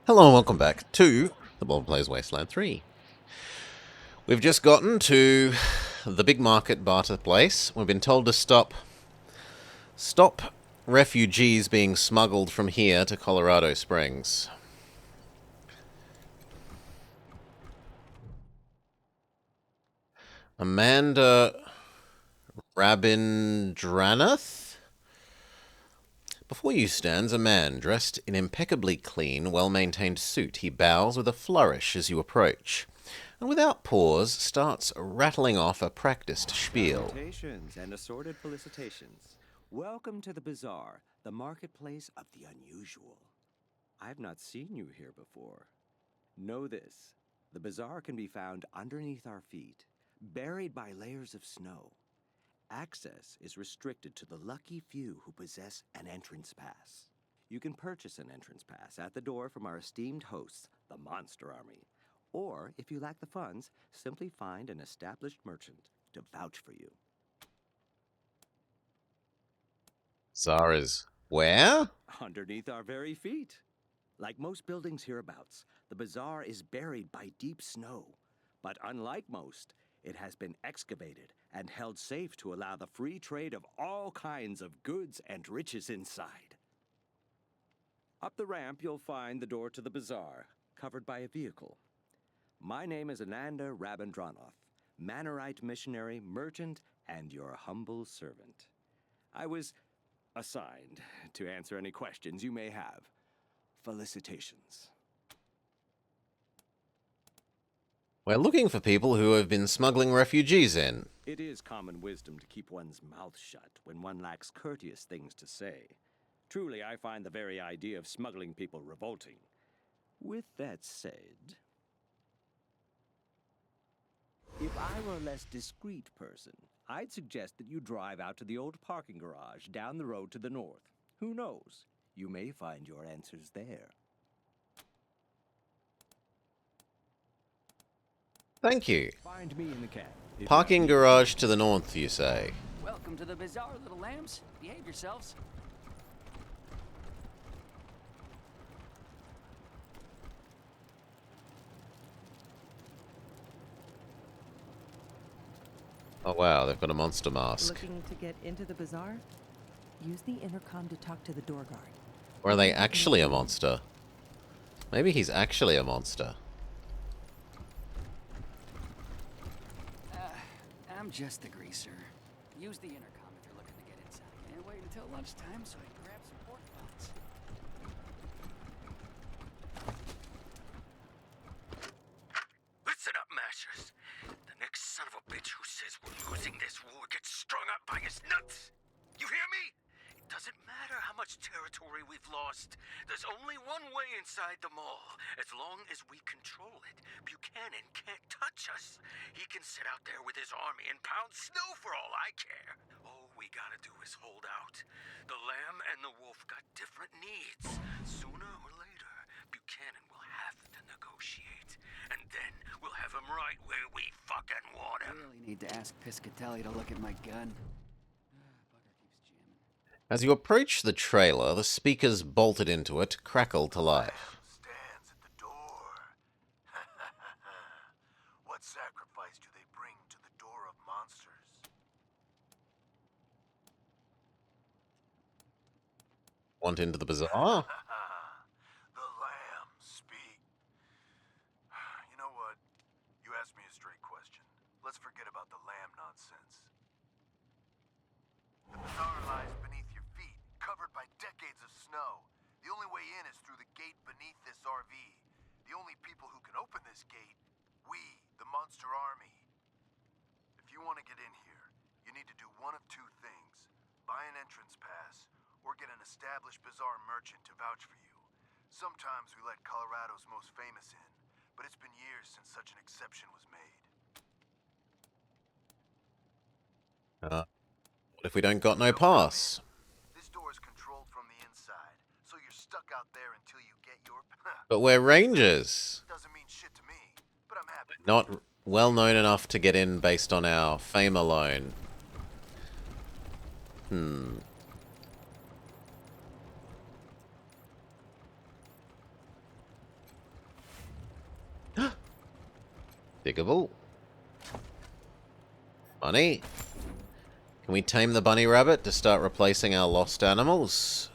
Hello and welcome back to the Bold Plays Wasteland 3. We've just gotten to the big market barter place. We've been told to stop refugees being smuggled from here to Colorado Springs. Amanda Rabindranath? Before you stands a man dressed in impeccably clean, well-maintained suit. He bows with a flourish as you approach, and without pause starts rattling off a practiced spiel. Salutations and assorted felicitations. Welcome to the bazaar, the marketplace of the unusual. I've not seen you here before. Know this, the bazaar can be found underneath our feet, buried by layers of snow. Access is restricted to the lucky few who possess an entrance pass. You can purchase an entrance pass at the door from our esteemed hosts, the Monster Army. Or, if you lack the funds, simply find an established merchant to vouch for you. Zara's where? Underneath our very feet. Like most buildings hereabouts, the bazaar is buried by deep snow. But unlike most, it has been excavated and held safe to allow the free trade of all kinds of goods and riches inside. Up the ramp, you'll find the door to the bazaar, covered by a vehicle. My name is Ananda Rabindranath, Manorite missionary, merchant, and your humble servant. I was assigned to answer any questions you may have. Felicitations. We're looking for people who have been smuggling refugees in. It is common wisdom to keep one's mouth shut when one lacks courteous things to say. Truly, I find the very idea of smuggling people revolting. With that said, if I were a less discreet person, I'd suggest that you drive out to the old parking garage down the road to the north. Who knows? You may find your answers there. Thank you. Find me in the cab. Parking garage to the north, you say? Welcome to the bazaar, little lambs. Behave yourselves. Oh wow, they've got a monster mask. Looking to get into the bazaar? Use the intercom to talk to the door guard. Or are they actually a monster? Maybe he's actually a monster. I'm just the greaser. Use the intercom if you're looking to get inside. And wait until lunchtime so I can grab some pork buns. Listen up, Mashers. The next son of a bitch who says we're losing this war gets strung up by his nuts. You hear me? It doesn't matter how much territory we've lost. There's only one way inside the mall. As long as we control it, Buchanan can't touch us. He can sit out there with his army and pound snow for all I care. All we gotta do is hold out. The lamb and the wolf got different needs. Sooner or later, Buchanan will have to negotiate. And then we'll have him right where we fucking want I him. really need to ask Piscatelli to look at my gun. Bugger keeps jamming. As you approach the trailer, the speakers bolted into it crackle to life. Stands at the door. What sacrifice do they bring to the door of monsters? Want into the bazaar? The lamb speak. You know what? You asked me a straight question. Let's forget about the lamb nonsense. The bazaar lies beneath your feet, covered by decades of snow. The only way in is through the gate beneath this RV. The only people who can open this gate, we, the Monster Army. If you want to get in here, you need to do one of two things. Buy an entrance pass, or get an established bazaar merchant to vouch for you. Sometimes we let Colorado's most famous in, but it's been years since such an exception was made. What if we don't got no pass? This door is controlled from the inside, so you're stuck out there until you get your... But we're rangers. Doesn't mean shit to me, but I'm happy. Not well known enough to get in based on our fame alone. Pickable. Bunny. Can we tame the bunny rabbit to start replacing our lost animals?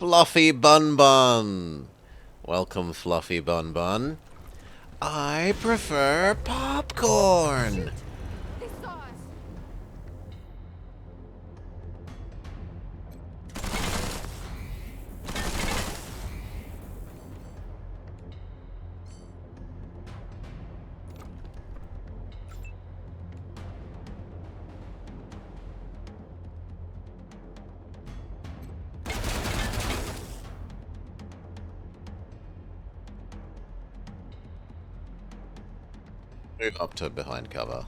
Fluffy Bun Bun. Welcome, Fluffy Bun Bun. I prefer popcorn. They saw us. Move up to behind cover.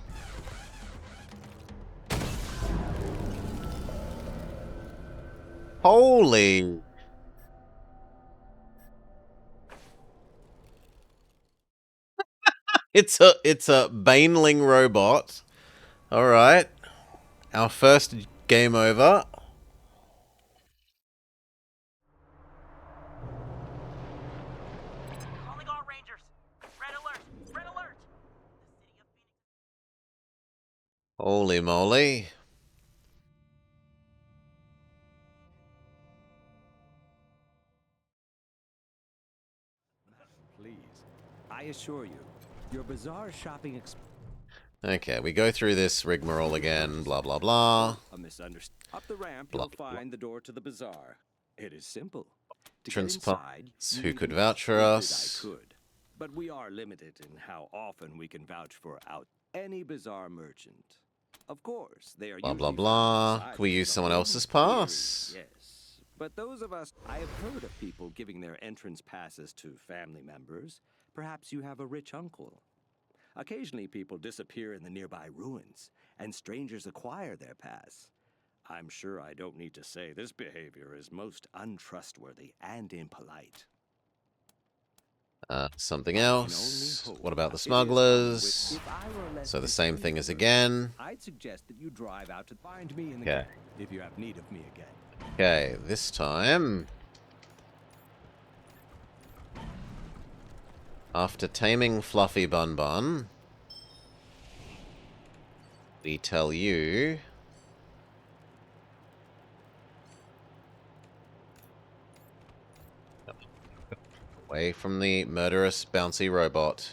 Holy! It's a Baneling robot. All right, our first game over. Calling all Rangers. Red alert! Red alert! The city of Phoenix. Holy moly! Please, I assure you, your bizarre shopping experience. Okay, we go through this rigmarole again. Blah blah blah. A misunderstanding. Up the ramp, Blah, you'll blah. find the door to the bazaar. It is simple. To get Entrance inside, pass. you Who need could to vouch for prove that us? I could, but we are limited in how often we can vouch for out any bazaar merchant. Of course, they are Blah, blah, usually blah. found Can we inside use the someone home else's theory, pass? Yes, but those of us, I have heard of people giving their entrance passes to family members. Perhaps you have a rich uncle. Occasionally, people disappear in the nearby ruins, and strangers acquire their pass. I'm sure I don't need to say this behavior is most untrustworthy and impolite. Something I can only else. hope What about the it is done with- smugglers? If I were less So the same thing as discriminating, again. I'd suggest that you drive out to find me in the Okay. game if you have need of me again. Okay, this time. After taming Fluffy Bun Bun, we tell you away from the murderous bouncy robot.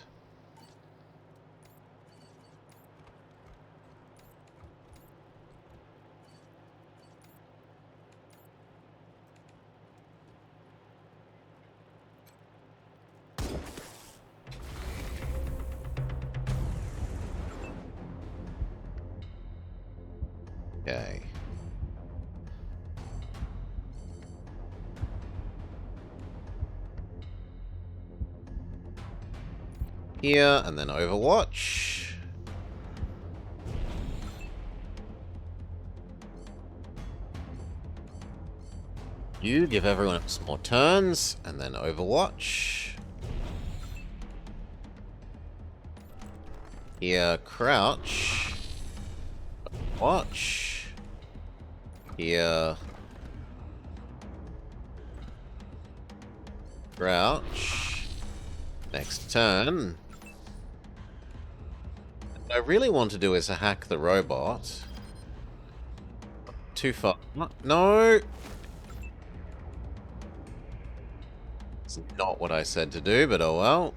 Okay. Here, and then Overwatch. You give everyone else more turns, and then Overwatch. Here, crouch. Watch. Here. Crouch. Next turn. What I really want to do is hack the robot. Too far. No! It's not what I said to do, but oh well.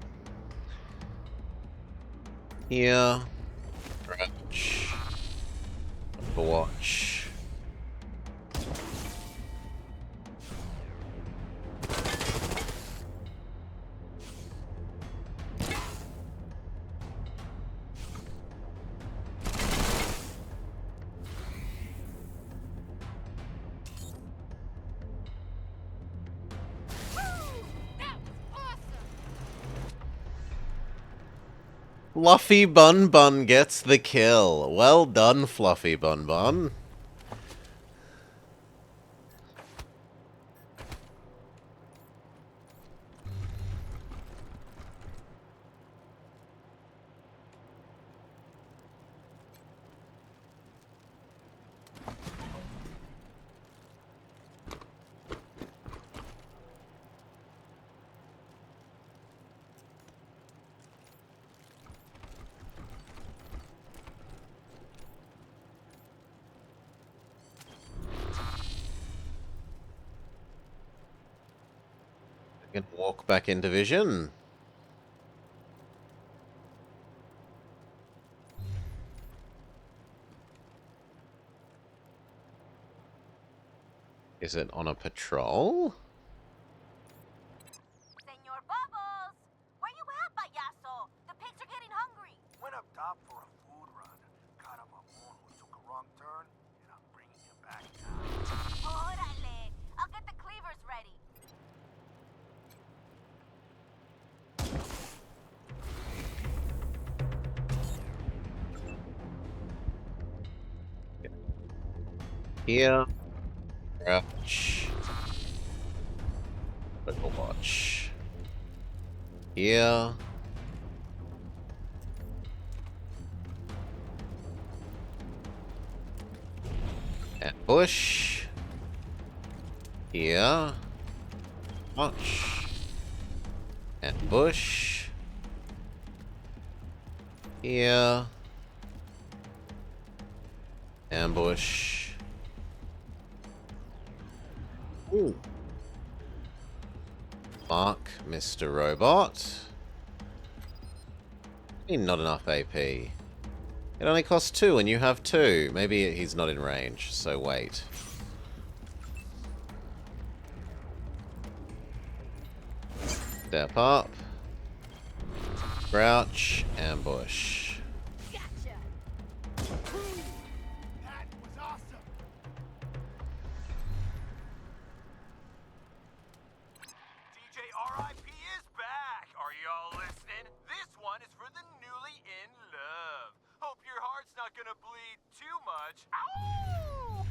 Here. Crouch. Watch. That was awesome. Fluffy Bun Bun gets the kill. Well done, Fluffy Bun Bun. Gonna walk back into vision. Is it on a patrol? Senor Bubbles! Where you at, payaso? The pigs are getting hungry. Went up top for a food run. Caught up a moon who took a wrong turn, and I'm bringing him back now. Órale! I'll get the cleavers ready. Here. Crouch. Overwatch. Here. Ambush. Here. Watch. Ambush. Here. Ambush. Ooh. Mark, Mr. Robot. Not enough AP. It only costs 2 and you have 2. Maybe he's not in range, so wait. Step up. Crouch. Ambush. Gotcha. That was awesome! DJ RIP is back! Are y'all listening? This one is for the newly in love. Hope your heart's not gonna bleed too much. Ow!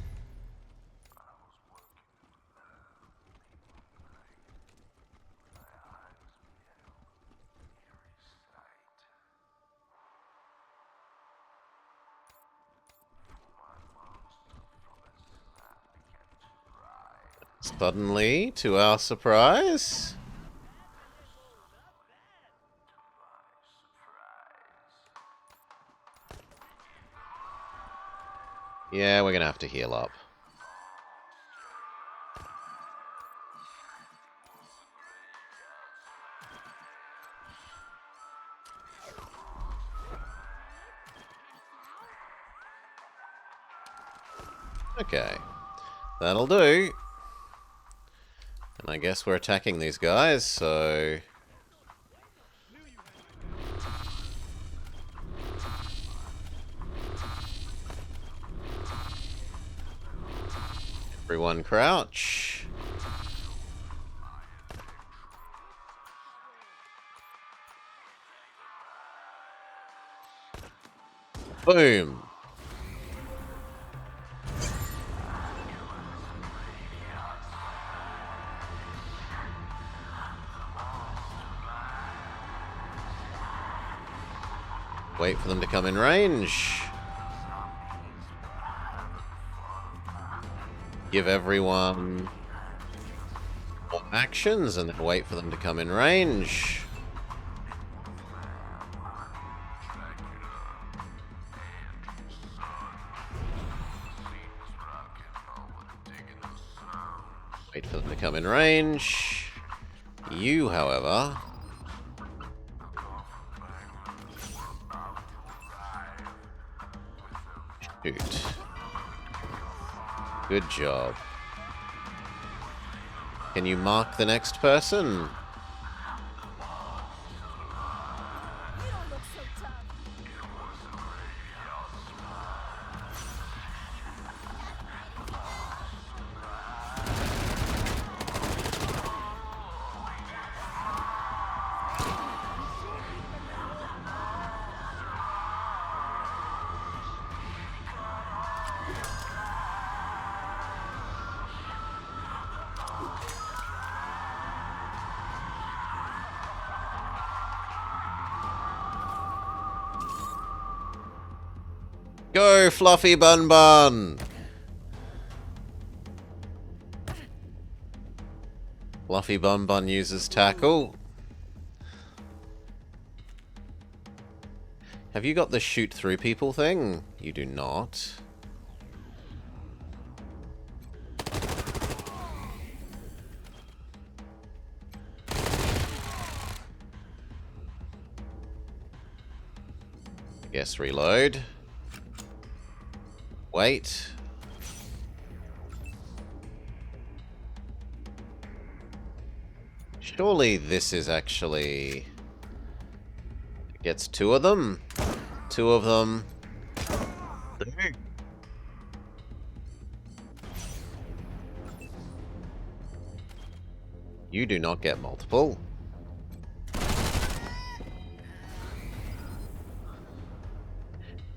Suddenly, to our surprise, yeah, we're gonna have to heal up. Okay, that'll do. And I guess we're attacking these guys, so... Everyone crouch. Boom. Wait for them to come in range. Give everyone more actions and then wait for them to come in range. Wait for them to come in range. You, however... Shoot. Good job. Can you mark the next person? You don't look so tough. Go, Fluffy Bun Bun! Fluffy Bun Bun uses tackle. Have you got the shoot through people thing? You do not. Yes, reload. Wait. Surely this is actually... It gets 2 of them. 2 of them. You do not get multiple.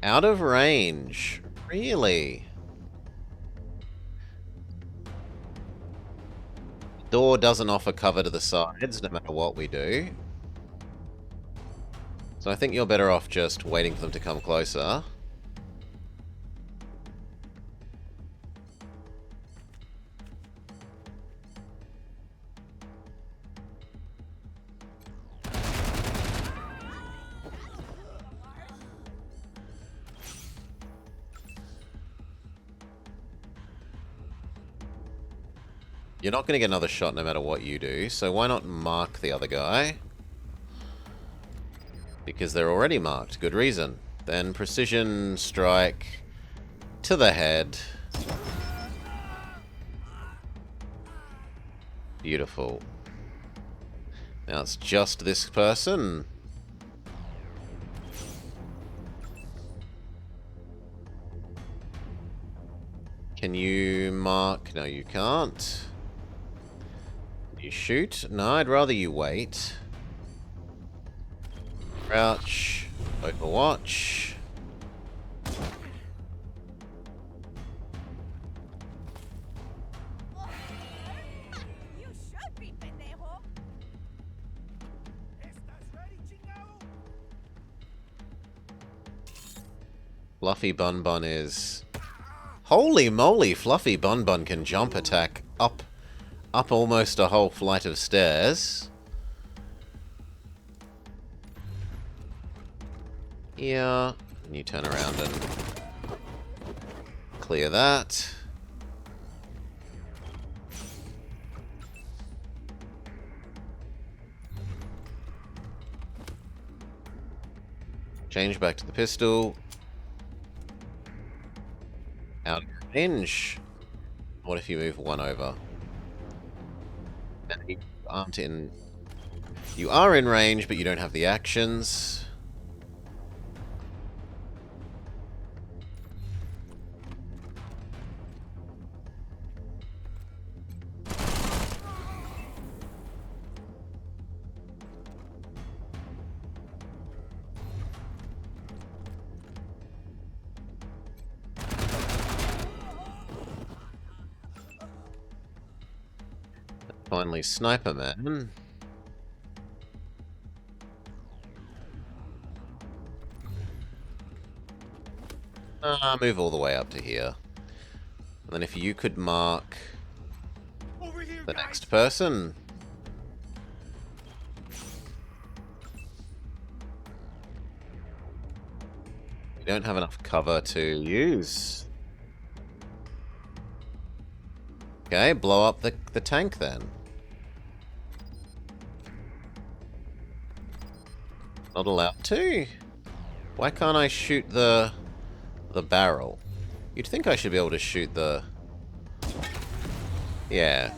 Out of range. Really? Door doesn't offer cover to the sides, no matter what we do. So I think you're better off just waiting for them to come closer. You're not going to get another shot no matter what you do, so why not mark the other guy? Because they're already marked. Good reason. Then precision strike to the head. Beautiful. Now it's just this person. Can you mark? No, you can't. Can you shoot? No, I'd rather you wait. Crouch. Overwatch. You should be, pendejo. Fluffy Bun Bun is... Holy moly, Fluffy Bun Bun can jump attack up almost a whole flight of stairs. Yeah, and you turn around and clear that. Change back to the pistol. Out of range. What if you move 1 over? And you aren't in... You are in range, but you don't have the actions. Finally, Sniper Man. Move all the way up to here. And then if you could mark the next person. You don't have enough cover to use. Okay, blow up the tank then. Not allowed to? Why can't I shoot the barrel? You'd think I should be able to shoot the... Yeah.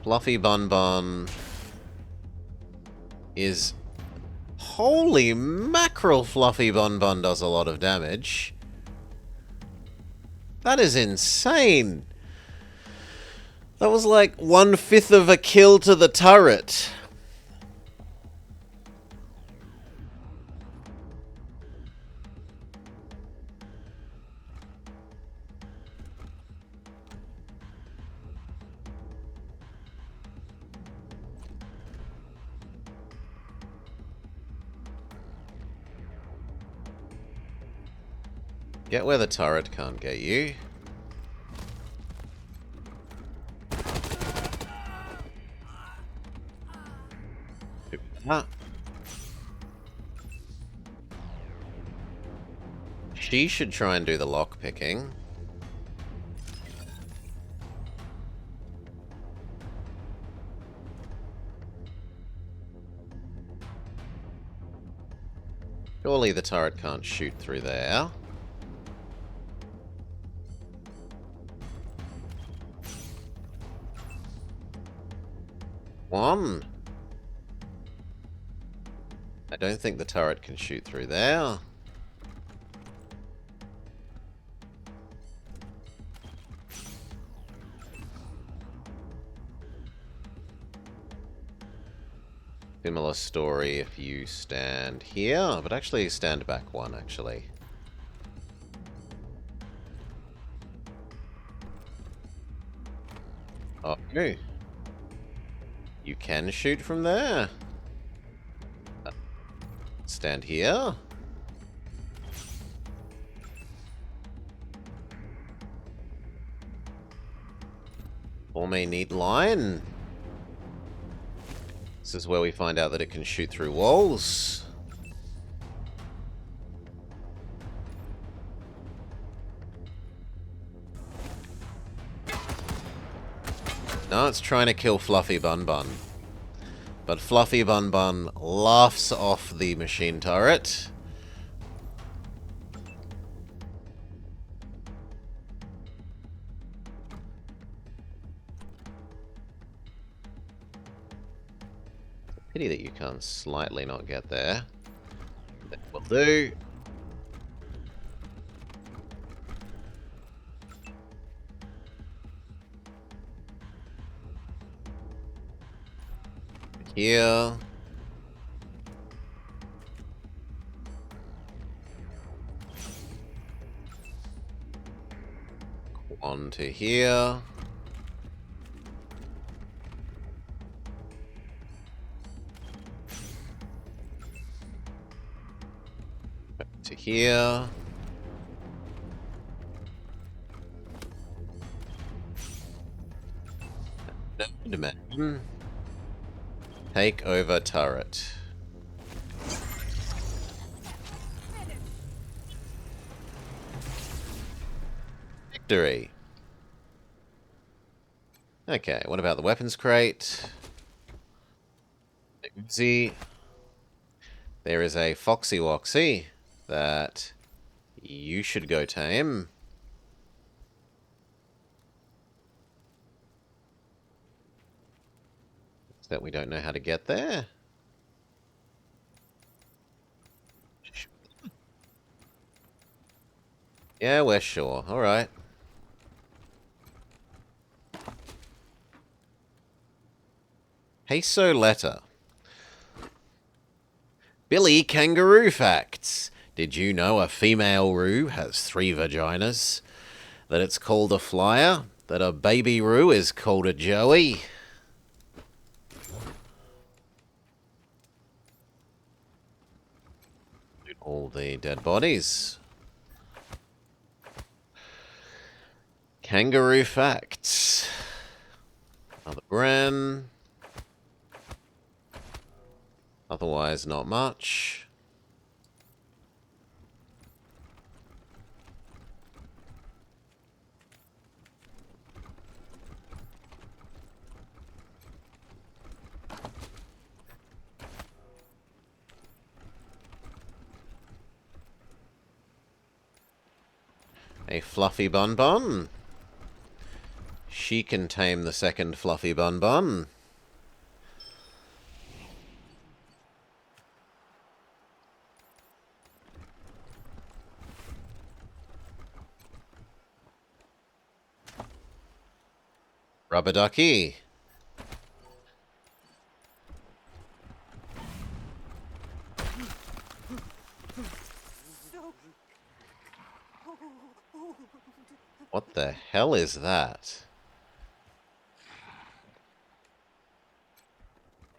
Fluffy Bun Bun is... Holy mackerel, Fluffy Bun Bun does a lot of damage. That is insane. That was like 1/5 of a kill to the turret. Get where the turret can't get you. She should try and do the lock picking. Surely the turret can't shoot through there. One. I don't think the turret can shoot through there. Similar story if you stand here, but actually stand back one, actually. Oh, no. You can shoot from there. Stand here. Form a neat line. This is where we find out that it can shoot through walls. No, it's trying to kill Fluffy Bun Bun. But Fluffy Bun Bun laughs off the machine turret. Pity that you can't slightly not get there. That will do. Here. On to here. Back to here. No dimension. Take over turret. Victory. Okay, what about the weapons crate? Uzi. There is a Foxy Woxy that you should go tame. That we don't know how to get there. Yeah, we're sure. Alright. Peso letter. Billy Kangaroo Facts. Did you know a female roo has 3 vaginas? That it's called a flyer? That a baby roo is called a joey? All the dead bodies. Kangaroo Facts. Another Bren. Otherwise, not much. A Fluffy Bun Bun. She can tame the second Fluffy Bun Bun. Rubber Ducky. What the hell is that?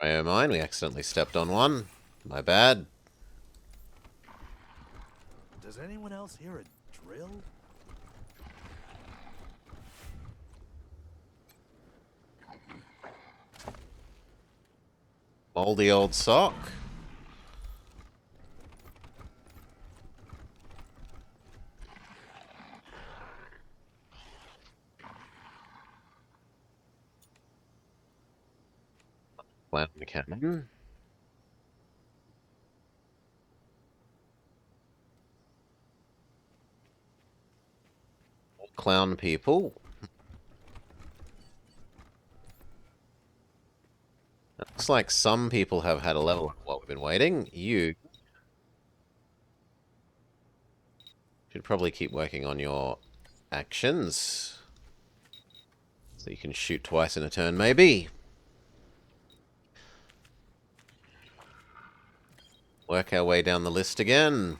Oh mine, we accidentally stepped on one. My bad. Does anyone else hear a drill? Moldy old sock. Plant the cannon. clown people. It looks like some people have had a level up while we've been waiting. You should probably keep working on your actions. So you can shoot twice in a turn, maybe. Work our way down the list again.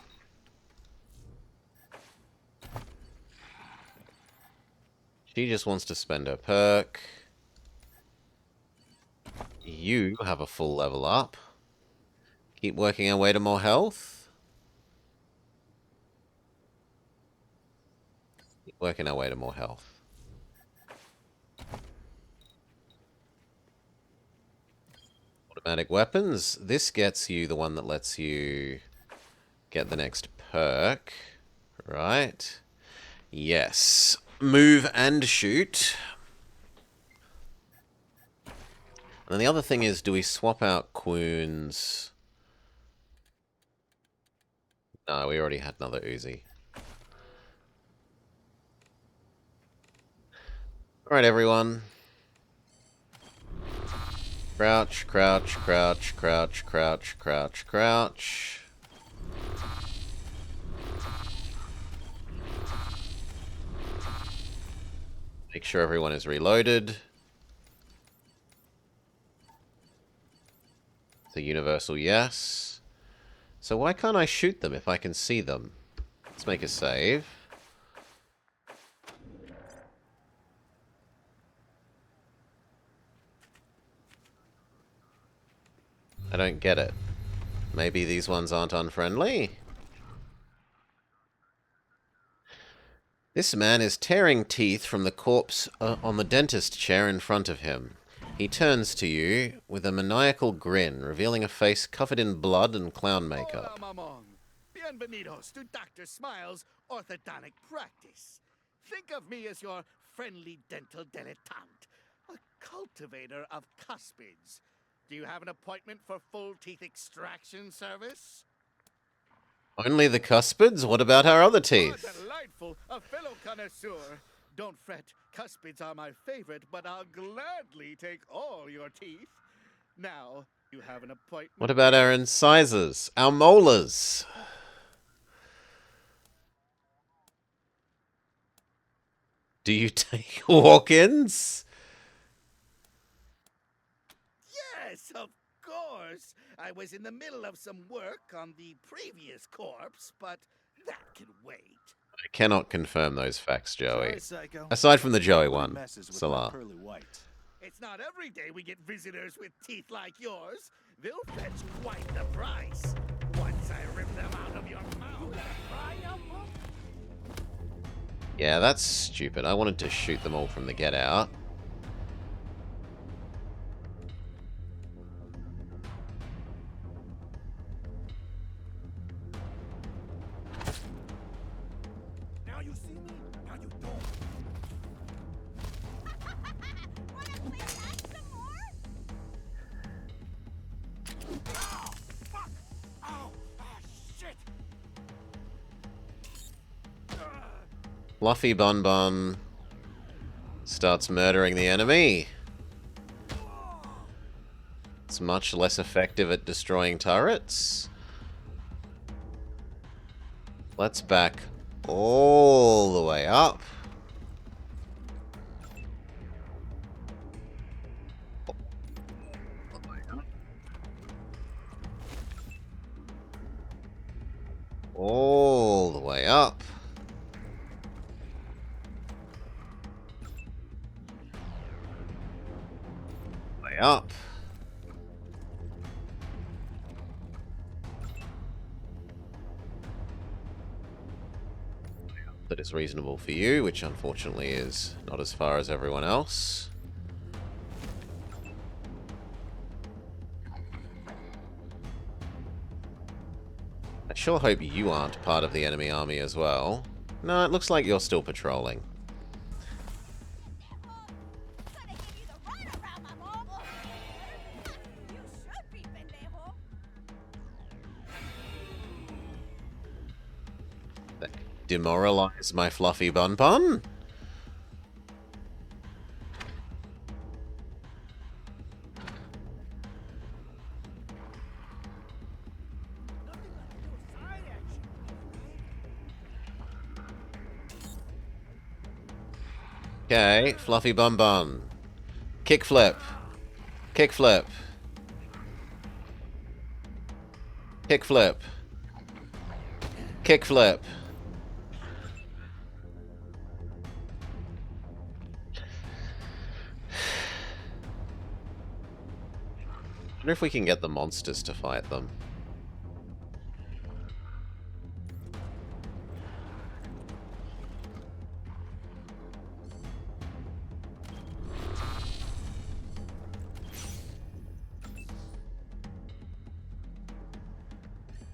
She just wants to spend her perk. You have a full level up. Keep working our way to more health. Keep working our way to more health. Automatic weapons. This gets you the one that lets you get the next perk. Right. Yes. Move and shoot. And then the other thing is, do we swap out Quoon's? No, we already had another Uzi. Alright, everyone. Crouch, crouch, crouch, crouch, crouch, crouch, crouch. Make sure everyone is reloaded. The universal yes. So why can't I shoot them if I can see them? Let's make a save. I don't get it. Maybe these ones aren't unfriendly? This man is tearing teeth from the corpse on the dentist chair in front of him. He turns to you with a maniacal grin, revealing a face covered in blood and clown makeup. Hola, mamón. Bienvenidos to Dr. Smile's orthodontic practice. Think of me as your friendly dental dilettante, a cultivator of cuspids. Do you have an appointment for full teeth extraction service? Only the cuspids? What about our other teeth? Oh, delightful, a fellow connoisseur. Don't fret, cuspids are my favorite, but I'll gladly take all your teeth. Now, you have an appointment. What about our incisors? Our molars? Do you take walk-ins? Yes, of course. I was in the middle of some work on the previous corpse, but that can wait. I cannot confirm those facts, Joey. Sorry, psycho. Aside from the Joey one, Messes with Salah. my pearly white. It's not every day we get visitors with teeth like yours. They'll fetch quite the price once I rip them out of your mouth. Yeah, that's stupid. I wanted to shoot them all from the get out. Now you see me, now you don't. Wanna play that some more? Oh, fuck! Oh, ah, shit! Fluffy Bun Bun starts murdering the enemy. It's much less effective at destroying turrets. Let's back all the way up. All the way up. Way up. That is reasonable for you, which unfortunately is not as far as everyone else. I sure hope you aren't part of the enemy army as well. No, it looks like you're still patrolling. Gonna give you the runaround, mamón. You should be, pendejo. Demoralize my Fluffy Bun Bun? Okay, Fluffy Bun Bun. Kickflip. Kickflip. Kickflip. Kickflip. I wonder if we can get the monsters to fight them.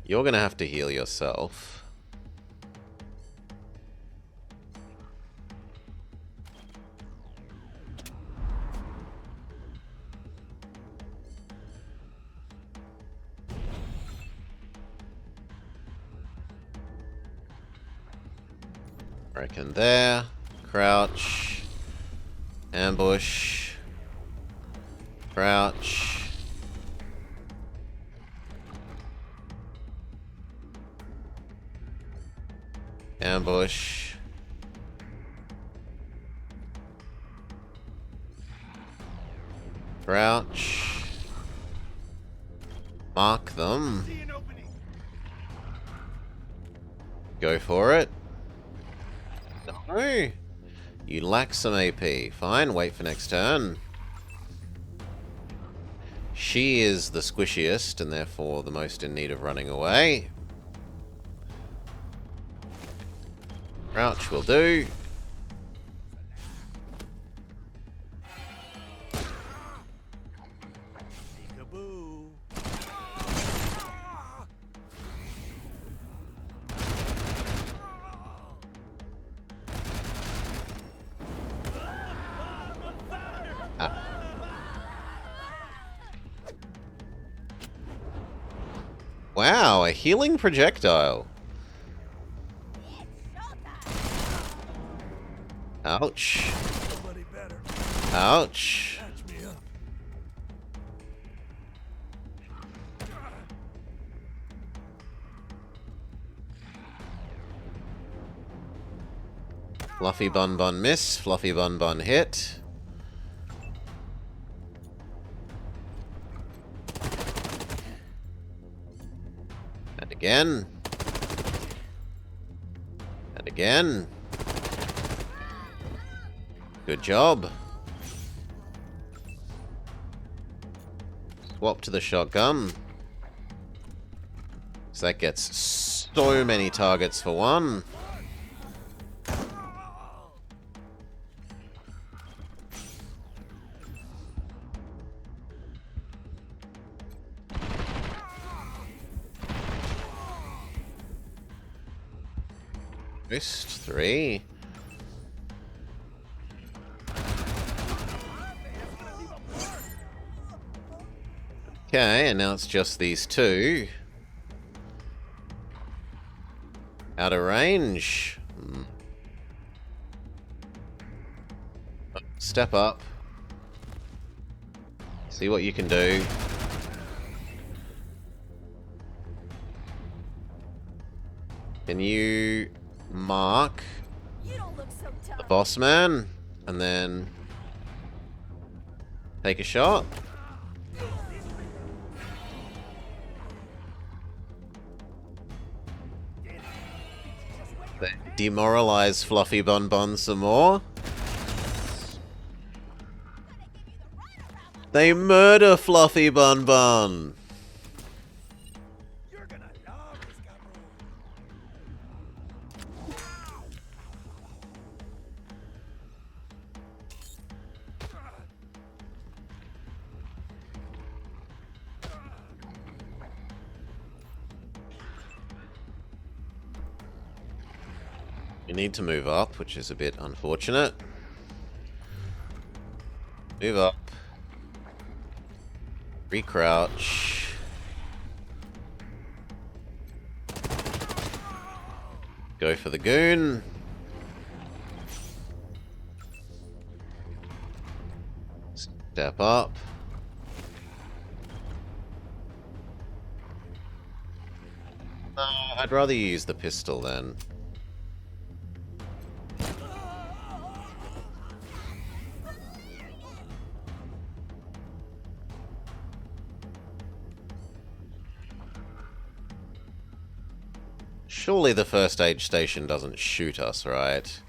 You're gonna have to heal yourself. Reckon there. Crouch. Ambush. Crouch. Ambush. Crouch. Mark them. Go for it. No. You lack some AP. Fine, wait for next turn. She is the squishiest and therefore the most in need of running away. Crouch will do. Peekaboo. Wow, a healing projectile. Ouch. Somebody better Ouch. catch me up. Fluffy Bun Bun miss. Fluffy Bun Bun hit. And again. And again. Good job. Swap to the shotgun. So that gets so many targets for one. Boost 3. Okay, and now it's just these two. Out of range. Step up. See what you can do. Can you mark You don't look so the tough. boss man and then take a shot? Demoralize Fluffy Bun Bun some more. They murder Fluffy Bun Bun. You're gonna love this cabrón. You need to move up, which is a bit unfortunate. Move up. Recrouch. Go for the goon. Step up. I'd rather use the pistol then. Surely the first aid station doesn't shoot us, right?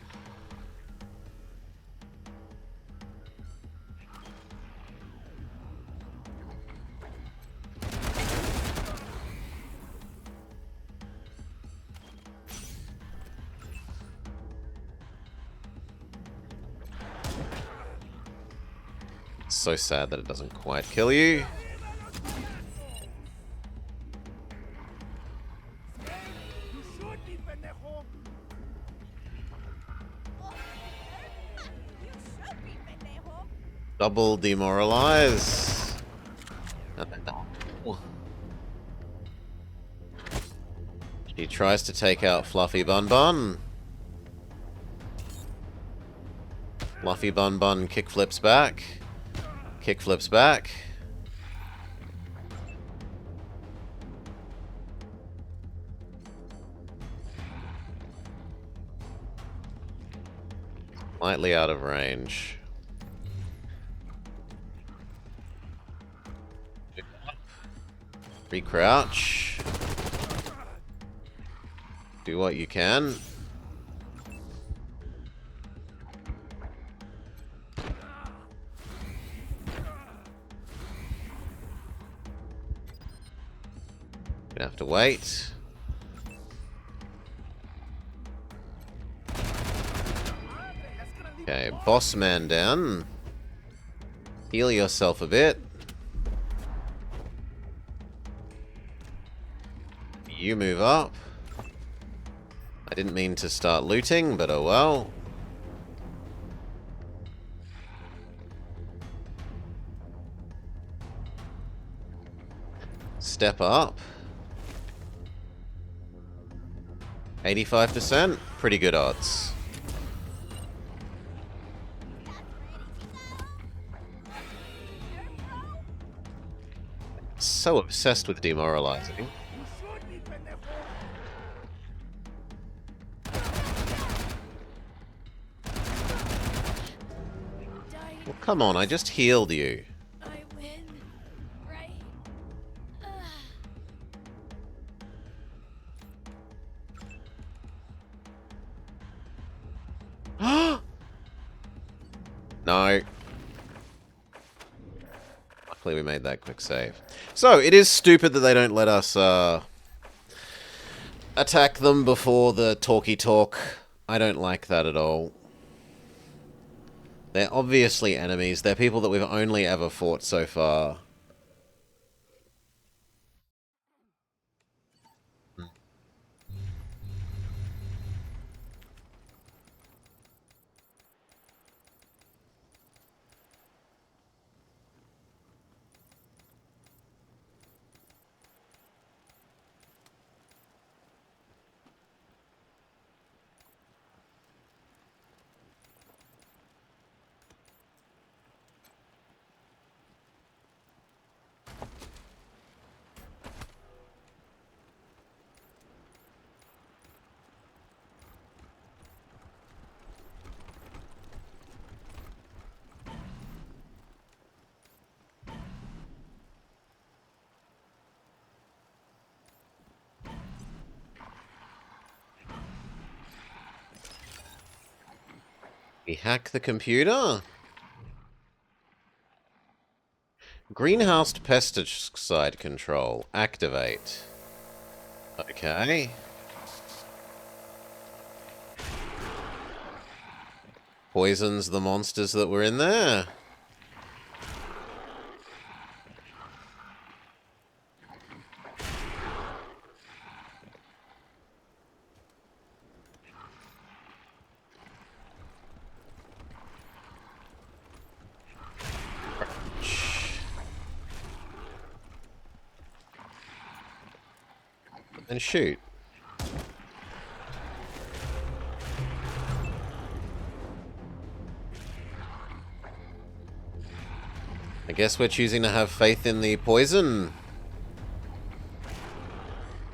It's so sad that it doesn't quite kill you. Double demoralize. He tries to take out Fluffy Bun Bun. Fluffy Bun Bun kickflips back. Kickflips back. Slightly out of range. Recrouch. Do what you can. Gonna have to wait. Okay, boss man down. Heal yourself a bit. You move up. I didn't mean to start looting, but oh well. Step up. 85%? Pretty good odds. So obsessed with demoralizing. Well, come on, I just healed you. I win, right? No. Luckily we made that quick save. So, it is stupid that they don't let us attack them before the talky talk. I don't like that at all. They're obviously enemies. They're people that we've only ever fought so far. We hack the computer? Greenhouse pesticide control. Activate. Okay. Poisons the monsters that were in there. And shoot. I guess we're choosing to have faith in the poison.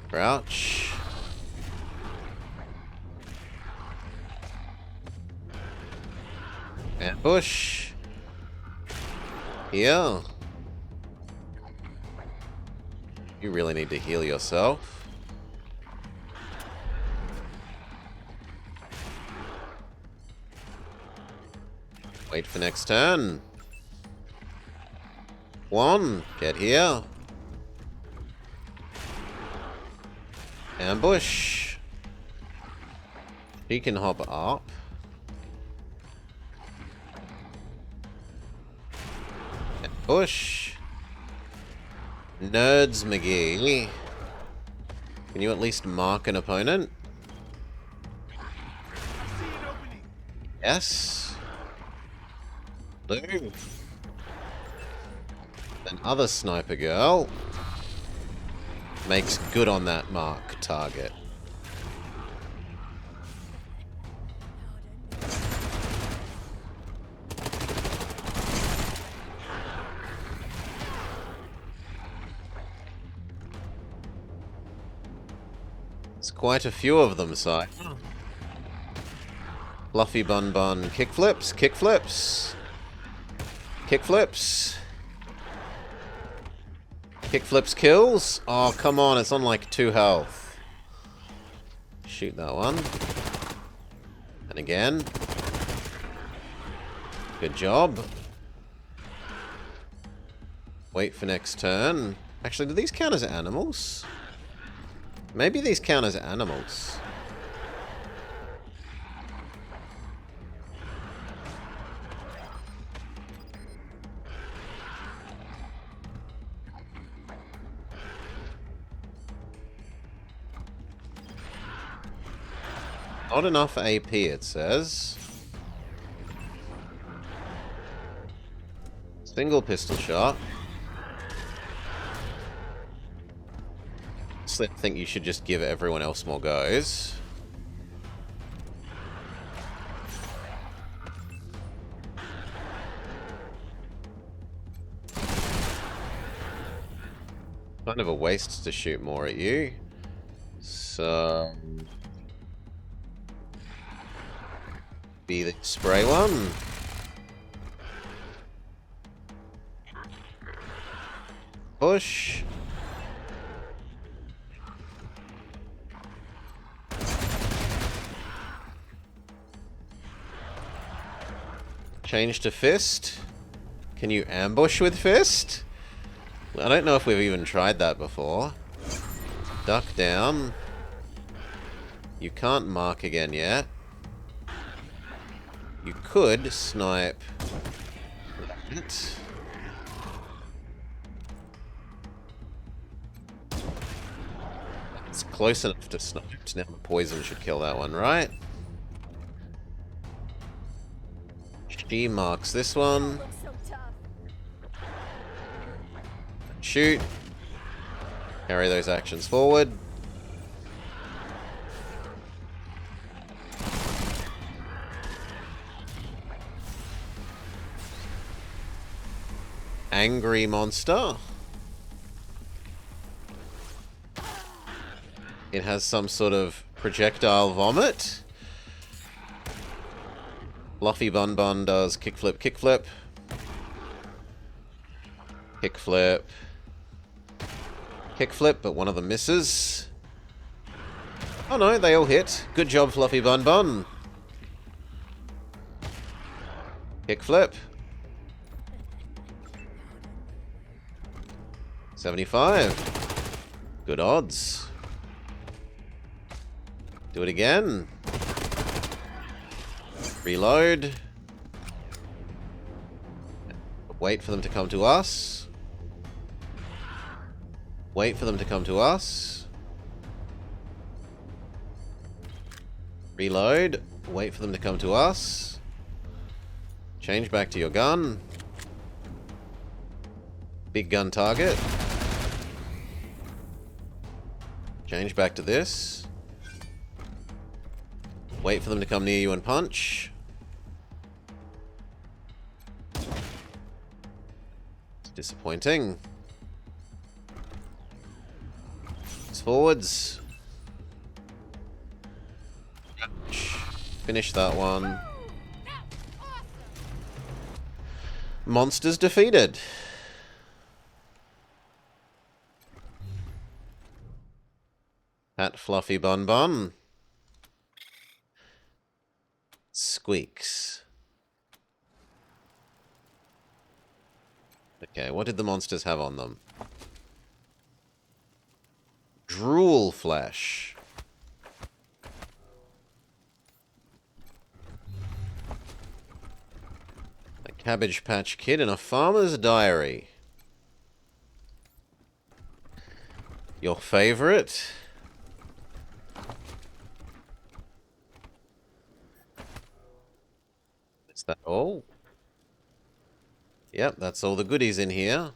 Crouch. Ambush. Here. You really need to heal yourself. Wait for next turn. 1. Get here. Ambush. He can hop up. Ambush. Nerds McGee. Can you at least mark an opponent? Yes. Blue. Then other sniper girl makes good on that mark target. There's quite a few of them, Si. Fluffy Bun Bun kickflips, kickflips, kickflips, kickflips kills. Oh, come on, it's on like 2 health. Shoot that one. And again. Good job. Wait for next turn. Actually, do these count as animals? Maybe these count as animals. Not enough AP, it says. Single pistol shot. I think you should just give everyone else more goes. Kind of a waste to shoot more at you. So... be the spray one. Push. Change to fist. Can you ambush with fist? I don't know if we've even tried that before. Duck down. You can't mark again yet. You could snipe that. It's close enough to snipe. Now the poison should kill that one, right? She marks this one. Shoot. Carry those actions forward. Angry monster. It has some sort of projectile vomit. Fluffy Bun Bun does kickflip, kickflip. Kickflip. Kickflip, but one of them misses. Oh no, they all hit. Good job, Fluffy Bun Bun. Kickflip. 75. Good odds. Do it again. Reload. Wait for them to come to us. Wait for them to come to us. Reload. Wait for them to come to us. Change back to your gun. Big gun target. Change back to this. Wait for them to come near you and punch. It's disappointing. It's forwards. Finish that one. Monsters defeated. At Fluffy Bun Bun. Squeaks. Okay, what did the monsters have on them? Drool flesh. A Cabbage Patch Kid and a Farmer's Diary. Your favorite? Is that all? Yep, that's all the goodies in here.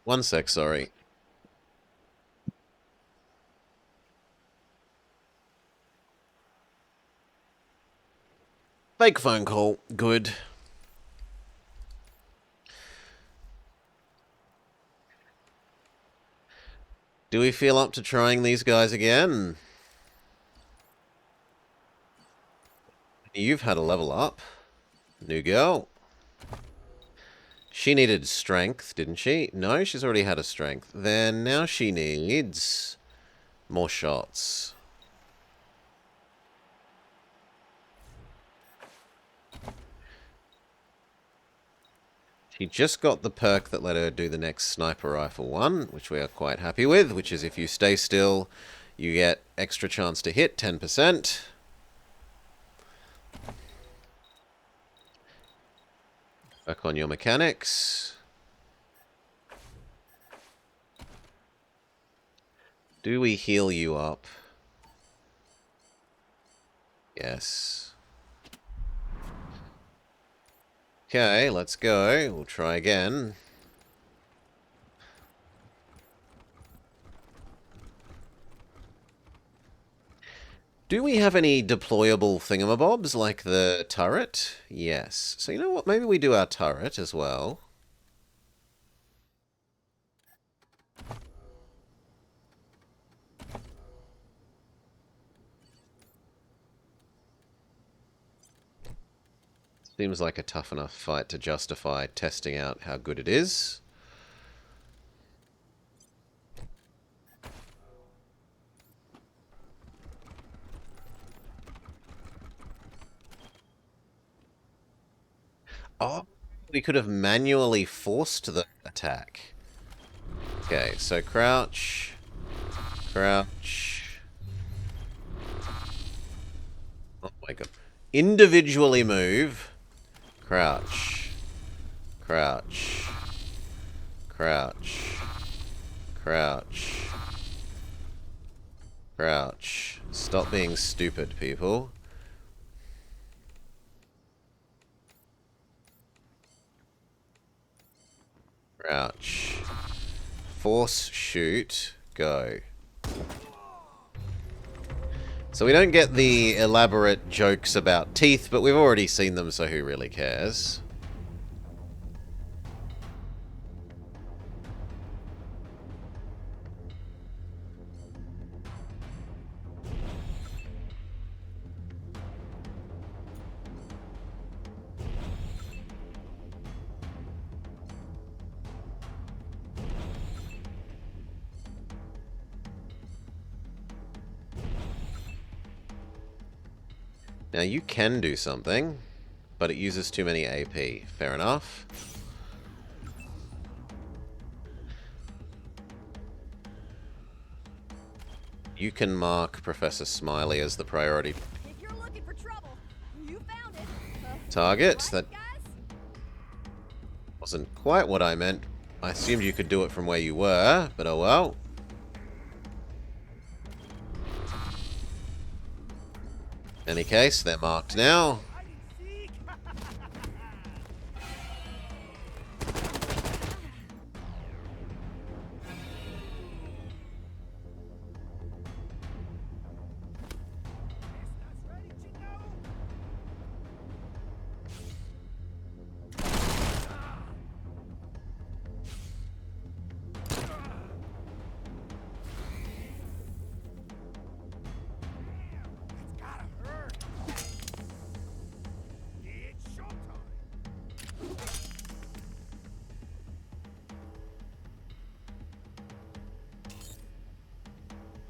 One sec, sorry. Fake phone call. Good. Do we feel up to trying these guys again? You've had a level up. New girl. She needed strength, didn't she? No, she's already had a strength. Then now she needs more shots. She just got the perk that let her do the next sniper rifle one, which we are quite happy with, which is if you stay still, you get extra chance to hit, 10%. Work on your mechanics. Do we heal you up? Yes. Okay, let's go. We'll try again. Do we have any deployable thingamabobs like the turret? Yes. So you know what? Maybe we do our turret as well. Seems like a tough enough fight to justify testing out how good it is. Oh, we could have manually forced the attack. Okay, so crouch, crouch. Oh my god. Individually move. Crouch. Crouch. Crouch. Crouch. Crouch. Stop being stupid, people. Crouch. Force shoot. Go. So we don't get the elaborate jokes about teeth, but we've already seen them, so who really cares? Now you can do something, but it uses too many AP. Fair enough. You can mark Professor Smiley as the priority If you're looking for trouble, you found it. target. Right, That guys? wasn't quite what I meant. I assumed you could do it from where you were, but oh well. In any case, they're marked now.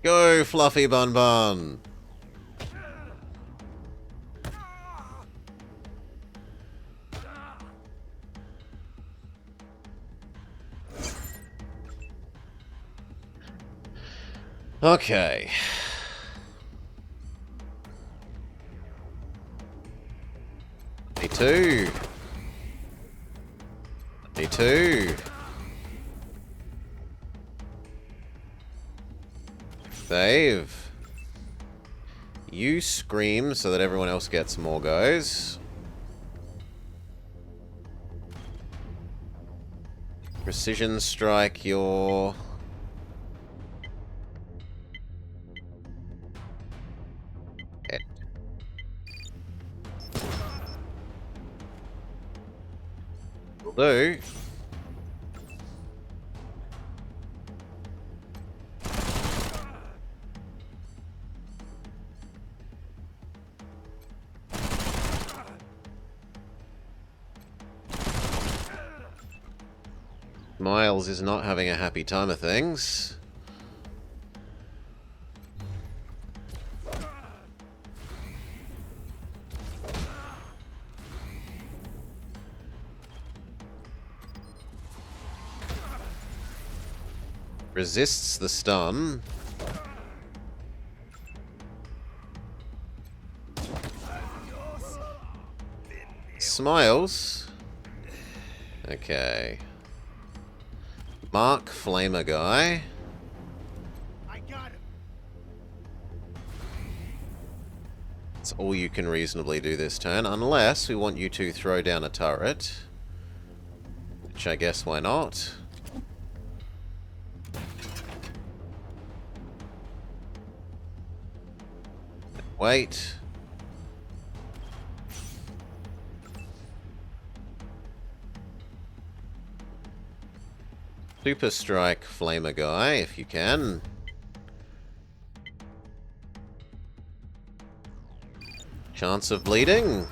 Go, Fluffy Bun Bun! Okay. Me too. Me too. Save. You scream so that everyone else gets more goes. Precision strike your... head. Will do. Miles is not having a happy time of things. Resists the stun. Smiles. Okay. Mark Flamer guy. I got him. That's all you can reasonably do this turn, unless we want you to throw down a turret. Which I guess why not? Wait. Super Strike Flamer guy, if you can. Chance of bleeding.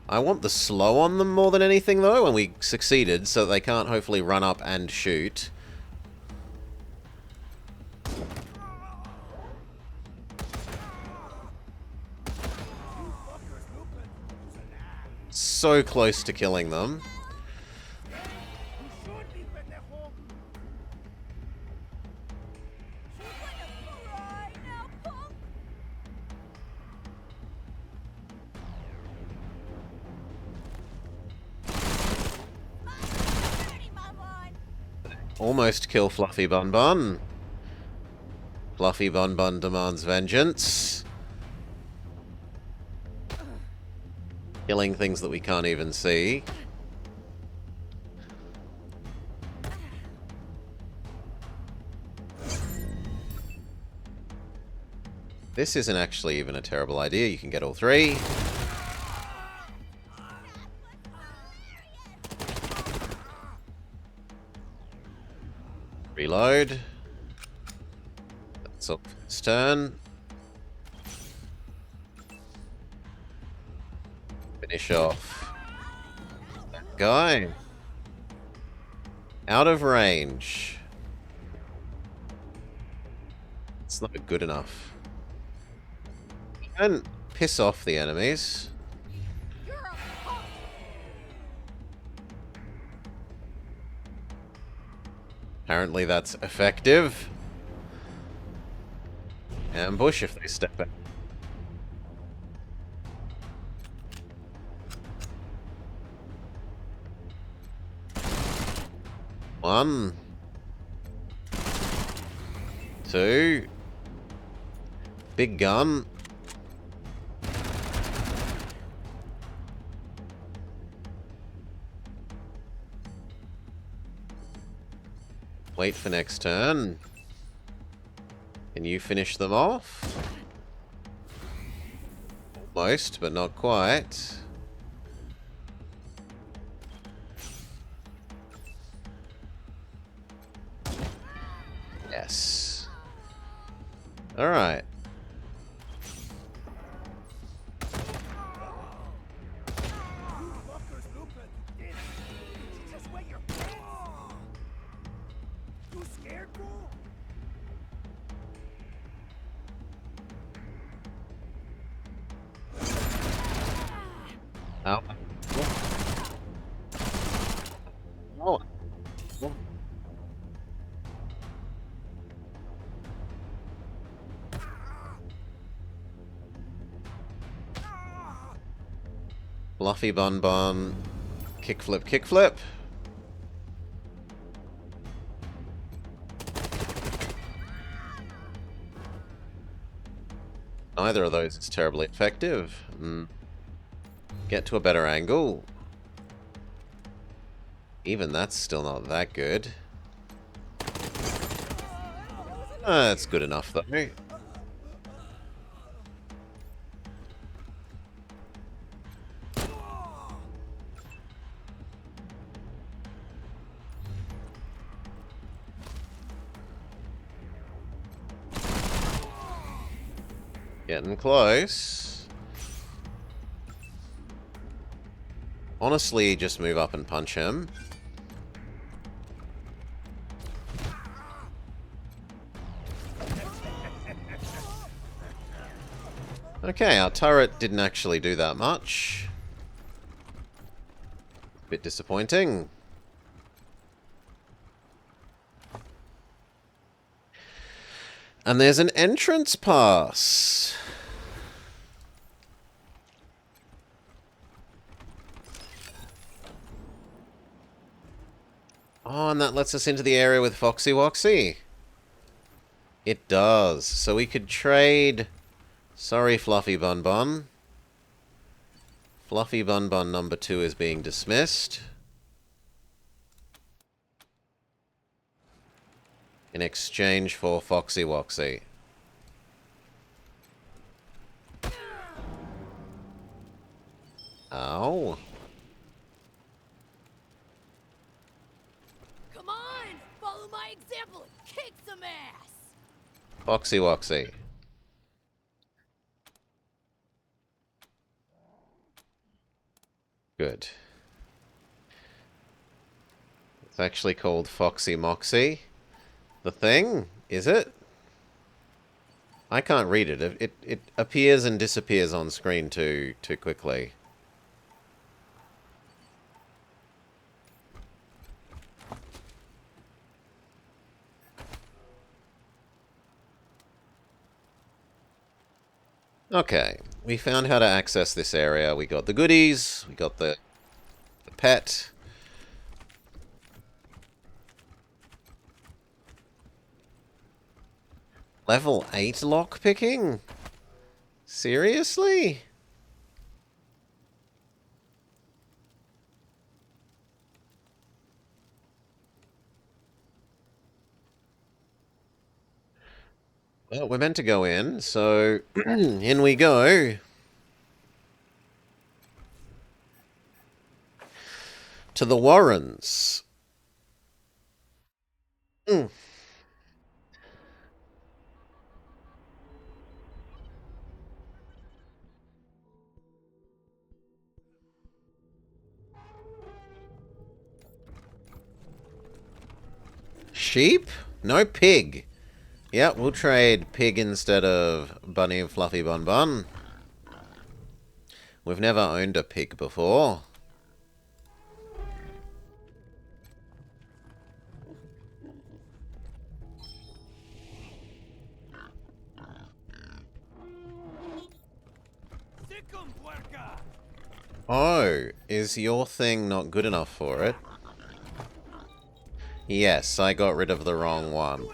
I want the slow on them more than anything, though, and we succeeded, so they can't hopefully run up and shoot. So close to killing them. Almost kill Fluffy Bun Bun. Fluffy Bun Bun demands vengeance. Killing things that we can't even see. This isn't actually even a terrible idea. You can get all three. Reload. That's up for this turn. Finish off that guy. Out of range. It's not good enough. And piss off the enemies. Apparently that's effective. Ambush if they step out. One. Two. Big gun. Wait for next turn. Can you finish them off? Almost, but not quite. Yes. Alright. Ow. Oh. Oh. Fluffy Bun Bun. Kickflip, kickflip. Neither of those is terribly effective. Get to a better angle. Even that's still not that good. That's good enough, though. Getting close. Honestly, just move up and punch him. Okay, our turret didn't actually do that much. Bit disappointing. And there's an entrance pass. Oh, and that lets us into the area with Foxy Woxy. It does. So we could trade... Sorry, Fluffy Bun Bun. Fluffy Bun Bun number 2 is being dismissed. In exchange for Foxy Woxy. Ow. Come on, follow my example and kick some ass. Foxy Woxy. Good. It's actually called Foxy Moxy. The thing, is it? I can't read it. It appears and disappears on screen too quickly. Okay, we found how to access this area. We got the goodies, we got the pet. Level 8 lockpicking? Seriously? Well, we're meant to go in, so in we go. To the Warrens. Sheep? No pig. Yeah, we'll trade pig instead of Bunny and Fluffy Bun Bun. We've never owned a pig before. Oh, is your thing not good enough for it? Yes, I got rid of the wrong one.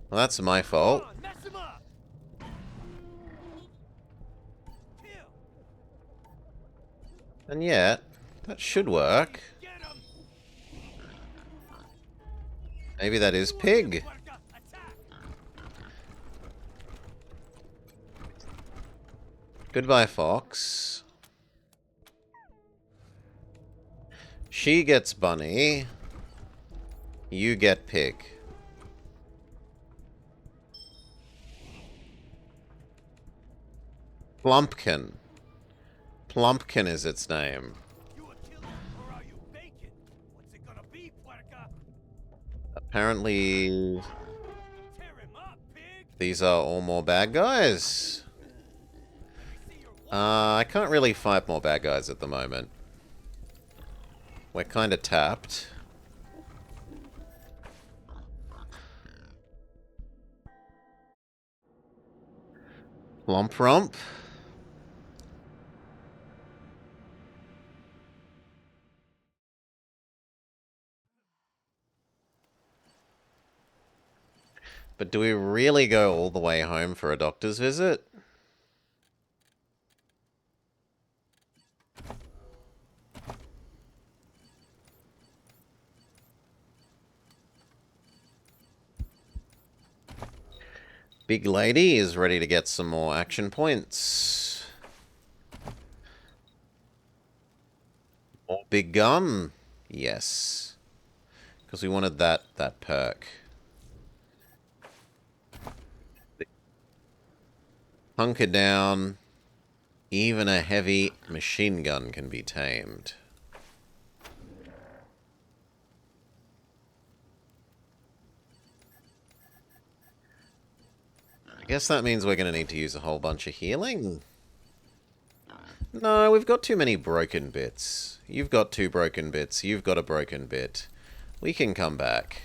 Well, that's my fault. And yet, that should work. Maybe that is pig. Goodbye, Fox. She gets Bunny. You get pig. Plumpkin. Plumpkin is its name. Apparently, these are all more bad guys. I can't really fight more bad guys at the moment. We're kind of tapped. Lomp romp. But do we really go all the way home for a doctor's visit? Big lady is ready to get some more action points. More big gun? Yes. Because we wanted that perk. Hunker down. Even a heavy machine gun can be tamed. I guess that means we're going to need to use a whole bunch of healing. No, we've got too many broken bits. You've got 2 broken bits. You've got a broken bit. We can come back.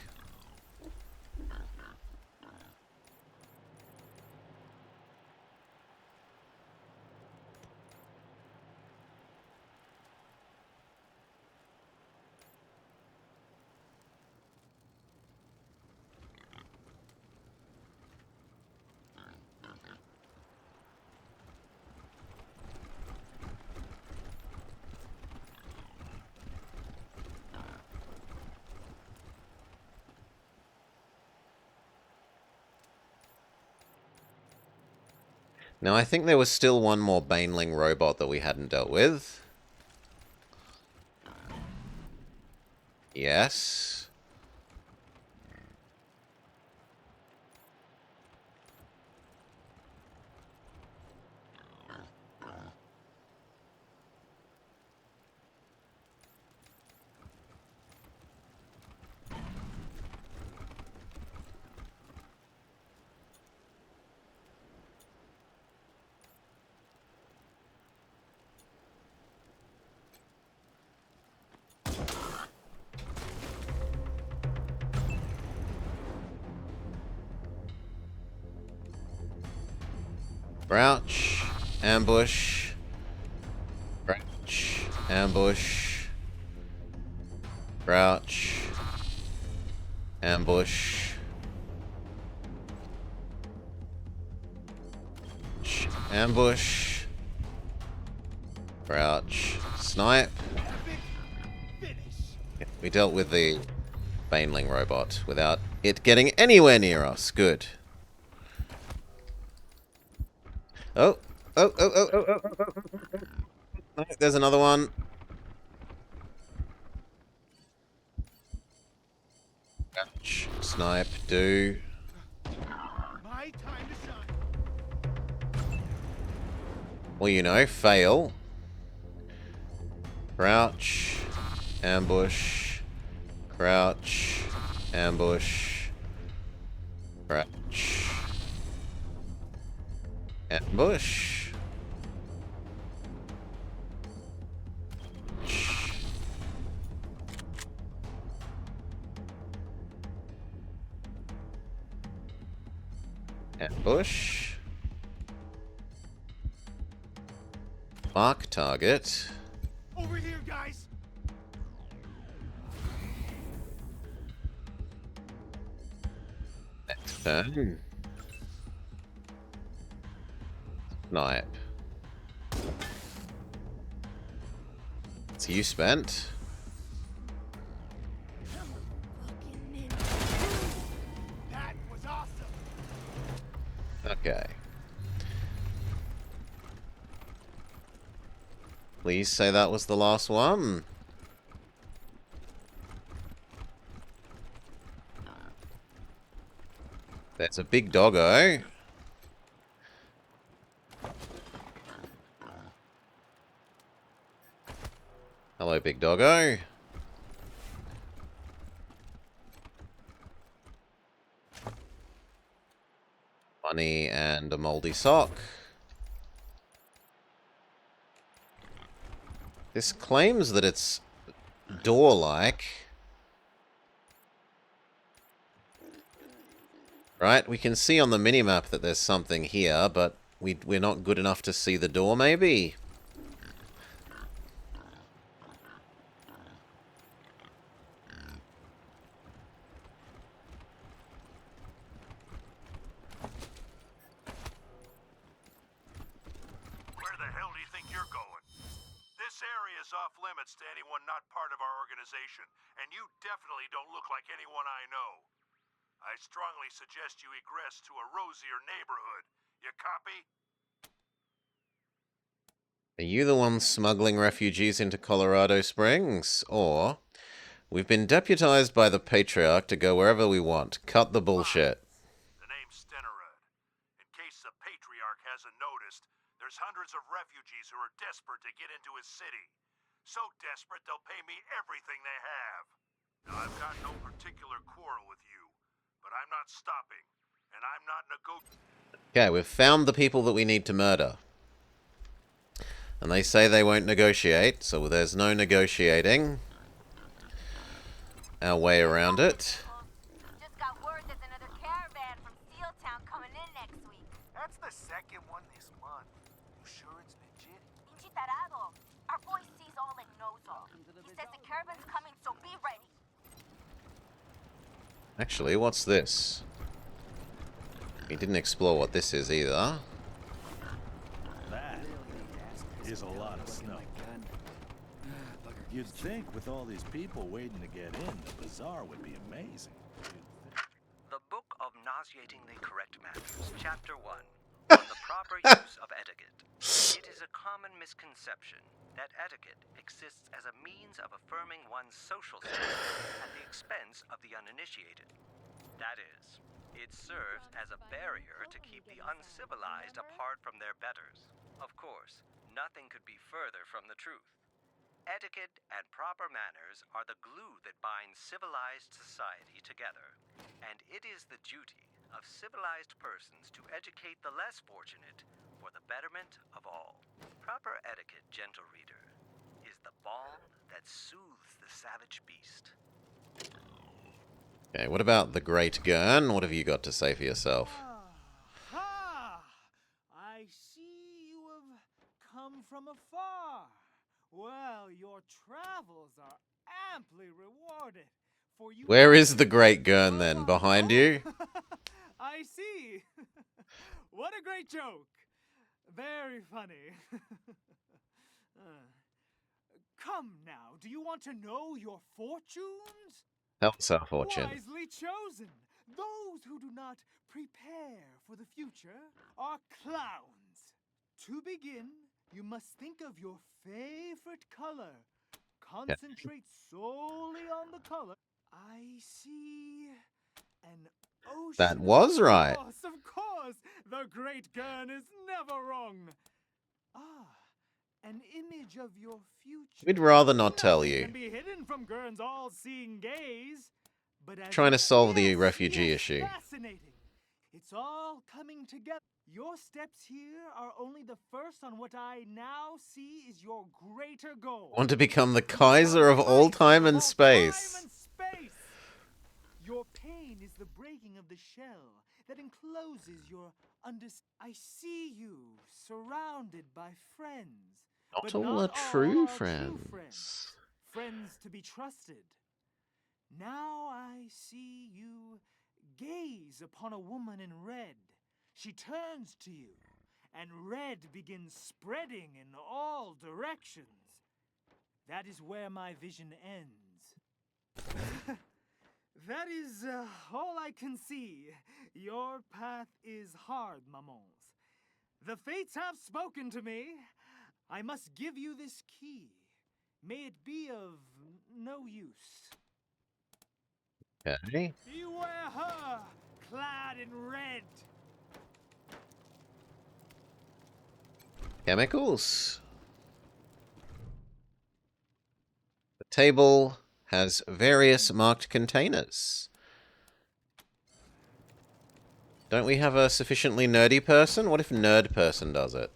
Now, I think there was still one more Baneling robot that we hadn't dealt with. Yes. Crouch, ambush, crouch, ambush, crouch, ambush, ambush, crouch, snipe. We dealt with the Baneling robot without it getting anywhere near us. Good. Oh, oh, oh, oh, oh, oh, oh, oh, oh. No, there's another one. Crouch, snipe, do. My time to shine. Well, you know, fail. Crouch, ambush, crouch, ambush, crouch, ambush. Ambush. Mark target. Over here, guys. Next turn. Snipe. So you spent. That was awesome. Okay. Please say that was the last one. There's a big doggo. Hello, big doggo. Bunny and a moldy sock. This claims that it's door-like. Right, we can see on the minimap that there's something here, but we're not good enough to see the door, maybe? Where the hell do you think you're going? This area is off limits to anyone not part of our organization, and you definitely don't look like anyone I know. I strongly suggest you egress to a rosier neighborhood. You copy? Are you the one smuggling refugees into Colorado Springs? Or, we've been deputized by the Patriarch to go wherever we want. Cut the bullshit. The name's Stenerud. In case the Patriarch hasn't noticed, there's hundreds of refugees who are desperate to get into his city. So desperate they'll pay me everything they have. Now, I've got no particular quarrel with you, but I'm not stopping, and I'm not Okay, we've found the people that we need to murder. And they say they won't negotiate, so there's no negotiating our way around it. Just got word there's another caravan from Steeltown coming in next week. That's the second one this month. You sure it's legit? Inchitarado. Our boy sees all and knows all. He says the caravan's coming, so be ready. Actually, what's this? He didn't explore what this is either. That is a lot of snow. You'd think with all these people waiting to get in, the bazaar would be amazing. The Book of Nauseatingly Correct Manners, Chapter 1, on the proper use of etiquette. It is a common misconception that etiquette exists as a means of affirming one's social status at the expense of the uninitiated. That is, it serves as a barrier to keep the uncivilized apart from their betters. Of course, nothing could be further from the truth. Etiquette and proper manners are the glue that binds civilized society together, and it is the duty of civilized persons to educate the less fortunate for the betterment of all. Proper etiquette, gentle reader, is the balm that soothes the savage beast. Okay, what about the Great Gurn? What have you got to say for yourself? I see you have come from afar. Well, your travels are amply rewarded, for you... Where is the Great Gurn then? Behind you? I see. What a great joke. Very funny. Come now, do you want to know your fortunes? Helps our fortune. Wisely chosen. Those who do not prepare for the future are clowns. To begin, you must think of your favorite color. Concentrate solely on the color. I see an ocean. That was right. Of course. The Great Gurn is never wrong. An image of your future. We'd rather not tell Nothing you. Can be hidden from Gurn's all-seeing gaze. But as Trying to solve the yes, refugee yes, issue. Fascinating. It's all coming together. Your steps here are only the first on what I now see is your greater goal. Want to become the Kaiser of all time and space. Your pain is the breaking of the shell that encloses your I see you surrounded by friends. Not but all not are true all friends. Friends to be trusted. Now I see you gaze upon a woman in red. She turns to you, and red begins spreading in all directions. That is where my vision ends. That is all I can see. Your path is hard, mamans. The fates have spoken to me. I must give you this key. May it be of no use. Okay. Beware her, clad in red. Chemicals. The table has various marked containers. Don't we have a sufficiently nerdy person? What if nerd person does it?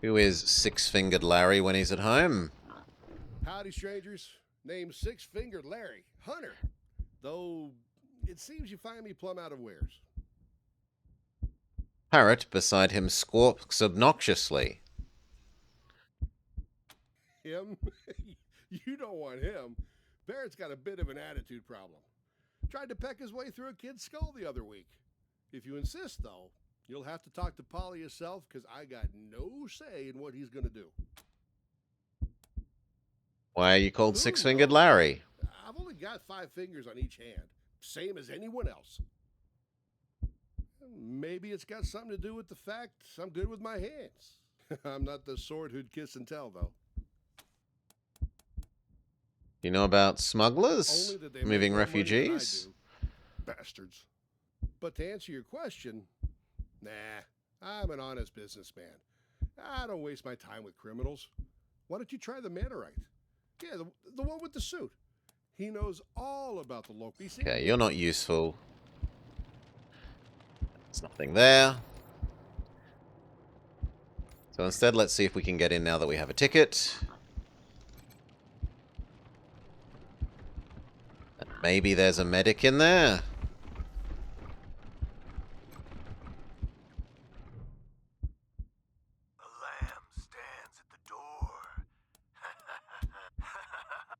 Who is Six-Fingered Larry when he's at home? Howdy, strangers. Name's Six-Fingered Larry. Hunter. Though, it seems you find me plumb out of wares. Parrot beside him squawks obnoxiously. Him? You don't want him. Barrett's got a bit of an attitude problem. Tried to peck his way through a kid's skull the other week. If you insist, though, you'll have to talk to Polly yourself, because I got no say in what he's going to do. Why are you called Who Six-Fingered knows? Larry? I've only got 5 fingers on each hand, same as anyone else. Maybe it's got something to do with the fact I'm good with my hands. I'm not the sort who'd kiss and tell, though. You know about smugglers? Only that they make Moving more money than I refugees? do. Bastards. But to answer your question, nah, I'm an honest businessman. I don't waste my time with criminals. Why don't you try the Mannerite? Yeah, the one with the suit. He knows all about the local. Okay, you're not useful. There's nothing there. So instead, let's see if we can get in now that we have a ticket. And maybe there's a medic in there. A lamb stands at the door.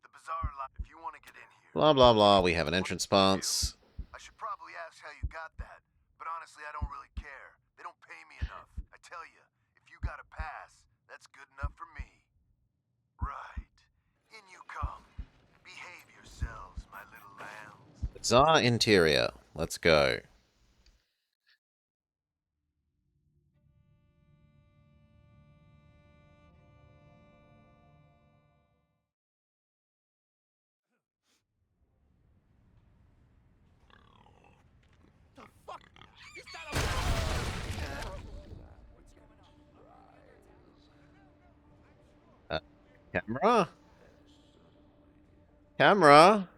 The bazaar lot. If you want to get in here. Blah, blah, blah. We have an entrance pass. I should probably ask how you got that, but honestly, I don't really care. They don't pay me enough. I tell you, if you got a pass, that's good enough for me. Right. In you come. Behave yourselves, my little lambs. Bazaar interior. Let's go. The fuck? Is that a... Camera? Camera?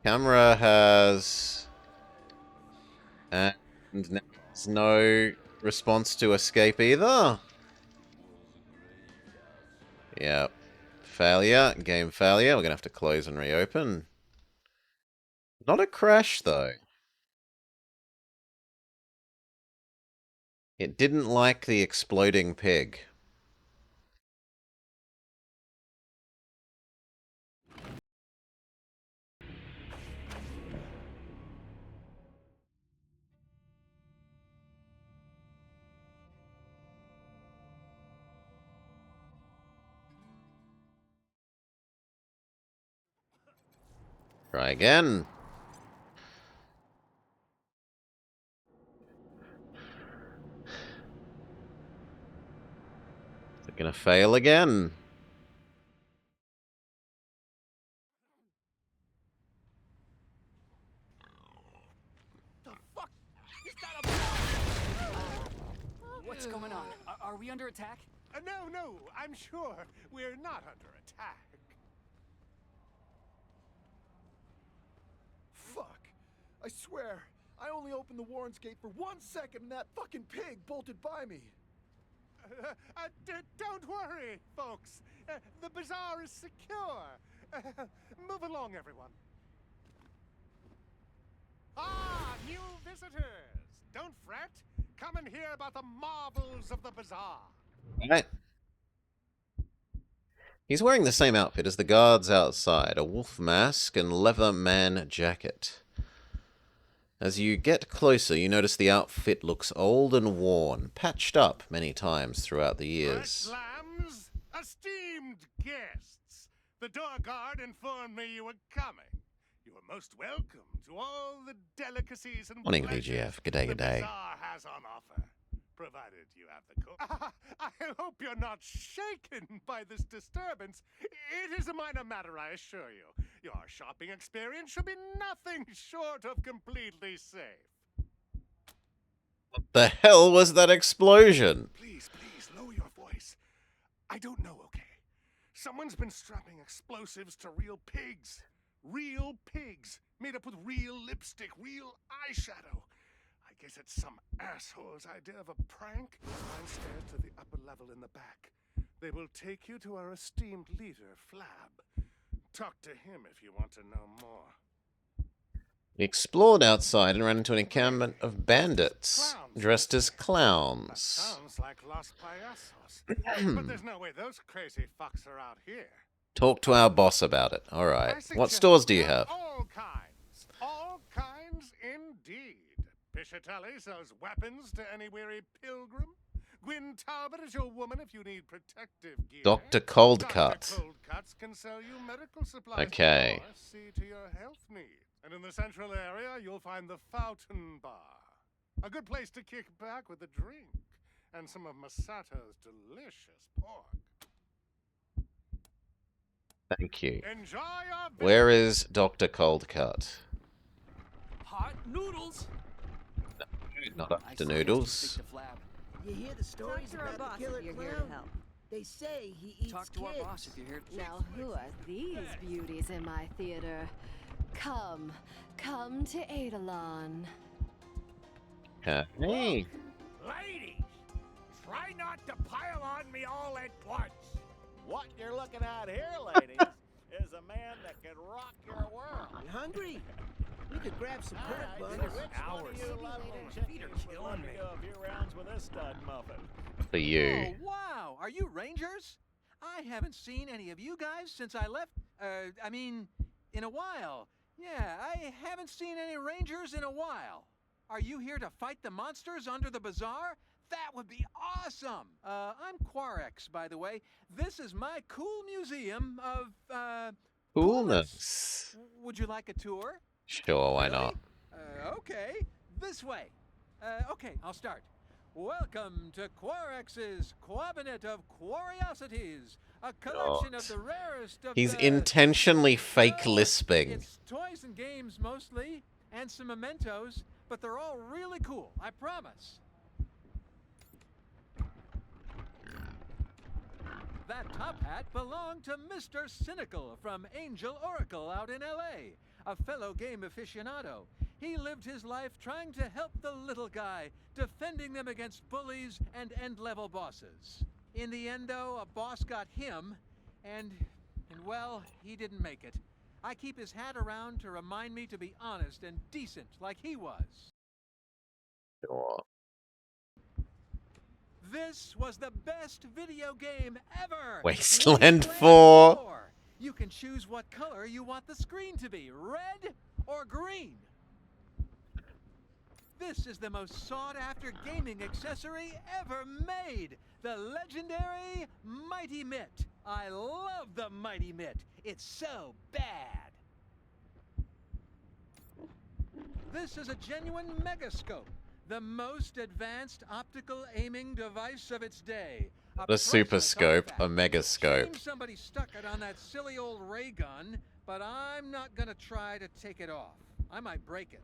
Camera has... And now there's no response to escape either. Yep. Failure. Game failure. We're going to have to close and reopen. Not a crash, though. It didn't like the exploding pig. Try again. Is it gonna fail again? The fuck? Is that a... What's going on? Are we under attack? No, I'm sure we're not under attack. Fuck. I swear, I only opened the Warren's gate for 1 second and that fucking pig bolted by me. Don't worry, folks. The bazaar is secure. Move along, everyone. Ah, new visitors. Don't fret. Come and hear about the marvels of the bazaar. Right. He's wearing the same outfit as the guards outside, a wolf mask and leather man jacket. As you get closer, you notice the outfit looks old and worn, patched up many times throughout the years. Lambs, esteemed guests, the door guard informed me you were coming. You are most welcome to all the delicacies and Morning, pleasures VGF. G'day, the g'day. bazaar has on offer, provided you have the cook. I hope you're not shaken by this disturbance. It is a minor matter, I assure you. Your shopping experience should be nothing short of completely safe. What the hell was that explosion? Please, lower your voice. I don't know, okay? Someone's been strapping explosives to real pigs. Real pigs, made up with real lipstick, real eyeshadow. I Is it some asshole's idea of a prank? Climb stairs to the upper level in the back. They will take you to our esteemed leader, Flab. Talk to him if you want to know more. We explored outside and ran into an encampment of bandits dressed as clowns. Sounds like Los Payasos. But there's no way those crazy fucks are out here. Talk to our boss about it. All right. What stores do you have? All kinds indeed. Piscitelli sells weapons to any weary pilgrim. Gwyn Talbot is your woman if you need protective gear. Dr. Coldcut. Dr. Coldcuts can sell you medical supplies. Okay. Or see to your health needs. And in the central area, you'll find the Fountain Bar. A good place to kick back with a drink. And some of Masato's delicious pork. Thank you. Enjoy your visit. Where is Dr. Coldcut? Hot noodles. Not after noodles. You hear the stories Talk to our about boss the killer if you're here clown? to help. They say he eats Talk to kids. our boss if you're here. Now, who are these beauties in my theater? Come to Eidolon. Hey. Ladies, try not to pile on me all at once. What you're looking at here, ladies, is a man that can rock your world. You hungry? You could grab some pork buns. Which one of you lovely chickies would like to do a few rounds with this stud muffin? For you. Oh, wow. Are you Rangers? I haven't seen any of you guys since I left. I mean, in a while. Yeah, I haven't seen any Rangers in a while. Are you here to fight the monsters under the bazaar? That would be awesome. I'm Quarex, by the way. This is my cool museum of, Coolness. Would you like a tour? Sure, why not? Okay, this way. Okay, I'll start. Welcome to Quarex's Quabinet of Curiosities, a collection of the rarest of He's intentionally fake lisping. It's toys and games mostly, and some mementos, but they're all really cool, I promise. That top hat belonged to Mr. Cynical from Angel Oracle out in L.A., a fellow game aficionado. He lived his life trying to help the little guy, defending them against bullies and end-level bosses. In the end, though, a boss got him, and well, he didn't make it. I keep his hat around to remind me to be honest and decent like he was. Sure. This was the best video game ever! Wasteland 4! You can choose what color you want the screen to be, red or green. This is the most sought-after gaming accessory ever made, the legendary Mighty Mitt. I love the Mighty Mitt. It's so bad. This is a genuine megascope, the most advanced optical aiming device of its day. The super scope, a megascope. Somebody stuck it on that silly old ray gun, but I'm not gonna try to take it off. I might break it.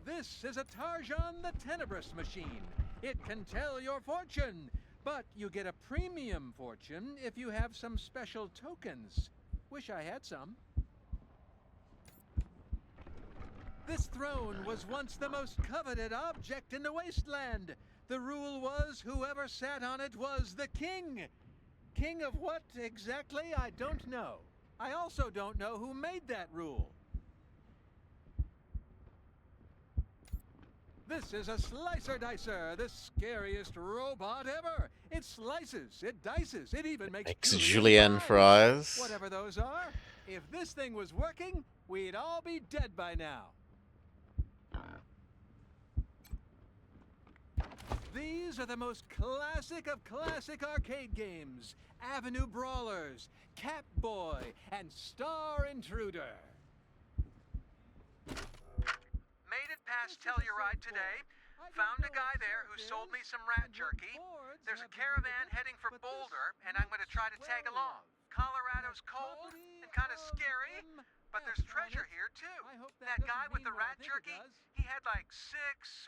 This is a Tarjan the Tenebrous machine. It can tell your fortune, but you get a premium fortune if you have some special tokens. Wish I had some. This throne was once the most coveted object in the Wasteland. The rule was whoever sat on it was the king. King of what exactly, I don't know. I also don't know who made that rule. This is a Slicer Dicer, the scariest robot ever. It slices, it dices, it even makes julienne fries. Whatever those are. If this thing was working, we'd all be dead by now. These are the most classic of classic arcade games. Avenue Brawlers, Catboy, and Star Intruder. Made it past Telluride today. Found a guy there who sold me some rat jerky. There's a caravan heading for Boulder, and I'm going to try to tag along. Colorado's cold and kind of scary, but there's treasure here, too. That guy with the rat jerky, he had like 6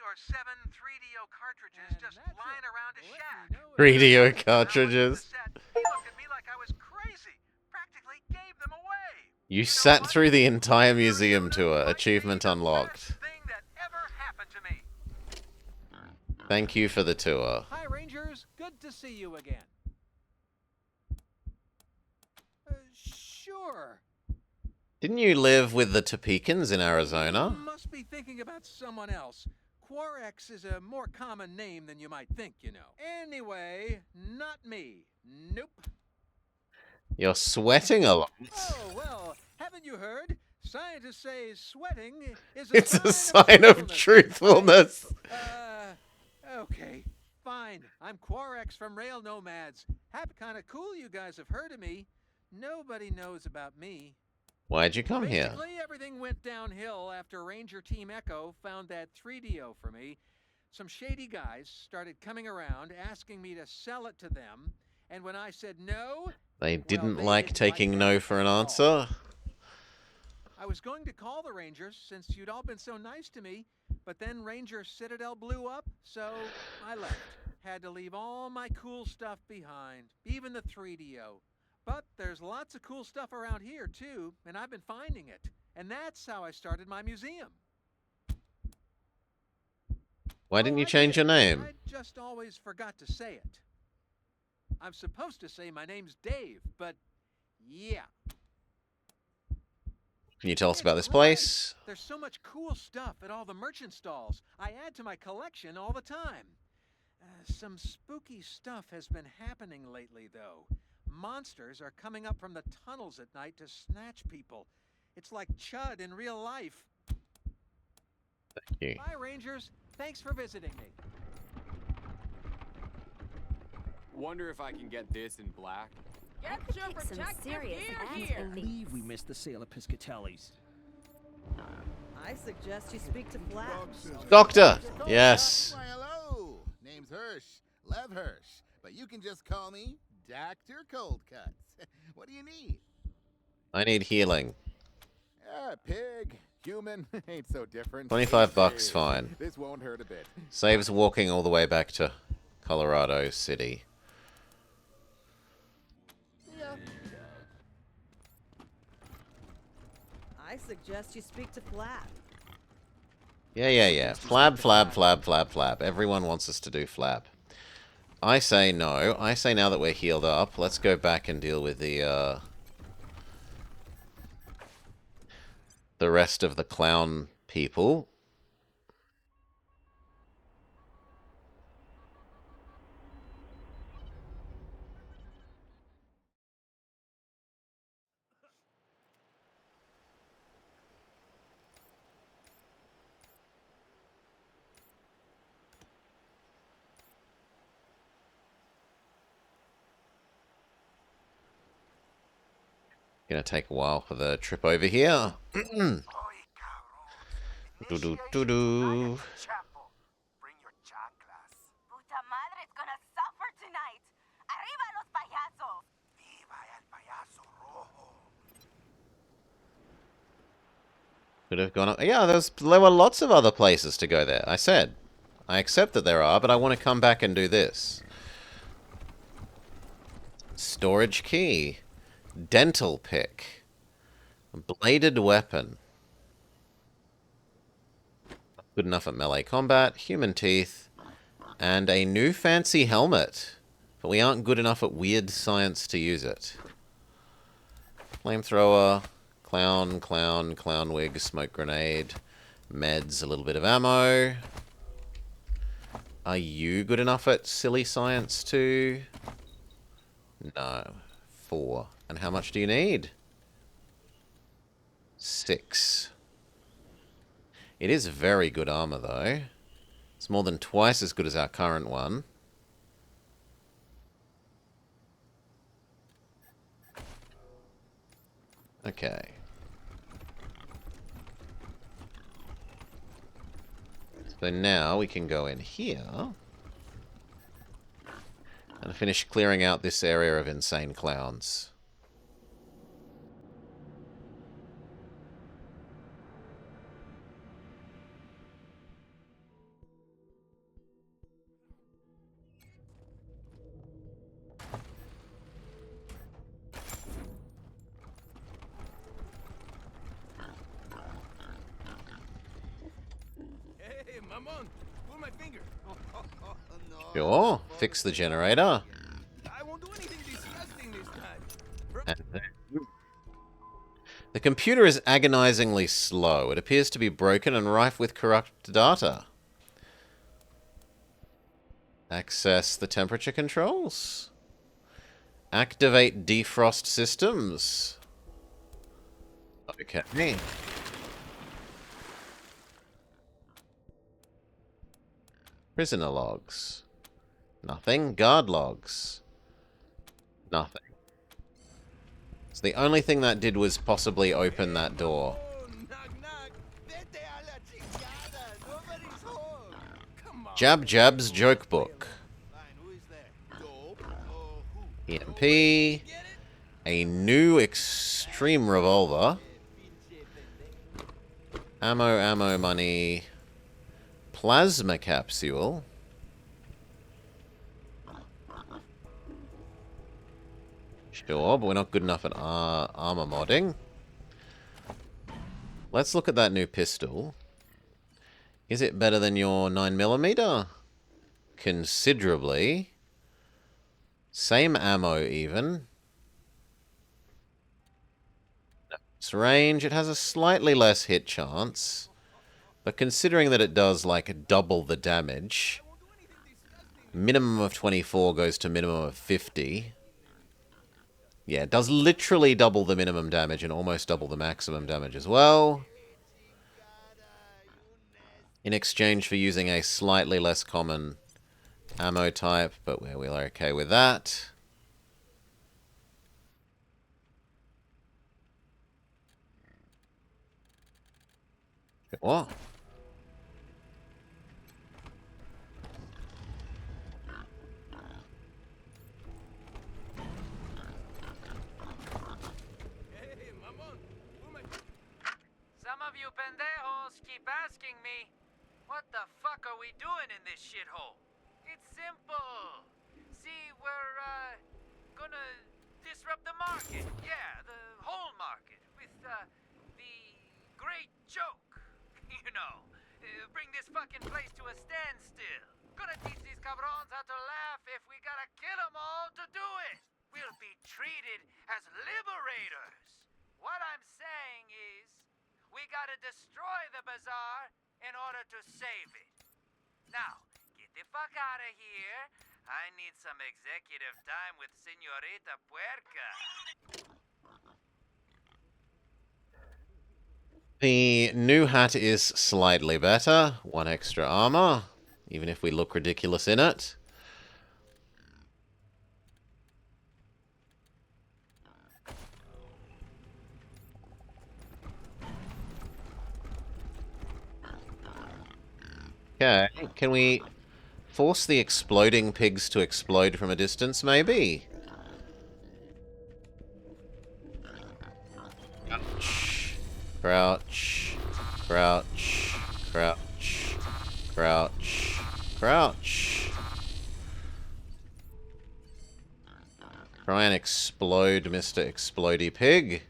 or 7 3DO cartridges just lying around his shack. 3DO cartridges. He looked at me like I was crazy. Practically gave them away. You sat through the entire museum tour. Achievement unlocked. Thing Thank you for the tour. Hi, Rangers. Good to see you again. Sure. Didn't you live with the Topekans in Arizona? Must be thinking about someone else. Quarex is a more common name than you might think, you know. Anyway, not me. Nope. You're sweating a lot. Oh, well, haven't you heard? Scientists say sweating is It's a sign of truthfulness. Okay, fine. I'm Quarex from Rail Nomads. Kinda cool you guys have heard of me. Nobody knows about me. Why'd you come here? Basically, everything went downhill after Ranger Team Echo found that 3DO for me. Some shady guys started coming around asking me to sell it to them, and when I said no... They didn't like taking no for an answer? I was going to call the Rangers since you'd all been so nice to me, but then Ranger Citadel blew up, so I left. Had to leave all my cool stuff behind, even the 3DO. But there's lots of cool stuff around here, too, and I've been finding it. And that's how I started my museum. Why didn't you change your name? I just always forgot to say it. I'm supposed to say my name's Dave, but yeah. Can you tell us about this place? There's so much cool stuff at all the merchant stalls. I add to my collection all the time. Some spooky stuff has been happening lately, though. Monsters are coming up from the tunnels at night to snatch people. It's like Chud in real life. Thank you. Bye, Rangers. Thanks for visiting me. Wonder if I can get this in black. Get your protective gear I here. can't believe we missed the sale of Piscatelli's. I suggest you speak to Flash. Doctor! Yes. Why, hello. Name's Hirsch. Lev Hirsch. But you can just call me Dr. Cold Cuts. What do you need? I need healing. Pig, human, ain't so different. $25, fine. This won't hurt a bit. Saves walking all the way back to Colorado City. Yeah. I suggest you speak to Flab. Yeah. Flab, flab, flab, flab, flab. Everyone wants us to do flab. I say no. I say now that we're healed up, let's go back and deal with the rest of the clown people. Gonna take a while for the trip over here. Do do do do. Puta madre is gonna suffer tonight. Arriba los payasos. Viva el payaso rojo. Could have gone. Yeah, there were lots of other places to go there. I said, I accept that there are, but I want to come back and do this. Storage key, dental pick, bladed weapon. Good enough at melee combat, human teeth, and a new fancy helmet. But we aren't good enough at weird science to use it. Flamethrower, clown wig, smoke grenade, meds, a little bit of ammo. Are you good enough at silly science too? No. 4. And how much do you need? 6. It is very good armor, though. It's more than twice as good as our current one. Okay. So now we can go in here and finish clearing out this area of insane clowns. Hey, mamón. my finger. Sure, fix the generator. I won't do anything disgusting this time. And the computer is agonizingly slow. It appears to be broken and rife with corrupt data. Access the temperature controls. Activate defrost systems. Okay. Prisoner logs. Nothing. Guard logs. Nothing. So the only thing that did was possibly open that door. Jab Jab's joke book. EMP. A new extreme revolver. Ammo, money. Plasma capsule. Sure, but we're not good enough at armor modding. Let's look at that new pistol. Is it better than your 9mm? Considerably. Same ammo, even. Its range, it has a slightly less hit chance. But considering that it does, like, double the damage, minimum of 24 goes to minimum of 50. Yeah, it does literally double the minimum damage and almost double the maximum damage as well. In exchange for using a slightly less common ammo type, but we're okay with that. What? Some of you pendejos keep asking me, what the fuck are we doing in this shithole? It's simple. See, we're, gonna disrupt the market. Yeah, the whole market. With, the great joke. You know, bring this fucking place to a standstill. Gonna teach these cabrons how to laugh if we gotta kill them all to do it. We'll be treated as liberators. What I'm saying is, we gotta destroy the bazaar in order to save it. Now, get the fuck out of here. I need some executive time with Señorita Puerca. The new hat is slightly better. 1 extra armor, even if we look ridiculous in it. Okay, can we force the exploding pigs to explode from a distance, maybe? Crouch. Crouch. Crouch. Crouch. Crouch. Try and explode, Mr. Explodey Pig.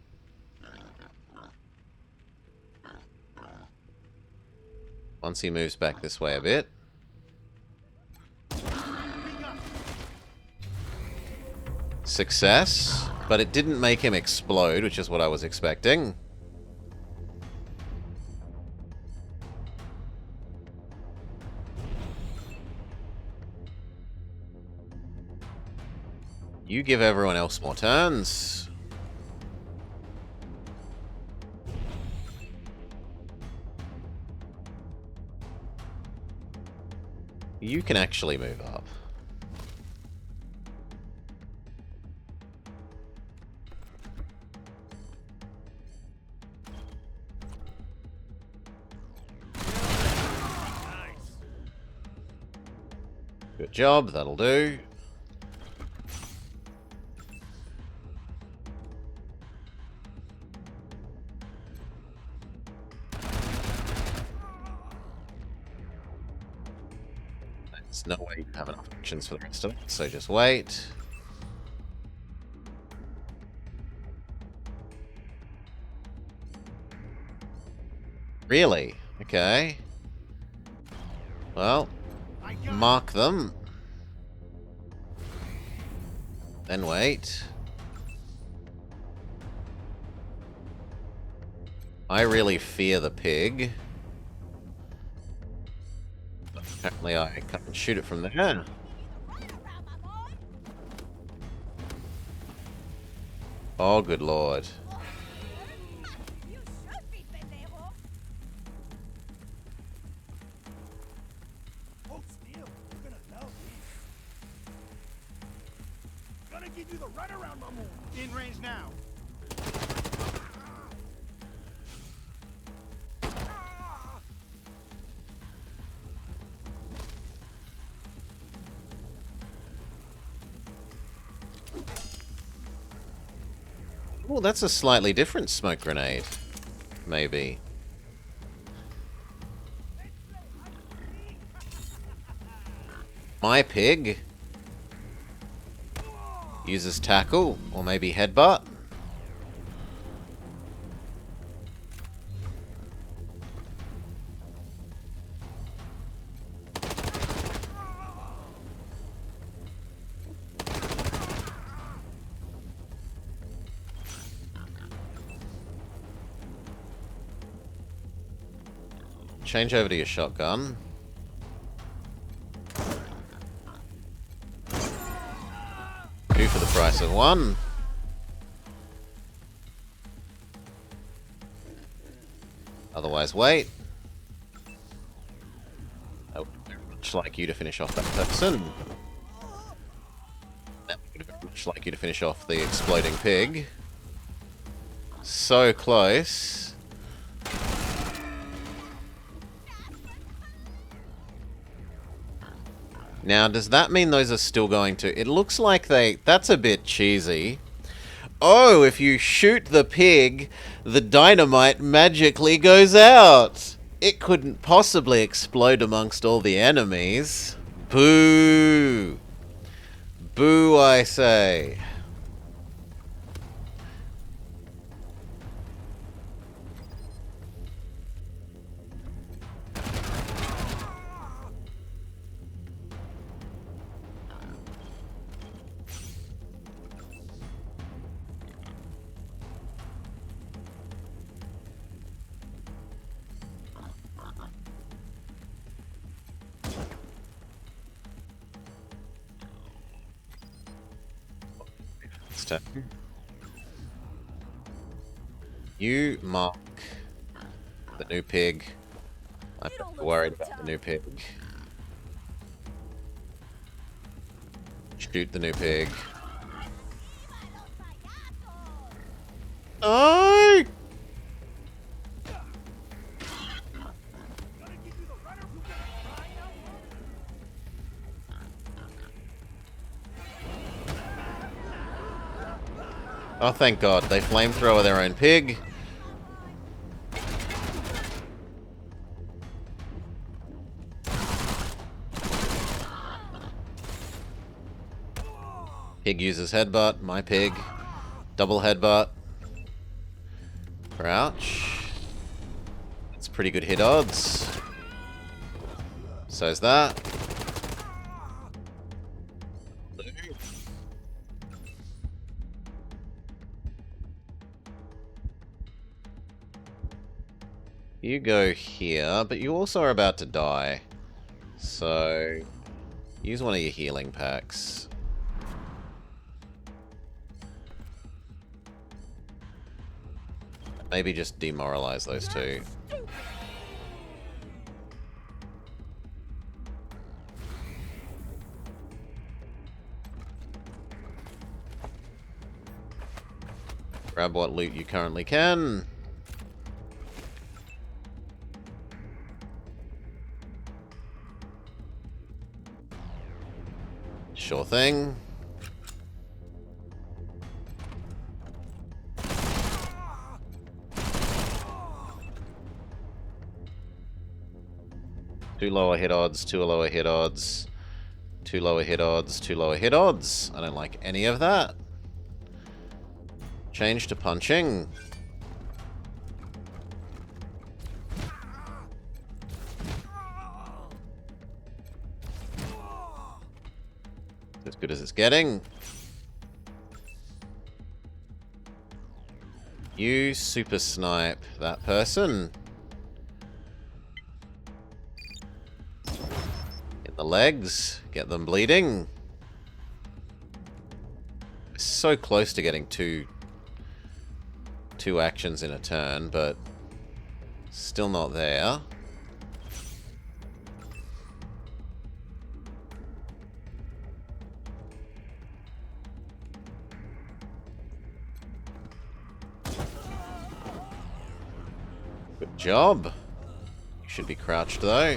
Once he moves back this way a bit. Success, but it didn't make him explode, which is what I was expecting. You give everyone else more turns. You can actually move up. Good job, that'll do. There's no way you have enough options for the rest of it, so just wait. Really? Okay. Well, mark them. Then wait. I really fear the pig. Apparently I can't shoot it from there. Oh, good lord. Hold still. You're gonna love this. Gonna give you the runaround, my boy. In range now. Oh, that's a slightly different smoke grenade. Maybe. My pig uses tackle, or maybe headbutt. Change over to your shotgun. Two for the price of one. Otherwise, wait. I would very much like you to finish off that person. I would very much like you to finish off the exploding pig. So close. Now, does that mean those are still going to... It looks like that's a bit cheesy. Oh, if you shoot the pig, the dynamite magically goes out. It couldn't possibly explode amongst all the enemies. Boo. Boo, I say. You mark the new pig. I'm not worried about the new pig. Shoot the new pig. Oh! Oh, thank God. They flamethrower their own pig. Pig uses headbutt. My pig. Double headbutt. Crouch. That's pretty good hit odds. So's that. You go here, but you also are about to die. So, use one of your healing packs. Maybe just demoralize those two. Grab what loot you currently can. Sure thing. Two lower hit odds, two lower hit odds, two lower hit odds, two lower hit odds. I don't like any of that. Change to punching. As good as it's getting. You super snipe that person. In the legs. Get them bleeding. So close to getting two actions in a turn, but still not there. Good job. You should be crouched though.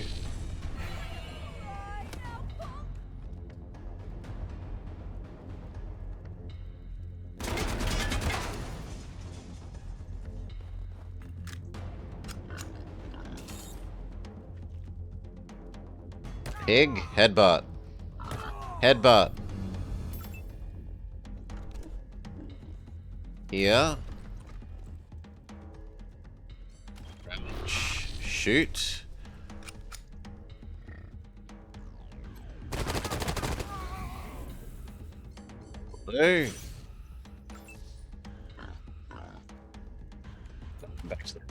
Pig, headbutt. Headbutt. Here. Shoot. Blue. Back to the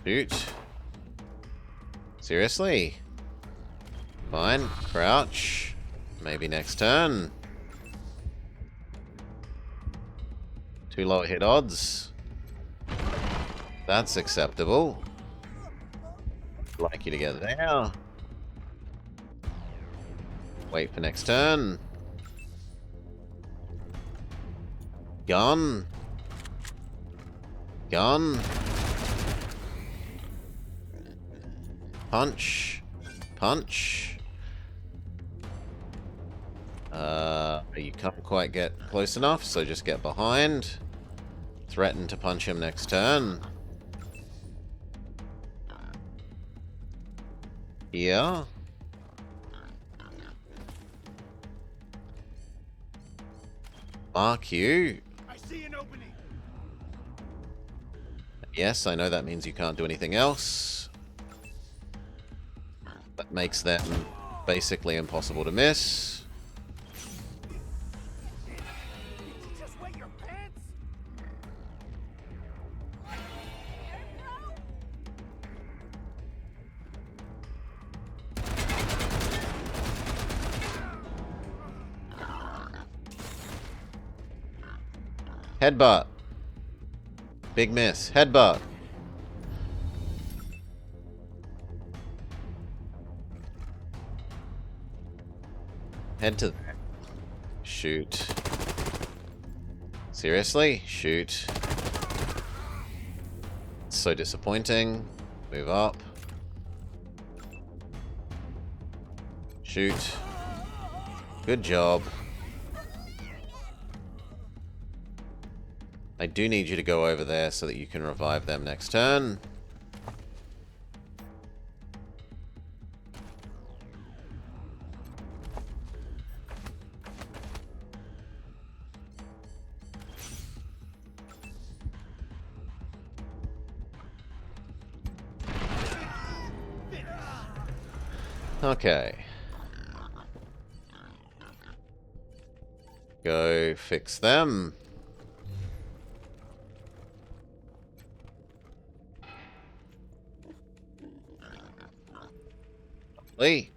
shoot. Seriously? Fine. Crouch. Maybe next turn. 2 lower hit odds. That's acceptable. I'd like you to get there. Wait for next turn. Gun. Gun. Punch. Punch. You can't quite get close enough, so just get behind. Threaten to punch him next turn. Yeah. Mark you. I see an opening. Yes, I know that means you can't do anything else. That makes them basically impossible to miss. Just wet your pants. Headbutt. Big miss. Headbutt. Head to... Shoot. Seriously? Shoot. So disappointing. Move up. Shoot. Good job. I do need you to go over there so that you can revive them next turn. Okay. Go fix them. Lee.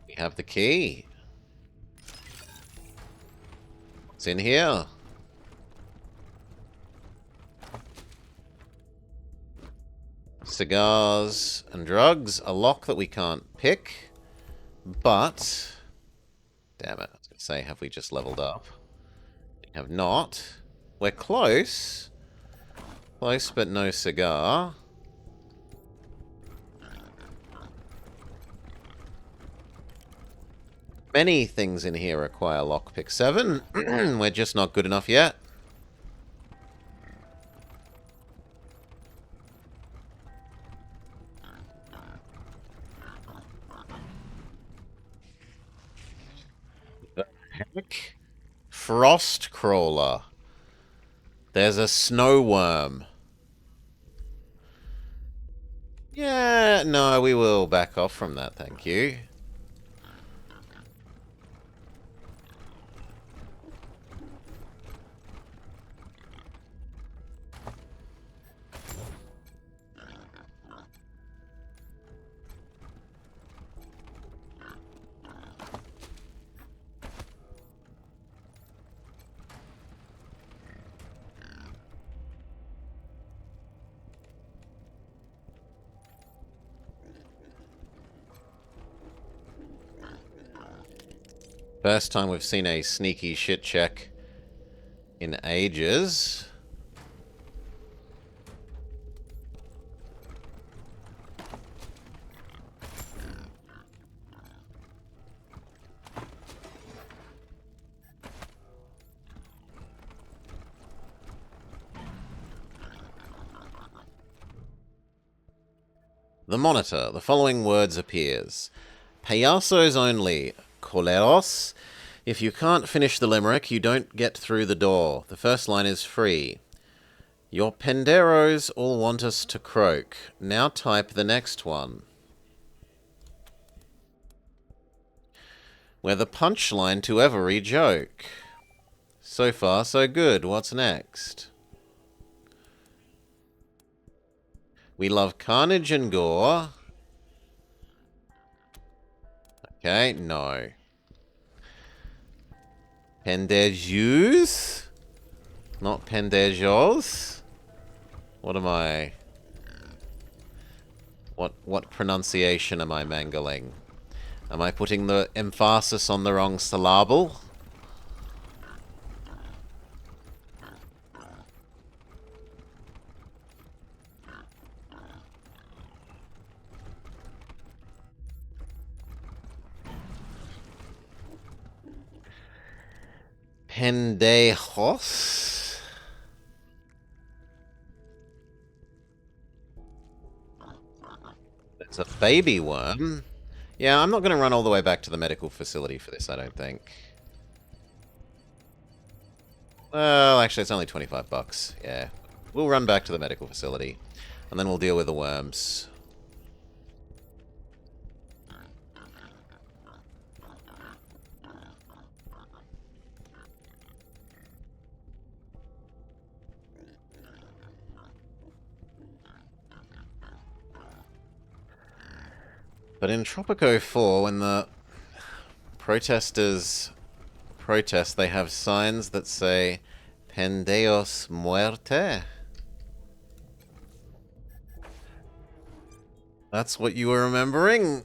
We have the key. It's in here. Cigars and drugs. A lock that we can't pick. But... Damn it. I was going to say, have we just leveled up? We have not. We're close. Close, but no cigar. Many things in here require lockpick 7. We're just not good enough yet. The heck? Frost crawler. There's a snow worm. Yeah, no, we will back off from that, thank you. First time we've seen a sneaky shit check in ages. The monitor. The following words appears. Payasos only. Coleros. If you can't finish the limerick, you don't get through the door. The first line is free. Your penderos all want us to croak. Now type the next one. We're the punchline to every joke. So far, so good. What's next? We love carnage and gore. Okay, no. Pendejus? Not pendejos? What am I... What pronunciation am I mangling? Am I putting the emphasis on the wrong syllable? Pendejos? It's a baby worm. Yeah, I'm not going to run all the way back to the medical facility for this, I don't think. Well, actually, it's only 25 bucks. Yeah. We'll run back to the medical facility. And then we'll deal with the worms. But in Tropico 4, when the protesters protest, they have signs that say Pendeos Muerte. That's what you were remembering?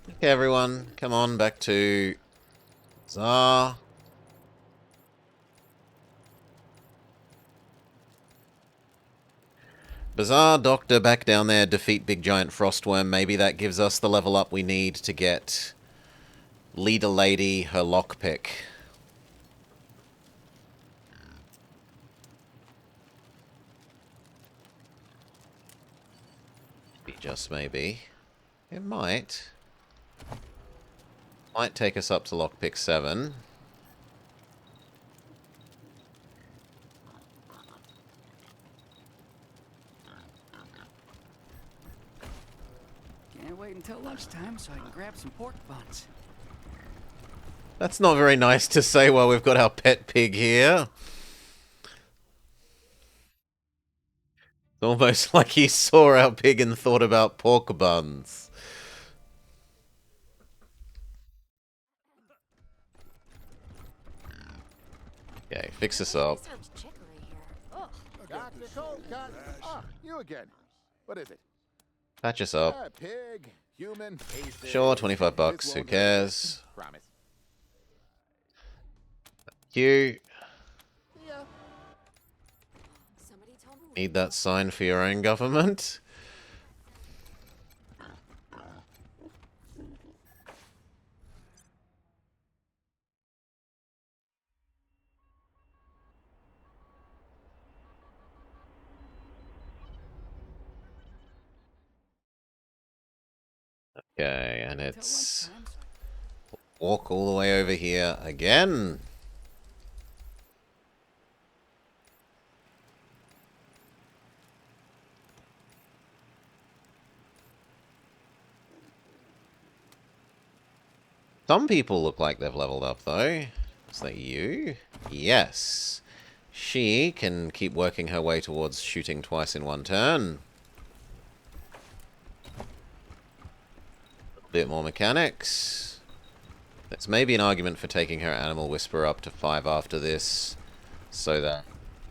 Okay, everyone, come on back to Bazaar. Bazaar Doctor back down there, defeat Big Giant Frostworm. Maybe that gives us the level up we need to get Leader Lady her lockpick. Just maybe. It might. Might take us up to lockpick 7. Can't wait until lunchtime so I can grab some pork buns. That's not very nice to say while we've got our pet pig here. It's almost like he saw our pig and thought about pork buns. Okay, fix this up. Dr. Coldcut. Ah, you again. What is it? Patch us up. Pig, human, hasted. Sure, 25 bucks. Who cares? Promise. You need that sign for your own government? Okay. And Wait till it's lunchtime, so walk all the way over here again. Some people look like they've leveled up, though. Is that you? Yes. She can keep working her way towards shooting twice in one turn. A bit more mechanics. That's maybe an argument for taking her Animal Whisperer up to 5 after this, so that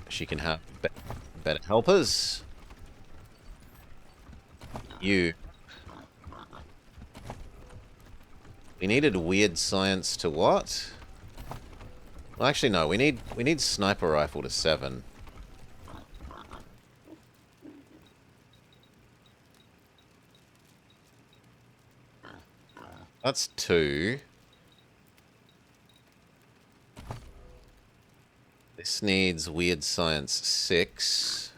she can have better helpers. You. We needed weird science to what? Well, actually, no. We need sniper rifle to 7. That's 2. This needs weird science 6.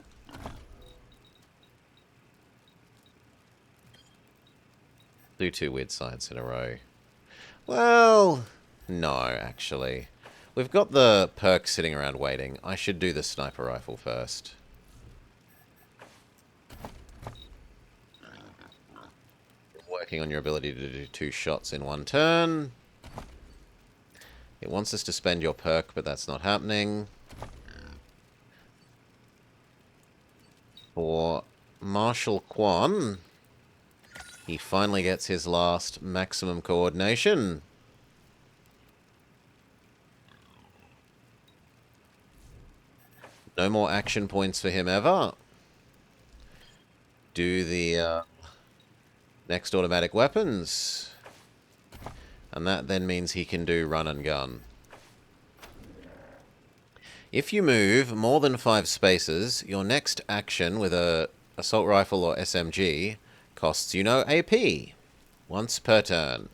Do 2 weird science in a row. Well, no, actually. We've got the perk sitting around waiting. I should do the sniper rifle first. Working on your ability to do 2 shots in one turn. It wants us to spend your perk, but that's not happening. For Marshal Quan, he finally gets his last maximum coordination. No more action points for him ever. Do the next automatic weapons. And that then means he can do run and gun. If you move more than 5 spaces, your next action with a assault rifle or SMG costs you no AP. Once per turn.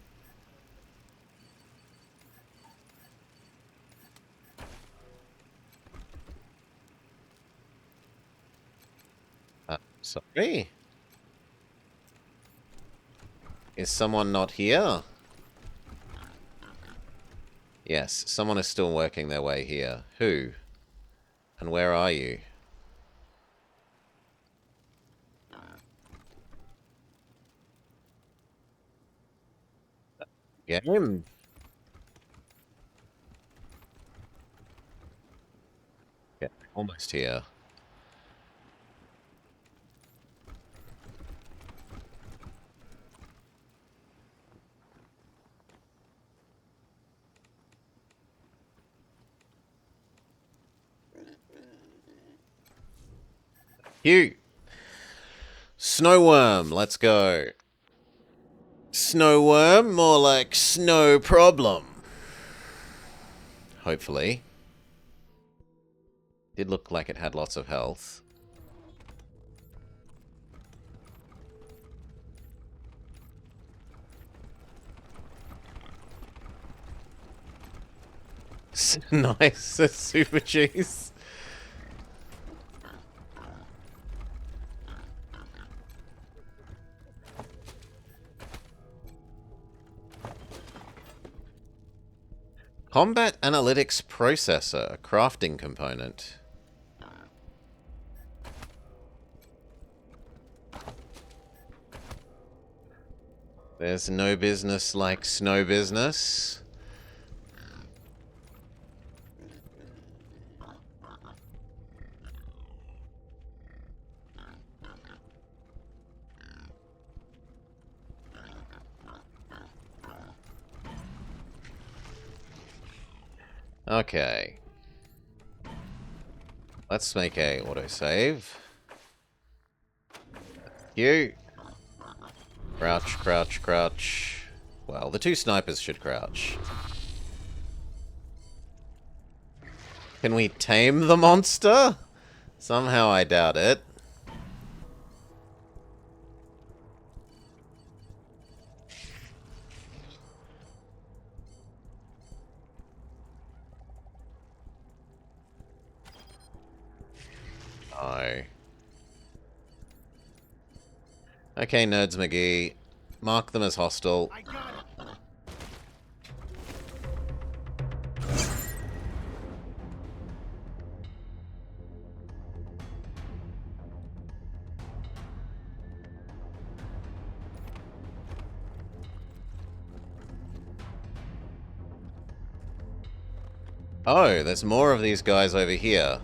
Sorry? Is someone not here? Yes, someone is still working their way here. Who? And where are you? Game. Yeah, almost here. You. Snowworm, let's go. Snowworm, more like snow problem. Hopefully. Did look like it had lots of health. Nice, super cheese. Combat Analytics Processor, a crafting component. There's no business like snow business. Okay. Let's make a autosave. You. Crouch, crouch, crouch. Well, the 2 snipers should crouch. Can we tame the monster? Somehow I doubt it. Oh. Okay, Nerds McGee. Mark them as hostile. I got it. Oh, there's more of these guys over here.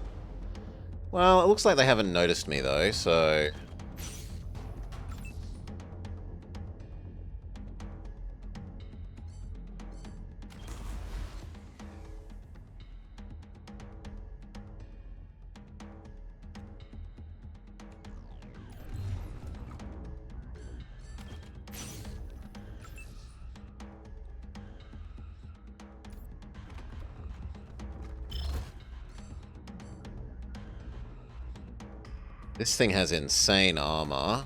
Well, it looks like they haven't noticed me though, so... This thing has insane armor.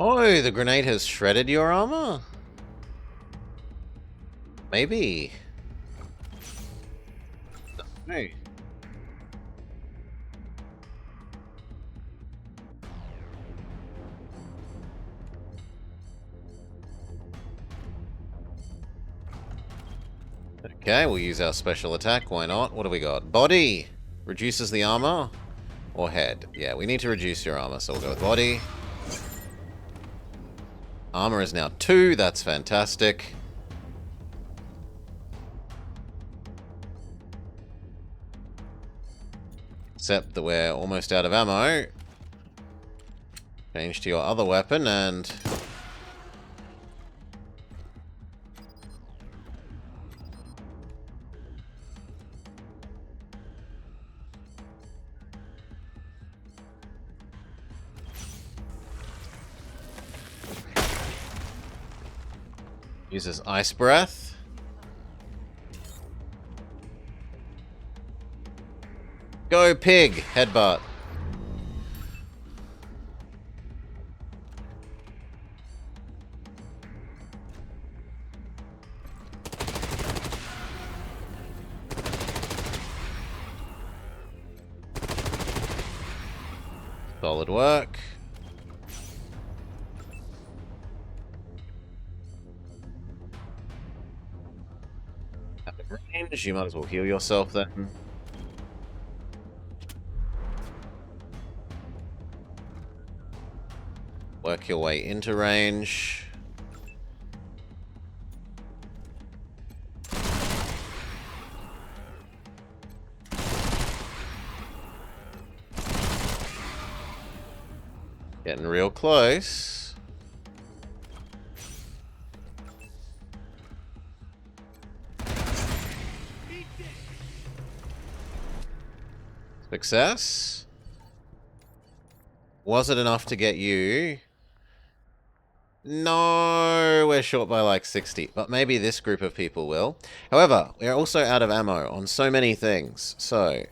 Oh, the grenade has shredded your armor? Maybe. No. Okay, we'll use our special attack. Why not? What do we got? Body! Reduces the armor? Or head? Yeah, we need to reduce your armor, so we'll go with body. Armor is now 2. That's fantastic. Except that we're almost out of ammo. Change to your other weapon and... uses Ice Breath. Go pig! Headbutt. Solid work. Out of range, you might as well heal yourself then. Work your way into range. Getting real close. Success. Was it enough to get you? No, we're short by like 60, but maybe this group of people will. However, we're also out of ammo on so many things, so...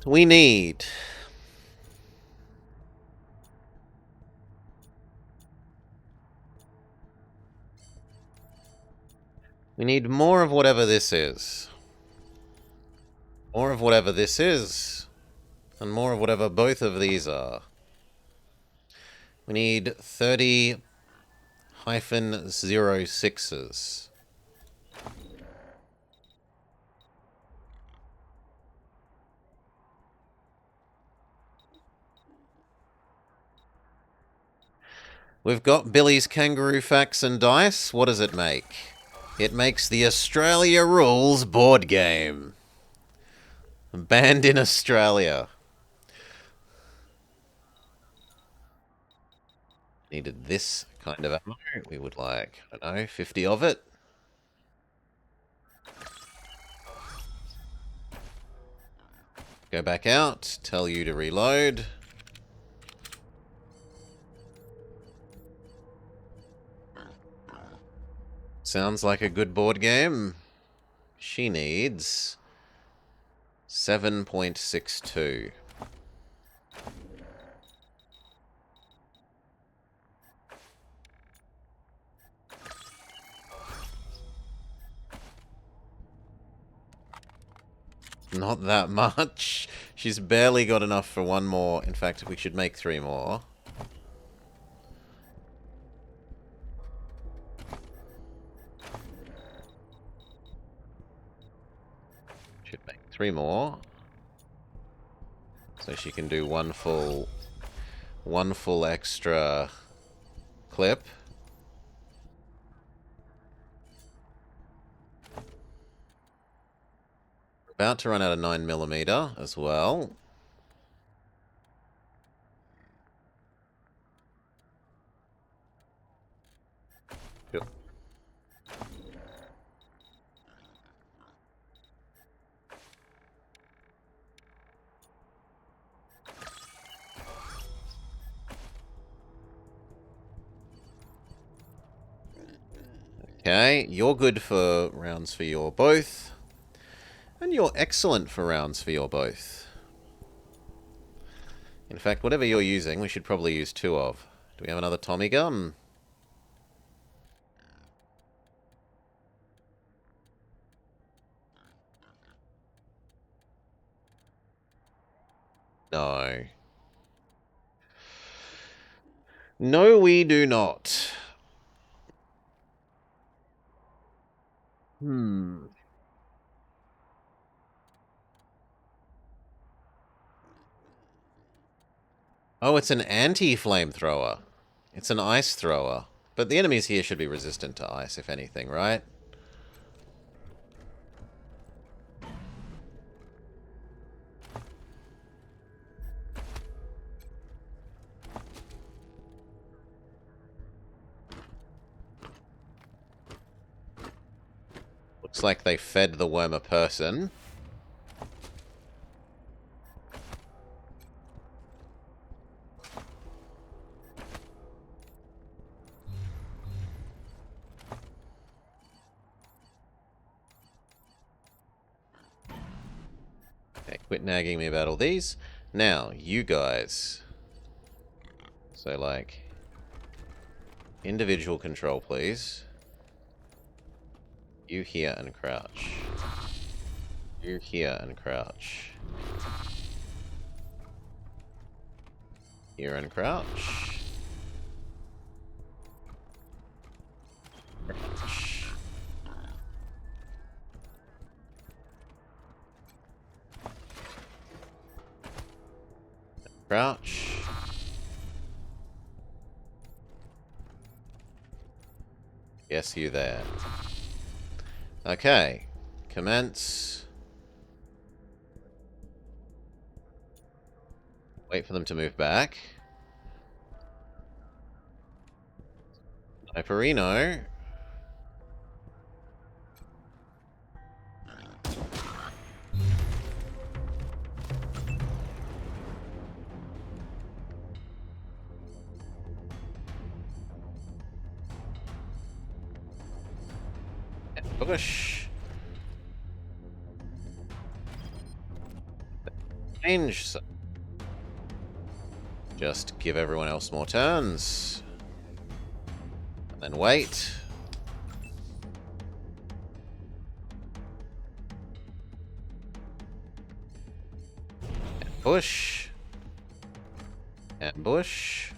we need... we need more of whatever this is. More of whatever this is. And more of whatever both of these are. We need 30-06s. We've got Billy's Kangaroo Facts and Dice. What does it make? It makes the Australia Rules board game. Banned in Australia. Needed this kind of ammo. We would like, I don't know, 50 of it. Go back out, tell you to reload. Sounds like a good board game. She needs 7.62. Not that much. She's barely got enough for one more. In fact, we should make 3 more. Should make 3 more. So she can do one full extra clip. About to run out of 9mm as well. Cool. Okay, you're good for rounds for your both. And you're excellent for rounds for your both. In fact, whatever you're using, we should probably use 2 of. Do we have another Tommy gun? No. No, we do not. Oh, it's an anti-flamethrower. It's an ice thrower. But the enemies here should be resistant to ice, if anything, right? Looks like they fed the worm a person. Okay, quit nagging me about all these. Now, you guys. So, like, individual control, please. You here and crouch. You here and crouch. Here and crouch. Crouch. Crouch. Yes, you there. Okay. Commence. Wait for them to move back. Sniperino. Push. Change. Just give everyone else more turns. And then wait. Ambush. Ambush.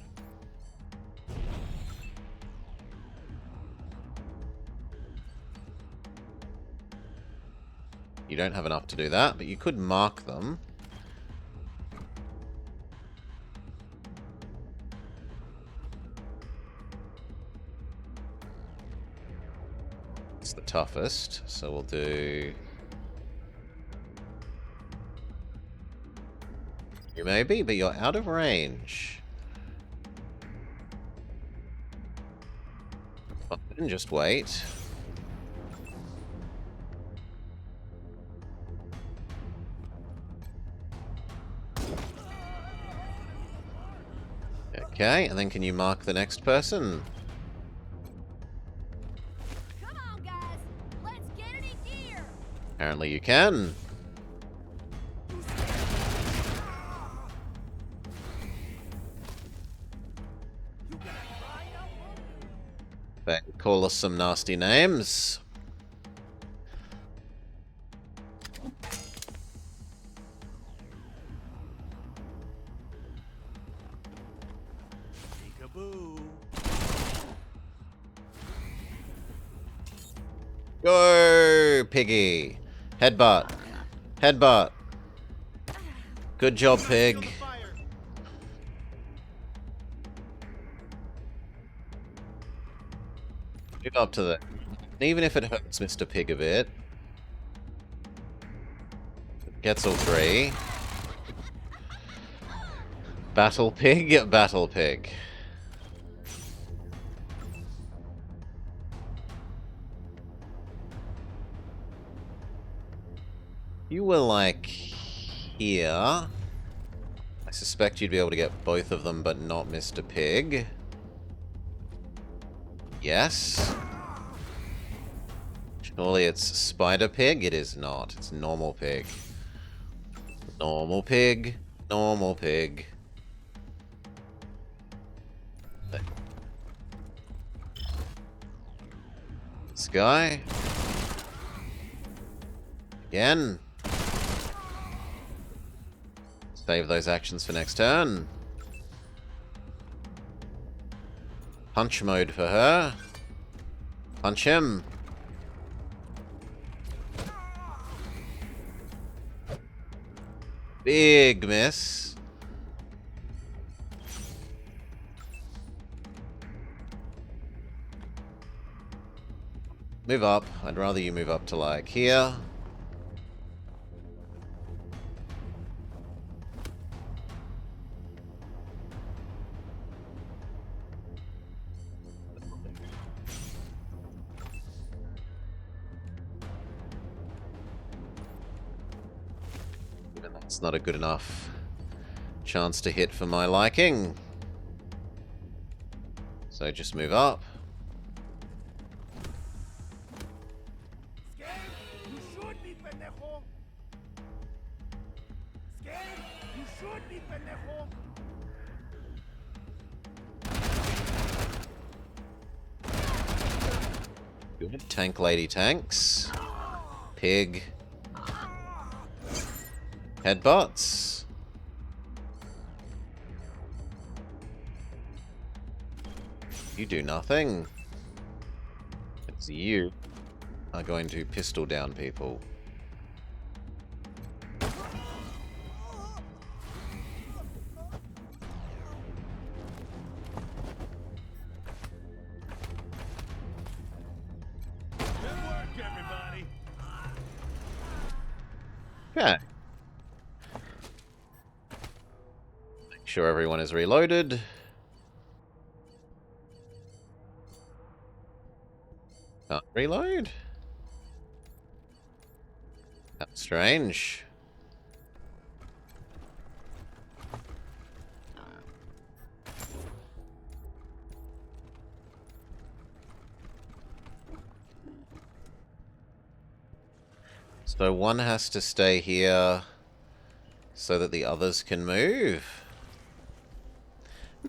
You don't have enough to do that, but you could mark them. It's the toughest, so we'll do... You may be, but you're out of range. Fine, just wait. Okay, and then can you mark the next person? Come on, guys. Let's get it in gear. Apparently you can. They call us some nasty names. Peekaboo. Go, Piggy. Headbutt. Headbutt. Good job, Pig. Move up to the... Even if it hurts Mr. Pig a bit. Gets all three. Battle Pig, Battle Pig. You were like here. I suspect you'd be able to get both of them, but not Mr. Pig. Yes. Surely it's Spider Pig? It is not. It's Normal Pig. Normal Pig. Normal Pig. This guy. Again. Save those actions for next turn. Punch mode for her. Punch him. Big miss. Move up. I'd rather you move up to like here. It's not a good enough chance to hit for my liking. So just move up. You should be pendejo. Scared? You should be pendejo. Good. Tank lady tanks. Pig. Headbutts. You do nothing. It's you are going to pistol down people. Good work, everybody. Okay. Make sure everyone is reloaded. Can't reload? That's strange. So one has to stay here so that the others can move.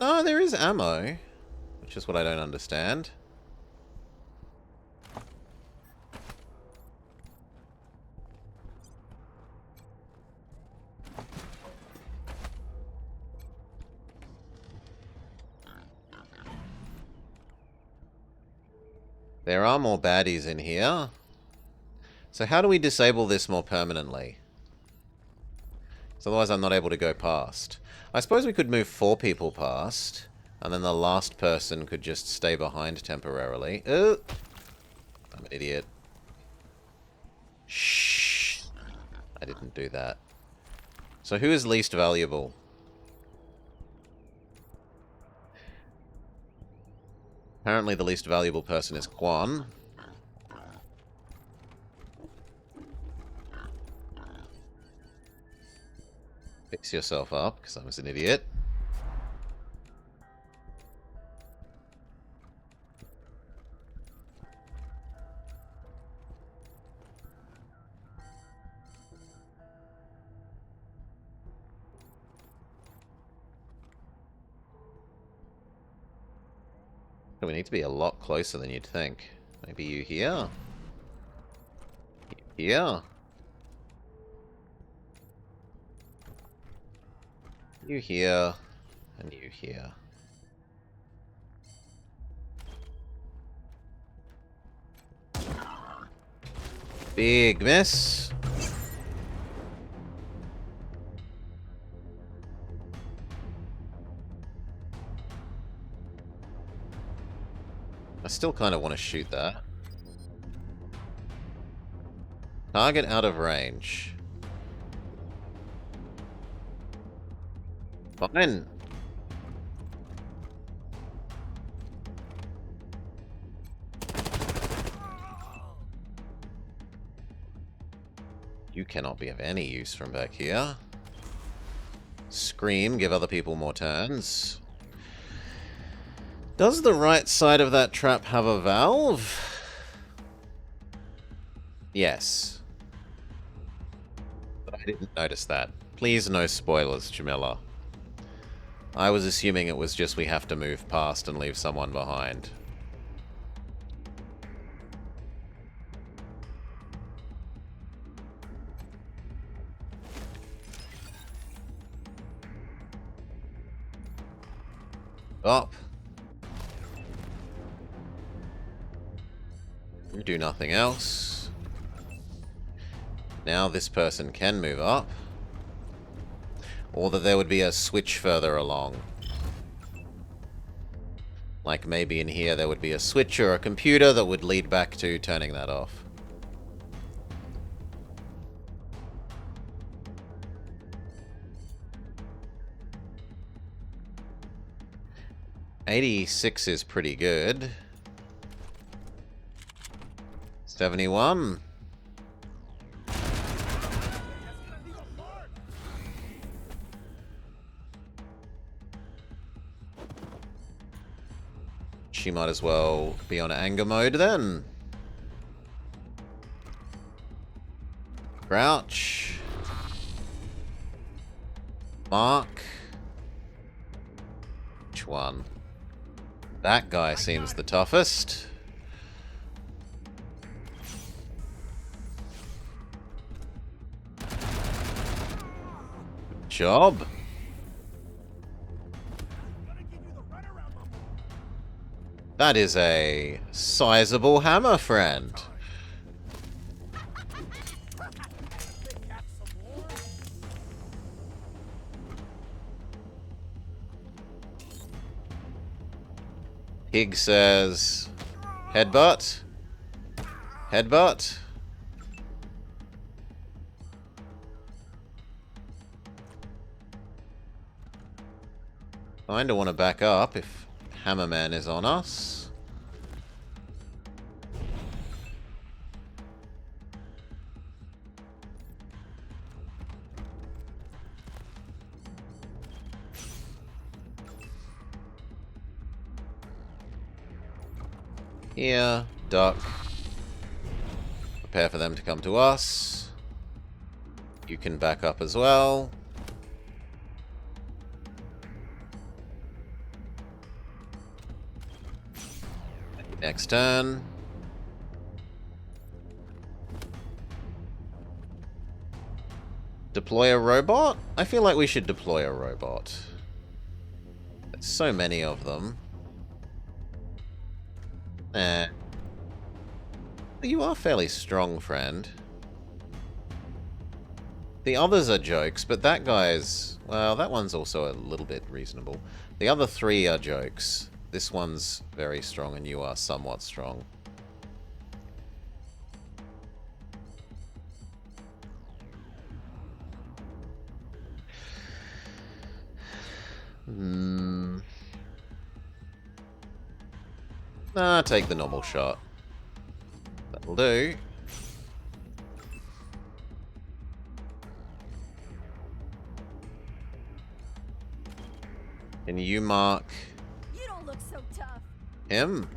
No, there is ammo, which is what I don't understand. There are more baddies in here. So how do we disable this more permanently? Because otherwise I'm not able to go past. I suppose we could move 4 people past, and then the last person could just stay behind temporarily. I'm an idiot. Shh. I didn't do that. So who is least valuable? Apparently the least valuable person is Quan. Fix yourself up, because I was an idiot. We need to be a lot closer than you'd think. Maybe you here? You here? You here? And you here. Big miss. I still kind of want to shoot that. Target out of range. Fine. You cannot be of any use from back here. Scream, give other people more turns. Does the right side of that trap have a valve? Yes. But I didn't notice that. Please no spoilers, Jamila. I was assuming it was just we have to move past and leave someone behind. Up. You do nothing else. Now this person can move up. Or that there would be a switch further along. Like maybe in here there would be a switch or a computer that would lead back to turning that off. $86 is pretty good. 71. She might as well be on anger mode then. Crouch. Mark. Which one? That guy seems the toughest. Good job. That is a sizable hammer, friend. Pig says, headbutt. Headbutt. Kinda want to back up if Hammerman is on us. Here, duck. Prepare for them to come to us. You can back up as well. Next turn. Deploy a robot? I feel like we should deploy a robot. There's so many of them. You are fairly strong, friend. The others are jokes, but that guy's... well, that one's also a little bit reasonable. The other three are jokes. This one's very strong and you are somewhat strong. Nah, take the normal shot. That'll do. Can you mark You don't look so tough. him?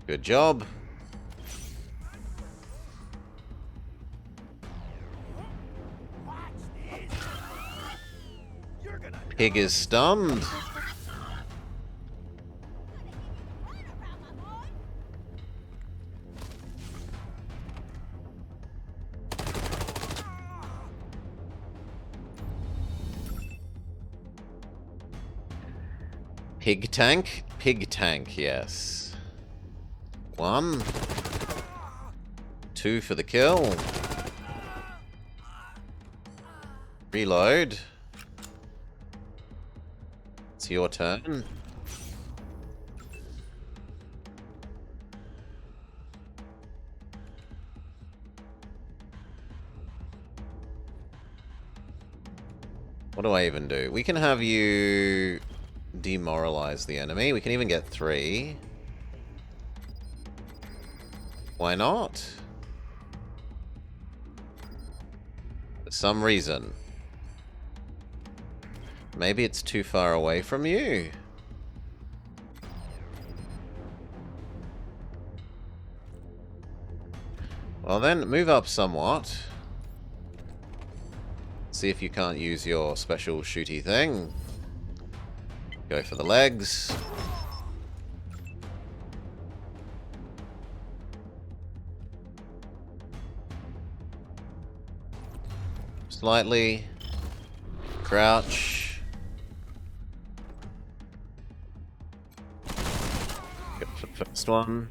Good job. Pig is stunned. Pig tank? Pig tank, yes. 1. 2 for the kill. Reload. It's your turn. What do I even do? We can have you demoralize the enemy. We can even get 3. Why not? For some reason. Maybe it's too far away from you. Well then, move up somewhat. See if you can't use your special shooty thing. Go for the legs. Slightly. Crouch. Go for the first one.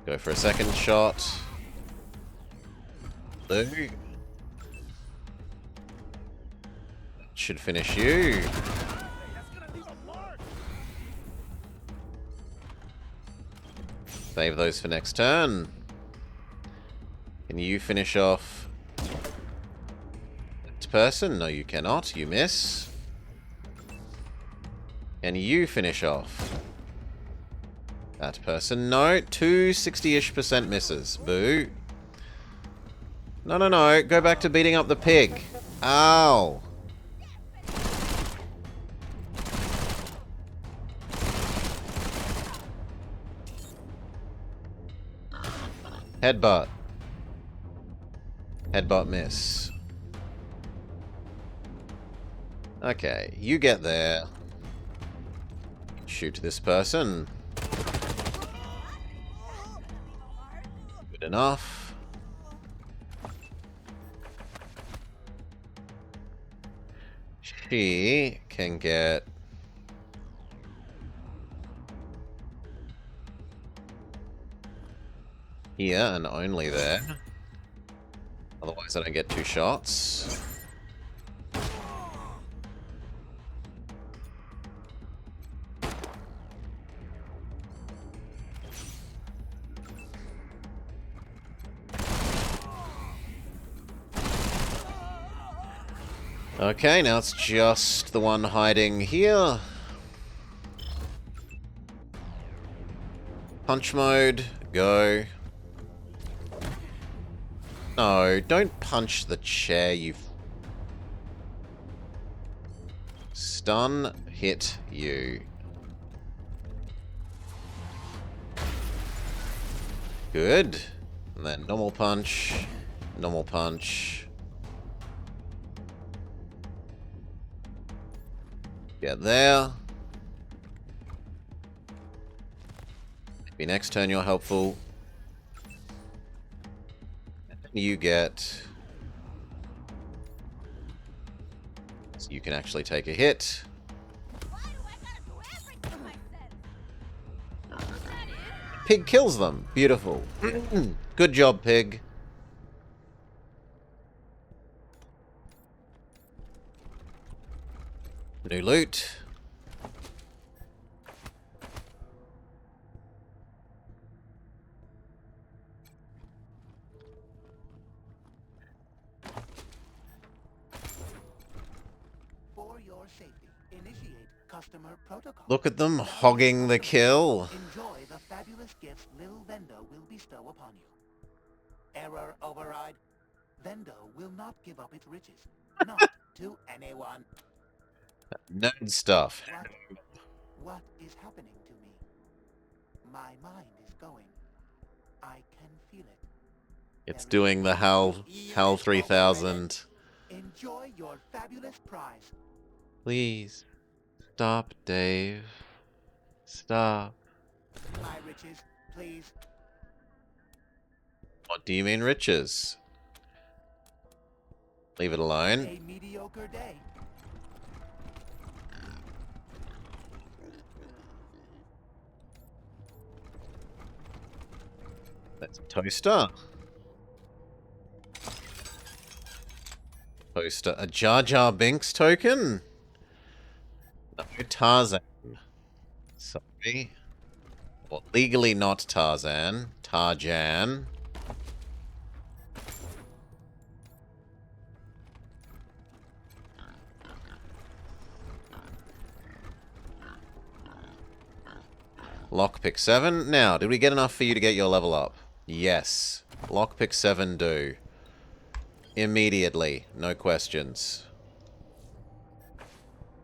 Go for a second shot. Blue. Should finish you. Save those for next turn. Can you finish off that person? No, you cannot. You miss. Can you finish off that person? No. 2 60-ish% misses. Boo. No, no, no. Go back to beating up the pig. Ow. Headbutt. Headbutt miss. Okay, you get there. Shoot this person. Good enough. She can get... here and only there. Otherwise I don't get 2 shots. Okay, now it's just the one hiding here. Punch mode, go. No, don't punch the chair, you... Stun, hit you. Good. And then normal punch, normal punch. Get there. Maybe next turn you're helpful. You get... so you can actually take a hit. Pig kills them. Beautiful. Good job, pig. New loot. safety, initiate customer protocol. Look at them hogging the kill. Enjoy the fabulous gifts Lil Vendo will bestow upon you. Error override. Vendo will not give up its riches. Not to anyone. Nerd stuff. What is happening to me? My mind is going. I can feel it. It's doing the HAL 3000. Enjoy your fabulous prize. Please. Stop, Dave. Stop. My riches, please. What do you mean riches? Leave it alone. A mediocre day. That's a toaster. Toaster. A Jar Jar Binks token? No, Tarzan. Sorry. Well, legally not Tarzan. Tarjan. Lockpick 7. Now, did we get enough for you to get your level up? Yes. Lockpick 7 do. Immediately. No questions.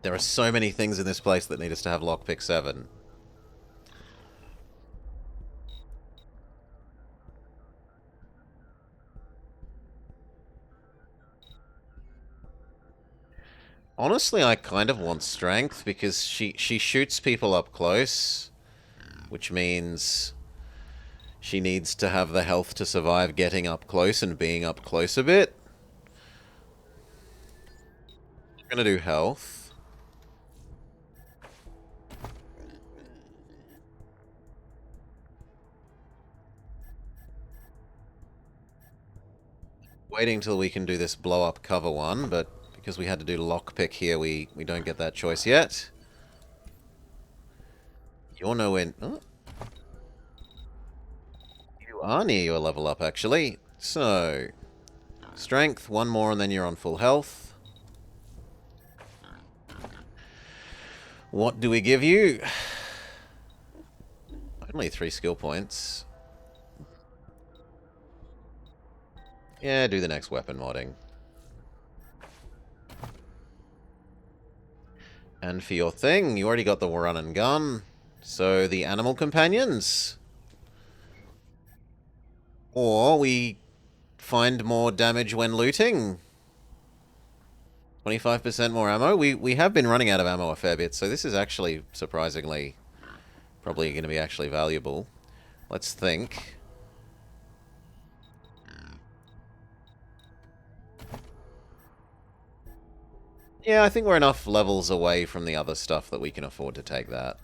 There are so many things in this place that need us to have lockpick 7. Honestly, I kind of want strength because she shoots people up close, which means she needs to have the health to survive getting up close and being up close a bit. I'm gonna do health. Waiting till we can do this blow up cover one, but because we had to do lockpick here, we don't get that choice yet. You're nowhere... Oh. You are near your level up, actually. So, strength, one more, and then you're on full health. What do we give you? Only 3 skill points. Yeah, do the next weapon modding. And for your thing, you already got the run and gun. So the animal companions. Or we find more damage when looting. 25% more ammo. We have been running out of ammo a fair bit, so this is actually surprisingly probably going to be actually valuable. Let's think. Yeah, I think we're enough levels away from the other stuff that we can afford to take that.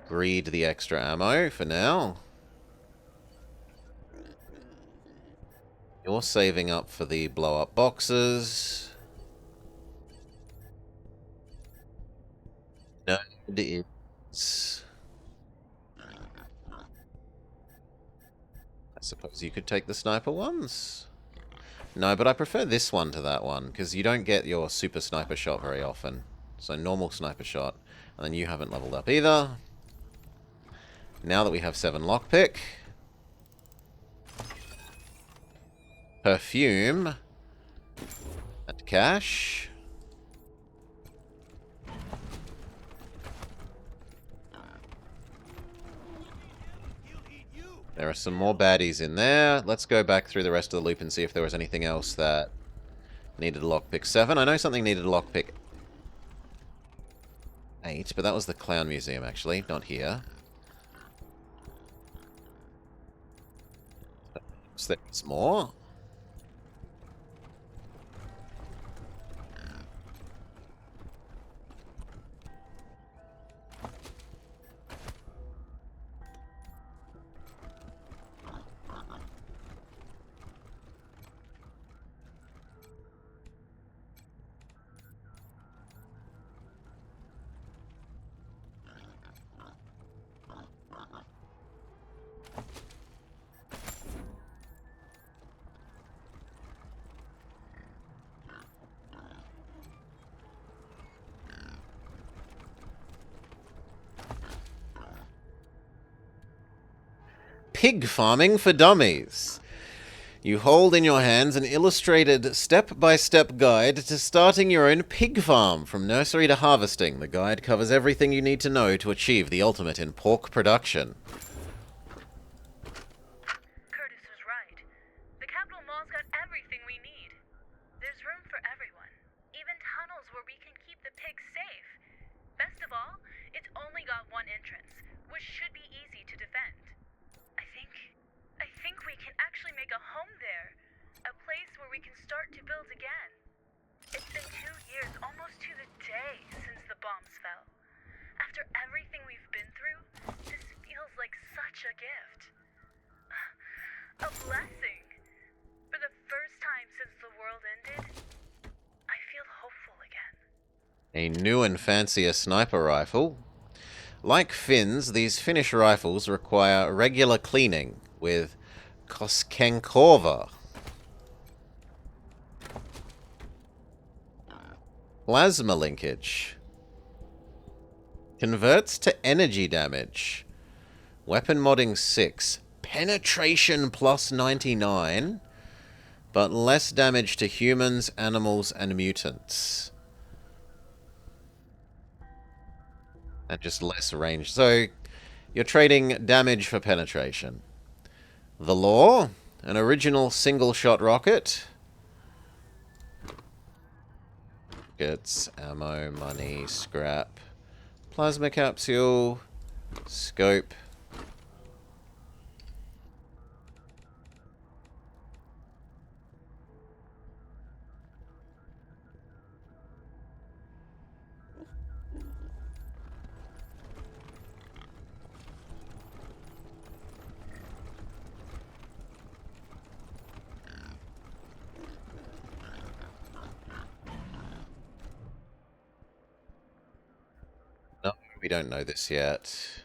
Greed the extra ammo for now. You're saving up for the blow-up boxes. No, it's... I suppose you could take the sniper ones. No, but I prefer this one to that one, because you don't get your super sniper shot very often. So normal sniper shot, and then you haven't leveled up either. Now that we have 7 lockpick. Perfume. And cash. There are some more baddies in there. Let's go back through the rest of the loop and see if there was anything else that needed a lockpick 7. I know something needed a lockpick 8, but that was the Clown Museum, actually, not here. So there's more. Pig Farming for Dummies. You hold in your hands an illustrated step-by-step guide to starting your own pig farm from nursery to harvesting. The guide covers everything you need to know to achieve the ultimate in pork production. Curtis was right. The Capitol Mall's got everything we need. There's room for everyone, even tunnels where we can keep the pigs safe. Best of all, it's only got one entrance, which should be easy to defend. I think we can actually make a home there. A place where we can start to build again. It's been 2 years, almost to the day, since the bombs fell. After everything we've been through, this feels like such a gift. A blessing. For the first time since the world ended, I feel hopeful again. A new and fancier sniper rifle. Like Finn's, these Finnish rifles require regular cleaning with Koskenkorva. Plasma linkage. Converts to energy damage. Weapon modding 6. Penetration plus 99, but less damage to humans, animals, and mutants. And just less range. So you're trading damage for penetration. The Law, an original single-shot rocket. Gets ammo, money, scrap, plasma capsule, scope. No, we don't know this yet.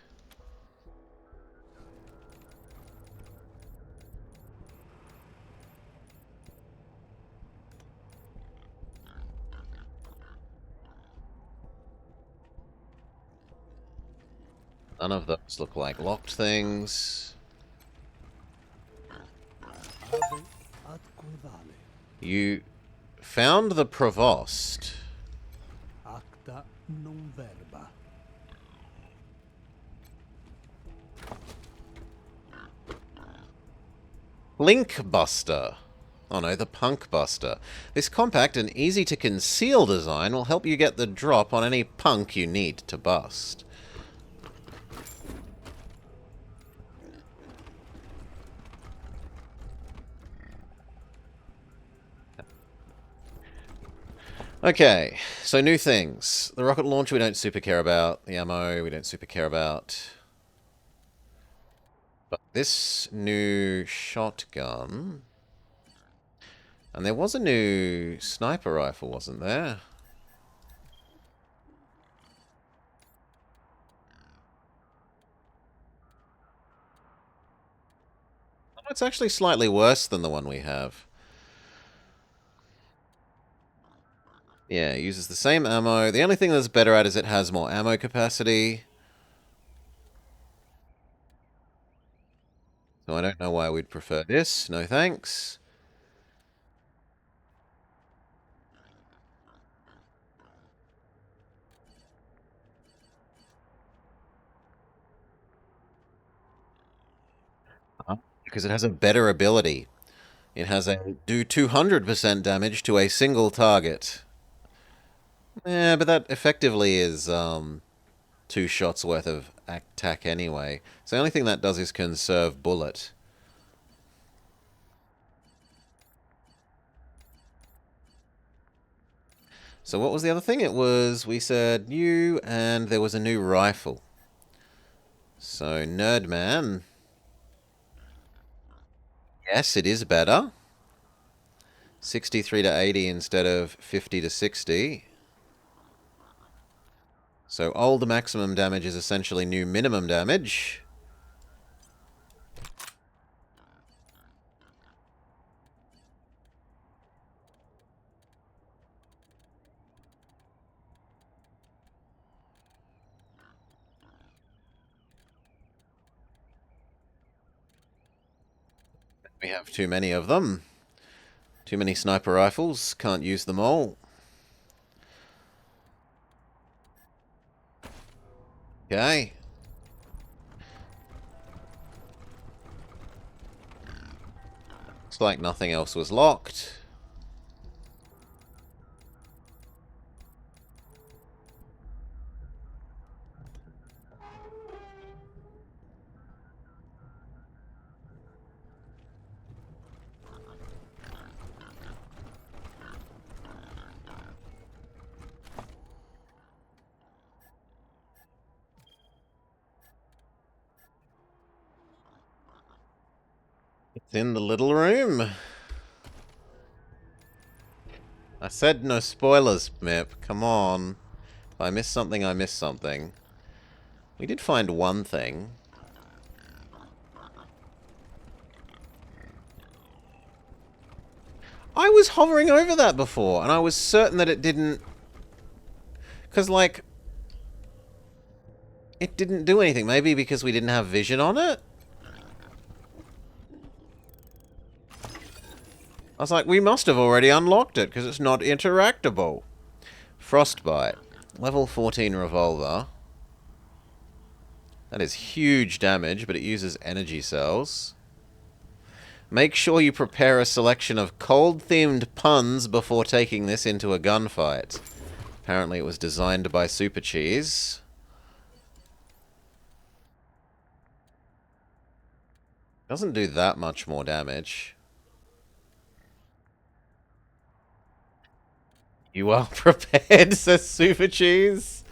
None of those look like locked things. You found the Provost. Acta non verba. Link Buster. Oh no, the Punk Buster. This compact and easy to conceal design will help you get the drop on any punk you need to bust. Okay, so new things. The rocket launcher we don't super care about. The ammo we don't super care about. But this new shotgun... And there was a new sniper rifle, wasn't there? Oh, it's actually slightly worse than the one we have. Yeah, it uses the same ammo. The only thing that's better at is it has more ammo capacity. So I don't know why we'd prefer this. No thanks. Because it has a better ability. It has a do 200% damage to a single target. Yeah, but that effectively is 2 shots worth of attack anyway. So the only thing that does is conserve bullet. So what was the other thing? It was, we said new, and there was a new rifle. So Nerdman. Yes, it is better. 63 to 80 instead of 50 to 60. So old maximum damage is essentially new minimum damage. We have too many of them. Too many sniper rifles. Can't use them all. Okay. Looks like nothing else was locked. It's in the little room. I said no spoilers, Mip. Come on. If I missed something, I missed something. We did find one thing. I was hovering over that before, and I was certain that it didn't... Because, like... It didn't do anything. Maybe because we didn't have vision on it? I was like, we must have already unlocked it, because it's not interactable. Frostbite. Level 14 revolver. That is huge damage, but it uses energy cells. Make sure you prepare a selection of cold-themed puns before taking this into a gunfight. Apparently it was designed by Super Cheese. Doesn't do that much more damage. You are prepared, says Super Cheese.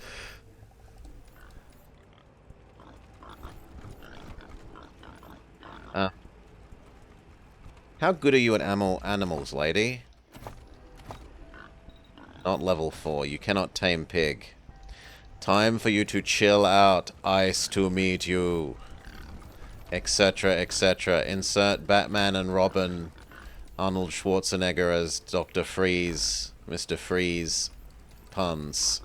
How good are you at animals, lady? Not level 4. You cannot tame pig. Time for you to chill out. Ice to meet you. Etc., etc. Insert Batman and Robin. Arnold Schwarzenegger as Dr. Freeze. Mr. Freeze. Puns.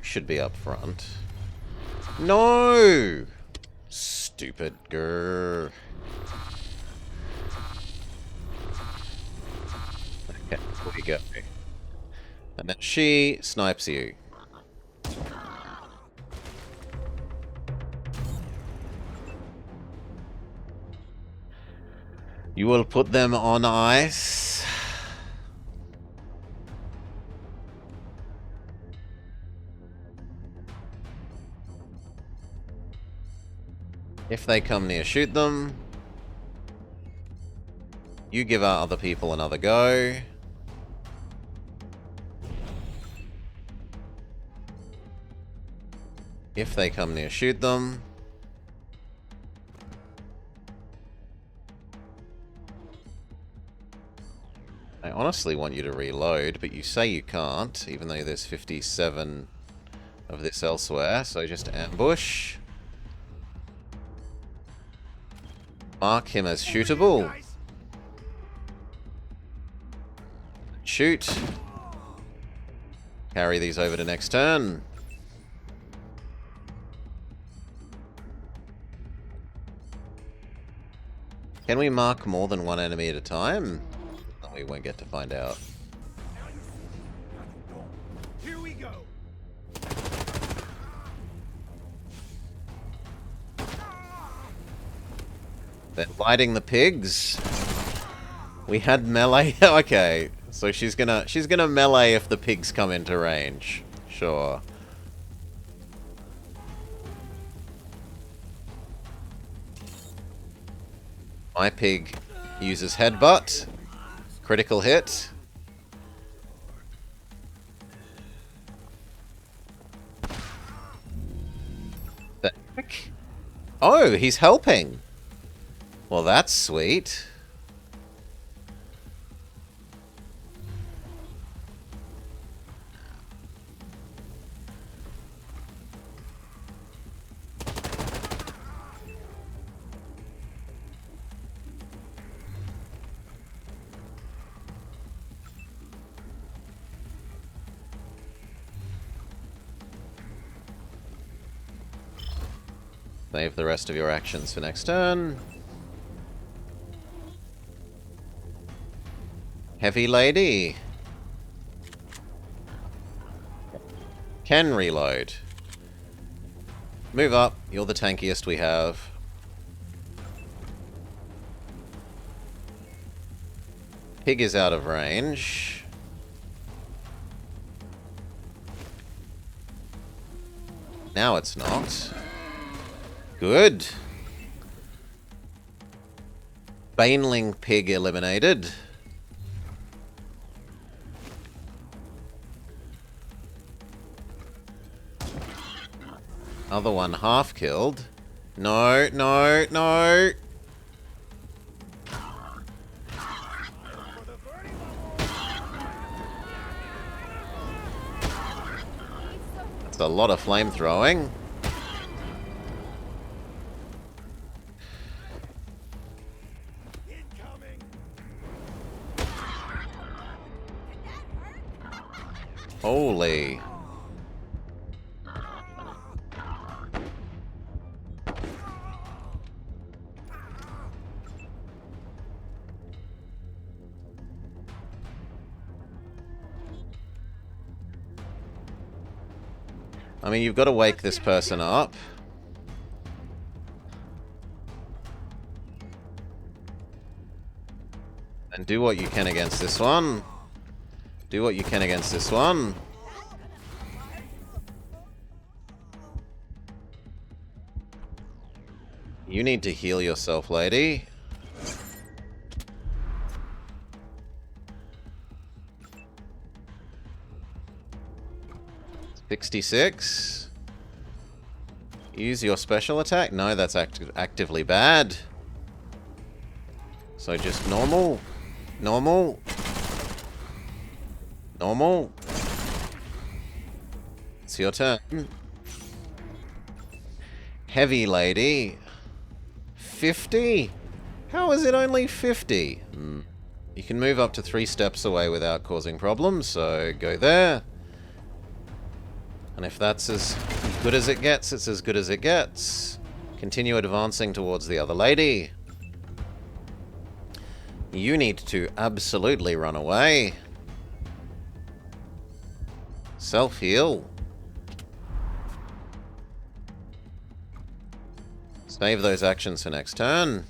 Should be up front. No! Stupid grr. Okay, here we go. And then she snipes you. You will put them on ice. If they come near, shoot them. You give our other people another go. If they come near, shoot them. I honestly want you to reload, but you say you can't, even though there's 57 of this elsewhere, so just ambush. Mark him as shootable. Shoot. Carry these over to next turn. Can we mark more than one enemy at a time? We won't get to find out. Here we go. They're lighting the pigs. We had melee. Okay, so she's gonna melee if the pigs come into range. Sure. My pig uses headbutt. Critical hit. The heck? Oh, he's helping. Well, that's sweet. Save the rest of your actions for next turn. Heavy lady. Can reload. Move up. You're the tankiest we have. Pig is out of range. Now it's not. Good. Baneling pig eliminated. Other one half killed. No, no, no. That's a lot of flame throwing. Holy. I mean, you've got to wake this person up. And do what you can against this one. Do what you can against this one. You need to heal yourself, lady. $66. Use your special attack? No, that's actively bad. So just normal. Normal. Normal. It's your turn. Heavy lady. 50? How is it only 50? You can move up to 3 steps away without causing problems, so go there. And if that's as good as it gets, it's as good as it gets. Continue advancing towards the other lady. You need to absolutely run away. Self-heal. Save those actions for next turn.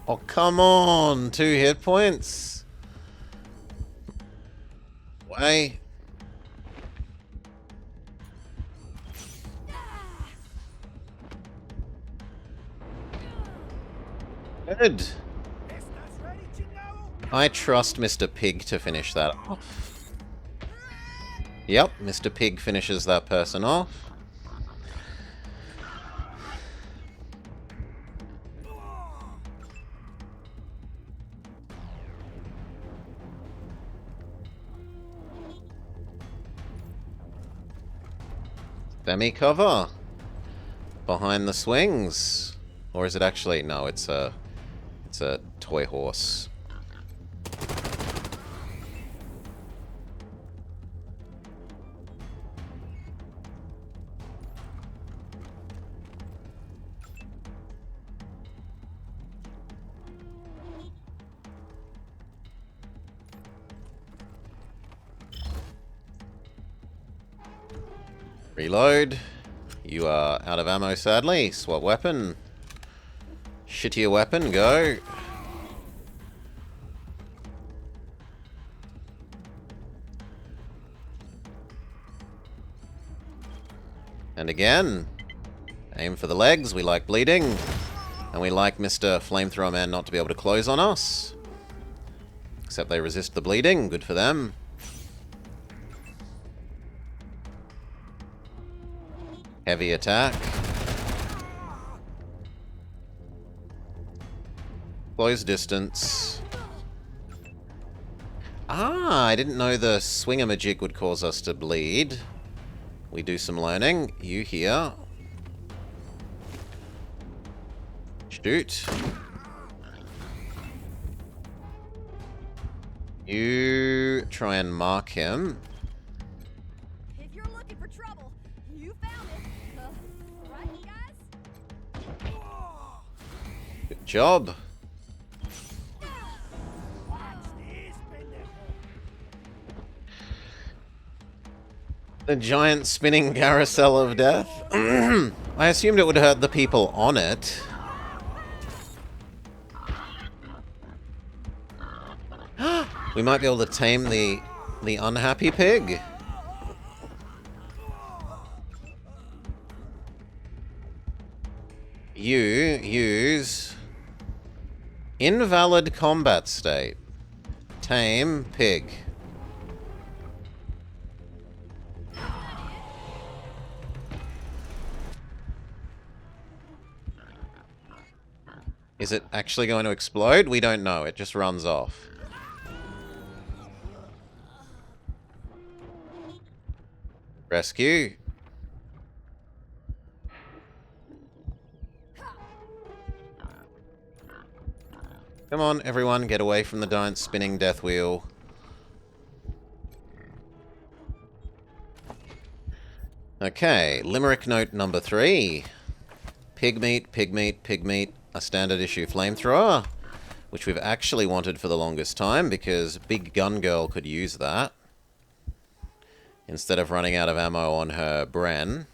Oh, come on! 2 hit points. Way. Good. I trust Mr. Pig to finish that off. Yep, Mr. Pig finishes that person off. Demi cover. Behind the swings. Or is it actually... No, it's a toy horse. Reload. You are out of ammo, sadly. Swap weapon. Shittier weapon, go. And again. Aim for the legs. We like bleeding. And we like Mr. Flamethrower Man not to be able to close on us. Except they resist the bleeding. Good for them. Heavy attack. Close distance. Ah, I didn't know the swingamajig would cause us to bleed. We do some learning. You here. Shoot. You try and mark him. Good job. The giant spinning carousel of death. I assumed it would hurt the people on it. We might be able to tame the unhappy pig. You use invalid combat state. Tame pig. Is it actually going to explode? We don't know. It just runs off. Rescue. Come on, everyone, get away from the giant spinning death wheel. Okay, limerick note number 3. Pig meat, pig meat, pig meat. A standard issue flamethrower, which we've actually wanted for the longest time because Big Gun Girl could use that instead of running out of ammo on her Bren.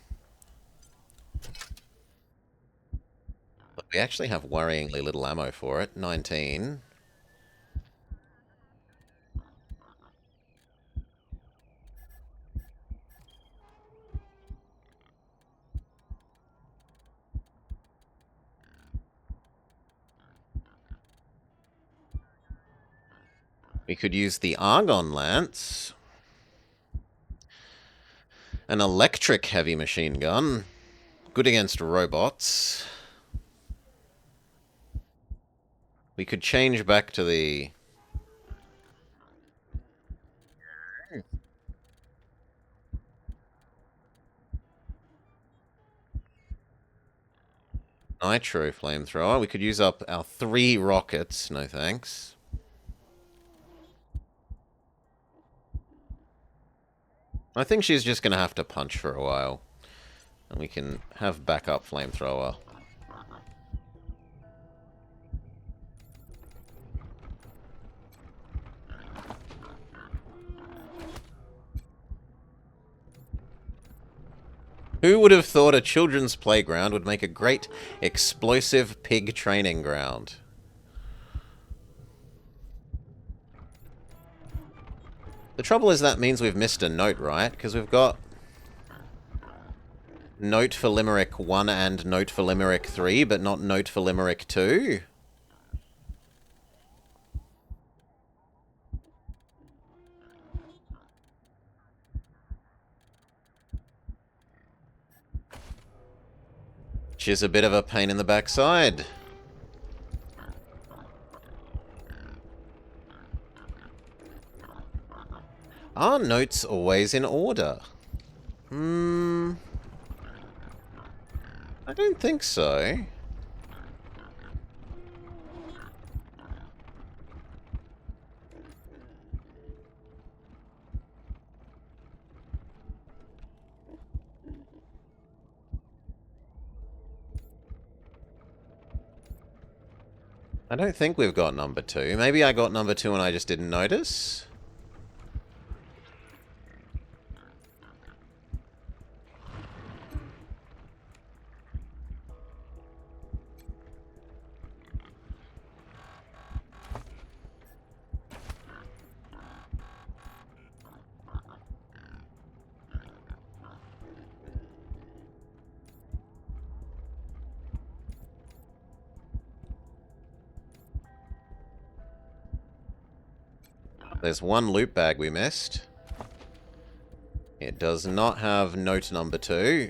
But we actually have worryingly little ammo for it. 19. We could use the Argon Lance. An electric heavy machine gun. Good against robots. We could change back to the... Nitro flamethrower. We could use up our 3 rockets. No thanks. I think she's just going to have to punch for a while. And we can have backup flamethrower. Who would have thought a children's playground would make a great explosive pig training ground? The trouble is that means we've missed a note, right? Because we've got note for Limerick 1 and note for Limerick 3, but not note for Limerick 2. Which is a bit of a pain in the backside. Are notes always in order? I don't think so. I don't think we've got number 2. Maybe I got number 2 and I just didn't notice. There's one loot bag we missed. It does not have note number 2.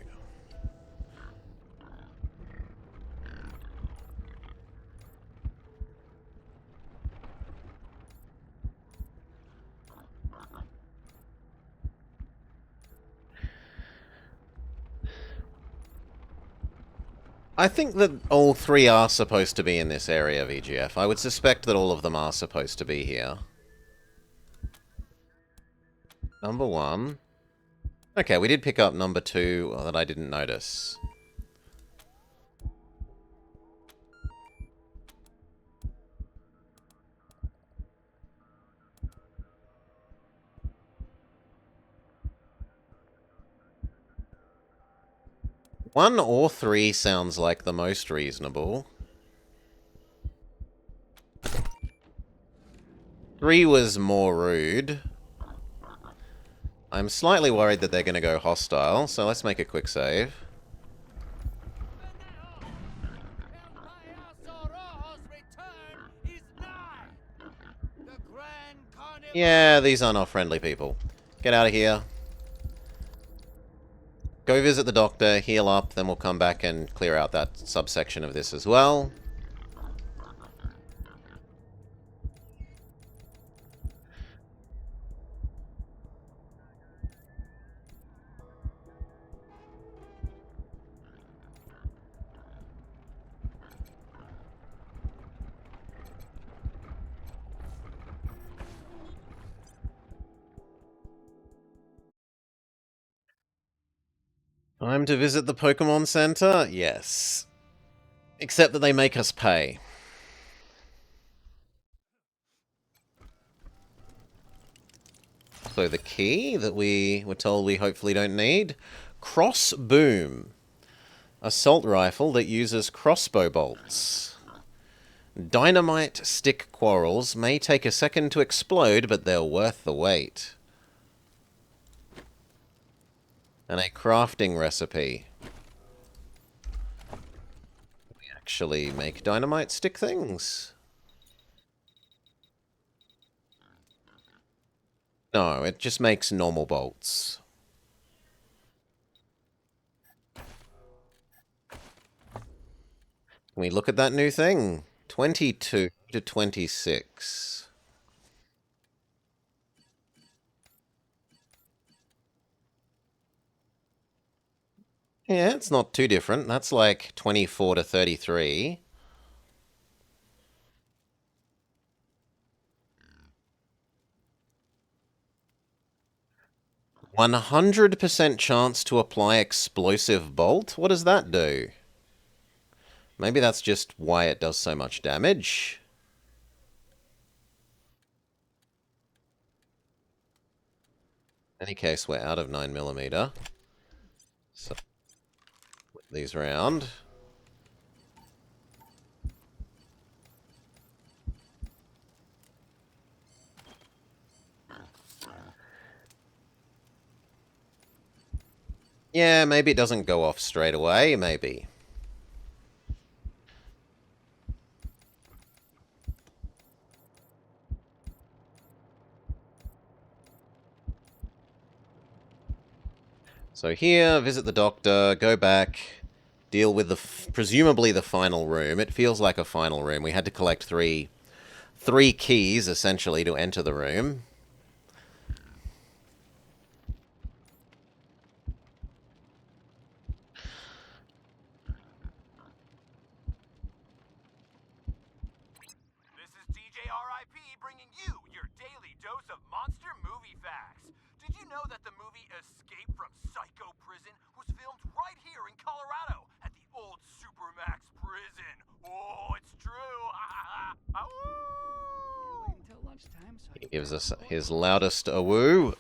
I think that all 3 are supposed to be in this area, VGF. I would suspect that all of them are supposed to be here. Number 1. Okay, we did pick up number 2 that I didn't notice. 1 or 3 sounds like the most reasonable. 3 was more rude. I'm slightly worried that they're going to go hostile, so let's make a quick save. Yeah, these aren't our friendly people. Get out of here. Go visit the doctor, heal up, then we'll come back and clear out that subsection of this as well. Time to visit the Pokemon Center? Yes. Except that they make us pay. So the key that we were told we hopefully don't need. Cross Boom. Assault rifle that uses crossbow bolts. Dynamite stick quarrels may take a second to explode, but they're worth the wait. And a crafting recipe. We actually make dynamite stick things. No, it just makes normal bolts. Can we look at that new thing? 22 to 26. Yeah, it's not too different. That's like 24 to 33. "100% chance to apply explosive bolt"? What does that do? Maybe that's just why it does so much damage. In any case, we're out of 9mm. So, flip these around. Yeah, maybe it doesn't go off straight away, maybe. So here, visit the doctor, go back, deal with the presumably the final room. It feels like a final room. We had to collect three keys, essentially, to enter the room. This is DJ RIP bringing you your daily dose of monster movie facts. Did you know that the movie Escape from Psycho Prison was filmed right here in Colorado at the old Supermax prison? Oh, it's true. Until lunchtime, so He gives us his loudest awoo.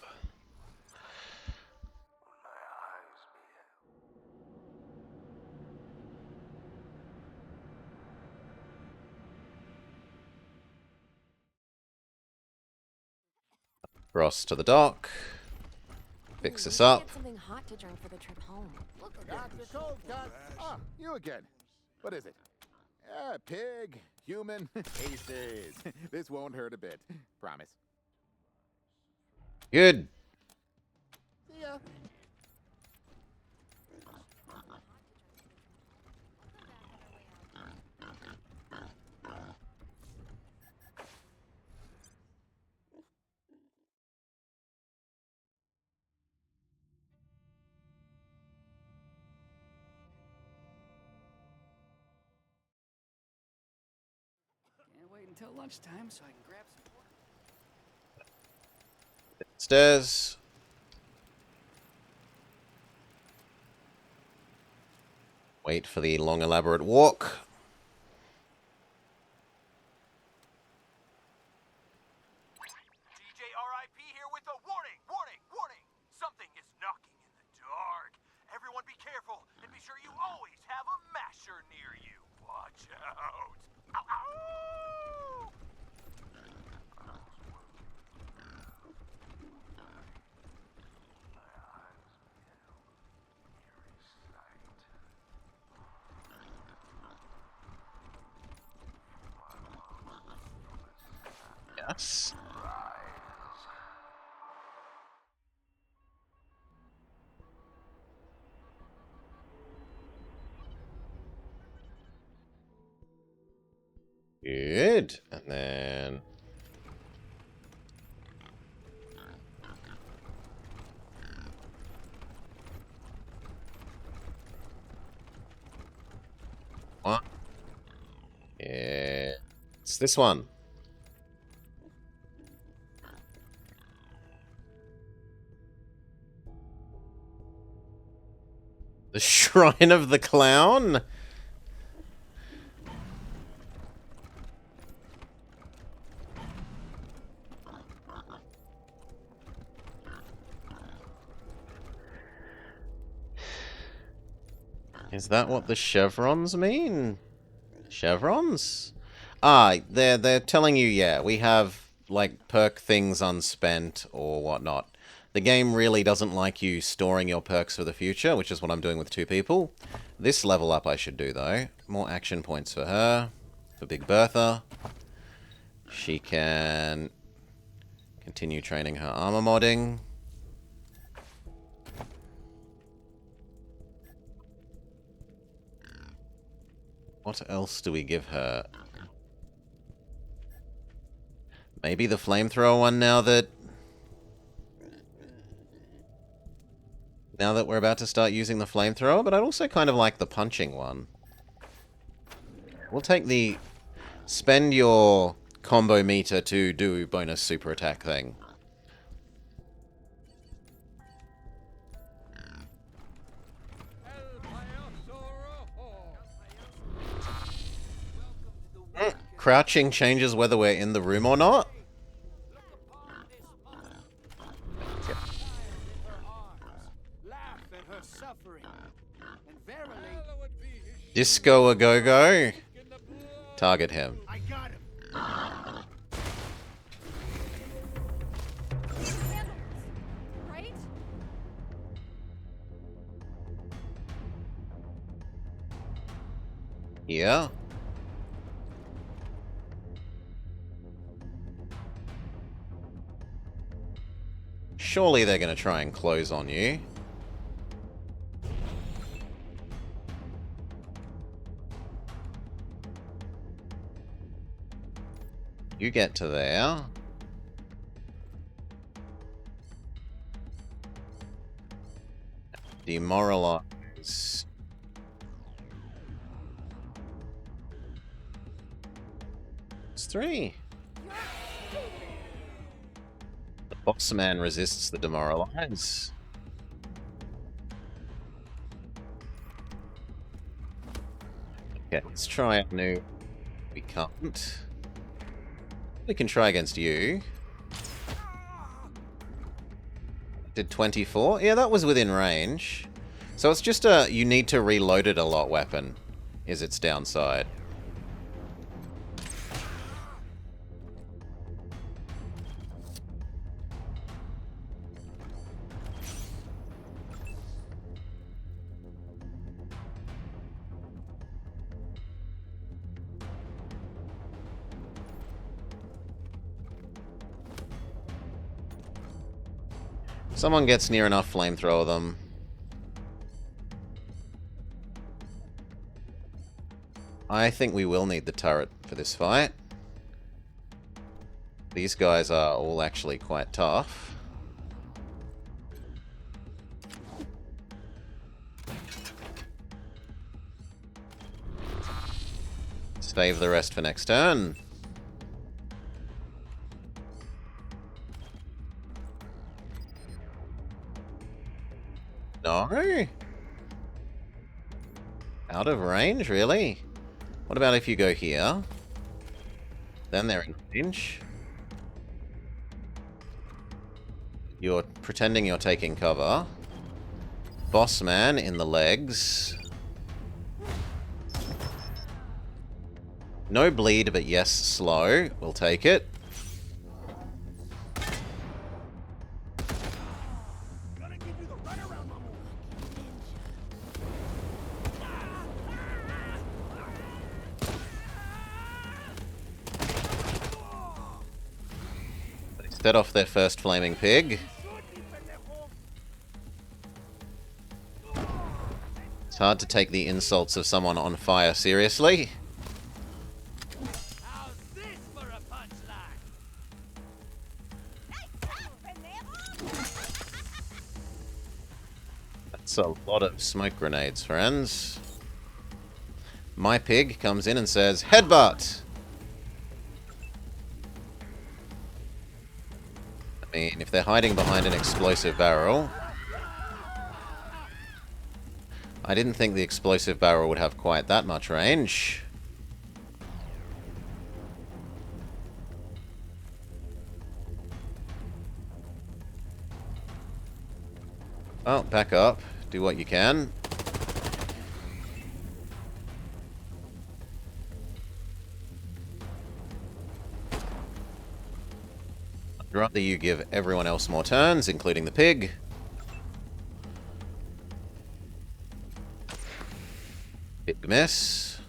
Ross to the dock. Fix this up. Get something hot to drink for the trip home. Look at Dr. Cold Cut. Ah, you again. What is it? Pig, human, aces. This won't hurt a bit. Promise. Good. See ya. Can't wait until lunchtime so I can grab some water. Stairs. Wait for the long, elaborate walk. DJ RIP here with a warning. Something is knocking in the dark. Everyone be careful and be sure you Yes. Good. And then... what? Yeah. It's this one. The Shrine of the Clown? Is that what the chevrons mean? Chevrons? Ah, they're telling you, yeah, we have, like, perk things unspent or whatnot. The game really doesn't like you storing your perks for the future, which is what I'm doing with 2 people. This level up I should do, though. More action points for her. For Big Bertha. She can continue training her armor modding. What else do we give her? Maybe the flamethrower one now that we're about to start using the flamethrower, but I'd also kind of like the punching one. We'll take the spend your combo meter to do bonus super attack thing. Crouching changes whether we're in the room or not. Disco a go-go. Target him. Right? Yeah. Surely they're going to try and close on you. You get to there. Demoralize. It's 3. The boss man resists the demoralize. Okay, let's try a new. We can't. We can try against you. Did 24? Yeah, that was within range. So it's just a you need to reload it a lot weapon is its downside. Someone gets near enough, flamethrower them. I think we will need the turret for this fight. These guys are all actually quite tough. Save the rest for next turn. No? Out of range, really? What about if you go here? Then they're in range. You're pretending you're taking cover. Boss man in the legs. No bleed, but yes, slow. We'll take it. Set off their first flaming pig. It's hard to take the insults of someone on fire seriously. That's a lot of smoke grenades, friends. My pig comes in and says, headbutt! I mean, if they're hiding behind an explosive barrel... I didn't think the explosive barrel would have quite that much range. Oh, back up. Do what you can. I'd rather you give everyone else more turns, including the pig. Big miss.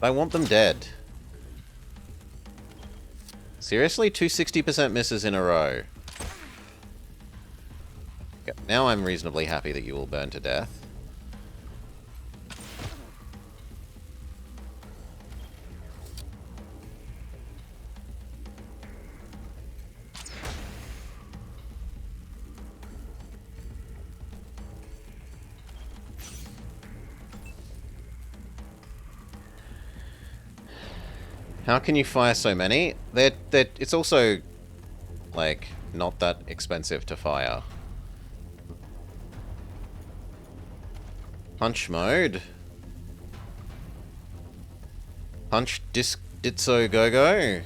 I want them dead. Seriously? 2 60% misses in a row. Okay, now I'm reasonably happy that you will burn to death. How can you fire so many? It's also, like, not that expensive to fire. Punch mode. Punch Ditso Go-Go.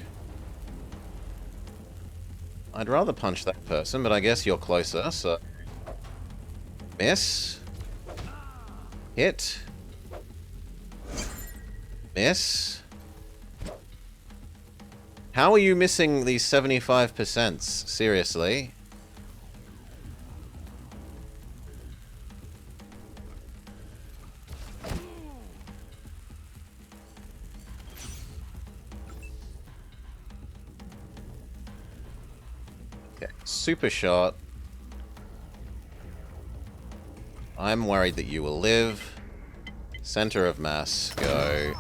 I'd rather punch that person, but I guess you're closer, so... Miss. Hit. Miss. How are you missing these 75%? Seriously? Okay, super shot. I'm worried that you will live. Center of mass, go.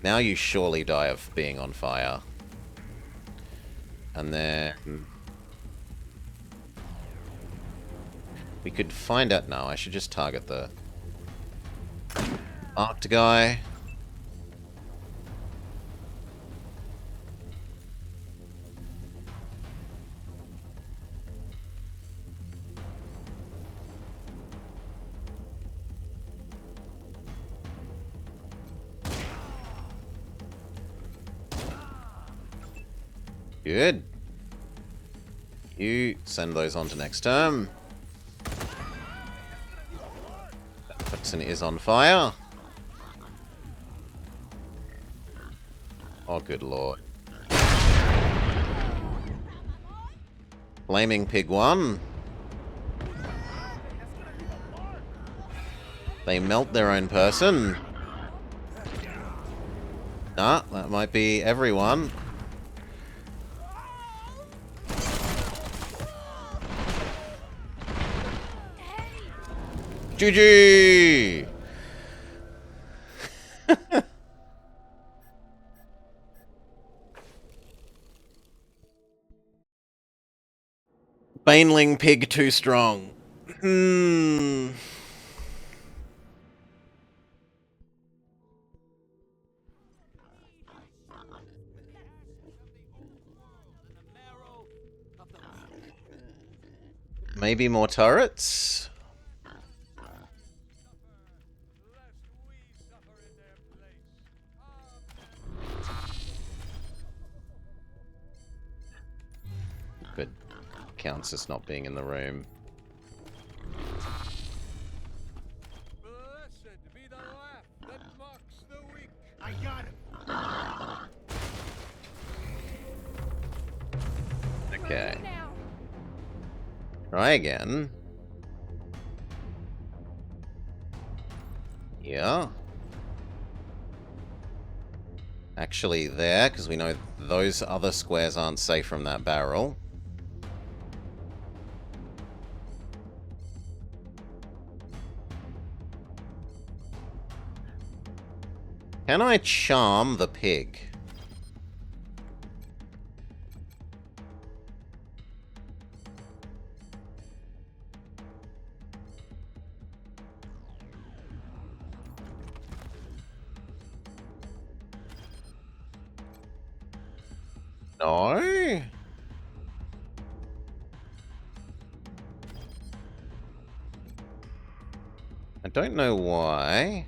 Now you surely die of being on fire. And then... we could find out... No, I should just target the... marked guy. Good. You send those on to next term. That person is on fire. Oh, good lord. Flaming Pig 1. They melt their own person. Nah, that might be everyone. GG! Baneling Pig too strong. Maybe more turrets? Good. Counts as not being in the room. Blessed be the laugh that mocks the weak. I got him. Okay. Try again. Yeah. Actually there, because we know those other squares aren't safe from that barrel. Can I charm the pig? No? I don't know why.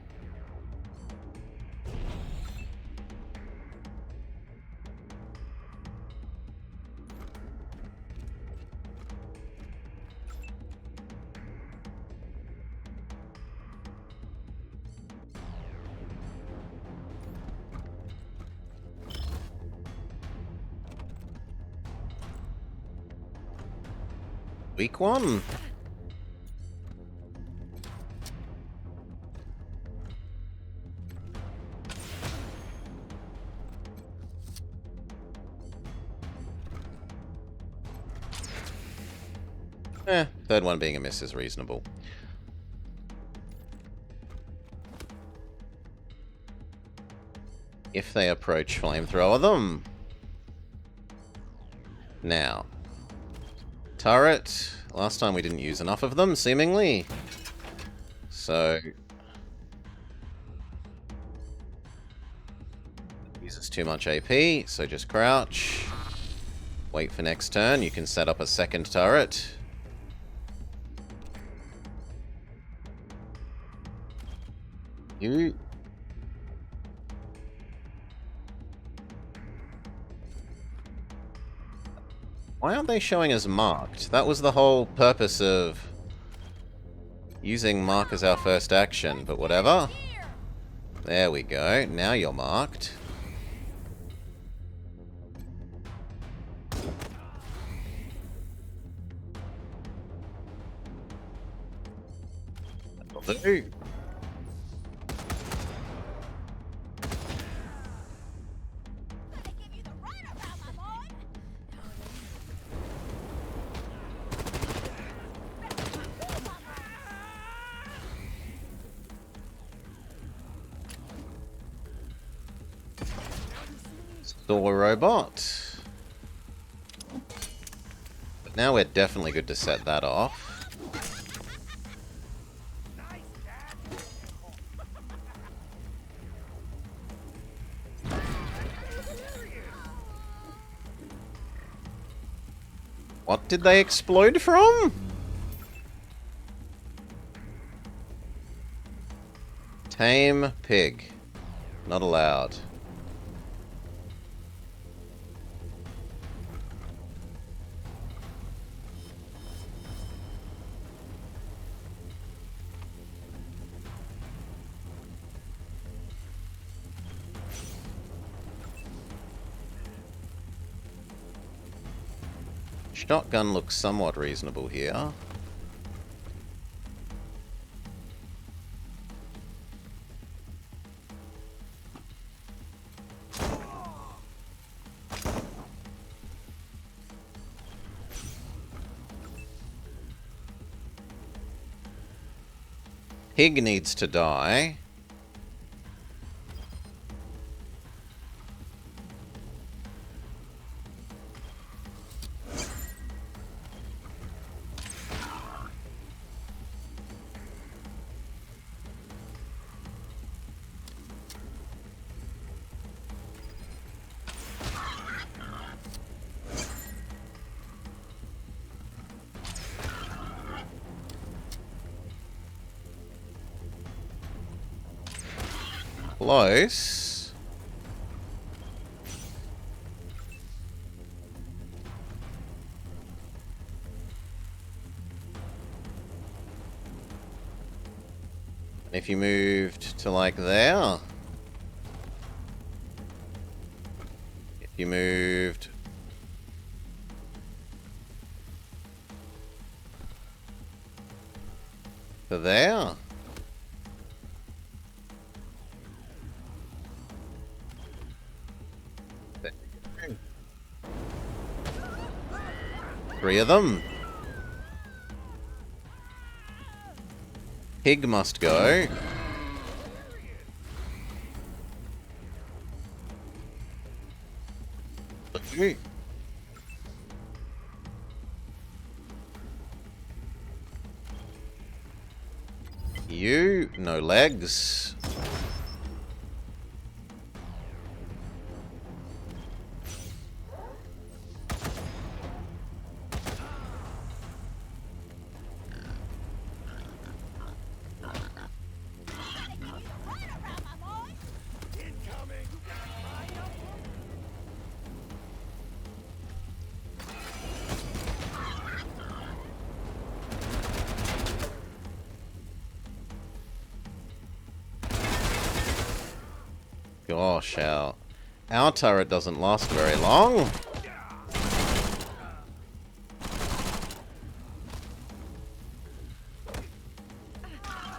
Weak one. Third one being a miss is reasonable. If they approach, flamethrower them. Now. Turret. Last time we didn't use enough of them, seemingly. So... uses too much AP, so just crouch. Wait for next turn. You can set up a second turret. You... Why aren't they showing as marked? That was the whole purpose of using mark as our first action, but whatever. There we go. Now you're marked. That'll do. Store robot. But now we're definitely good to set that off. What did they explode from? Tame pig. Not allowed. Shotgun looks somewhat reasonable here. Pig needs to die. Close. And if you moved to like there. If you moved to there. 3 of them. Pig must go. You, no legs. Gosh, our turret doesn't last very long.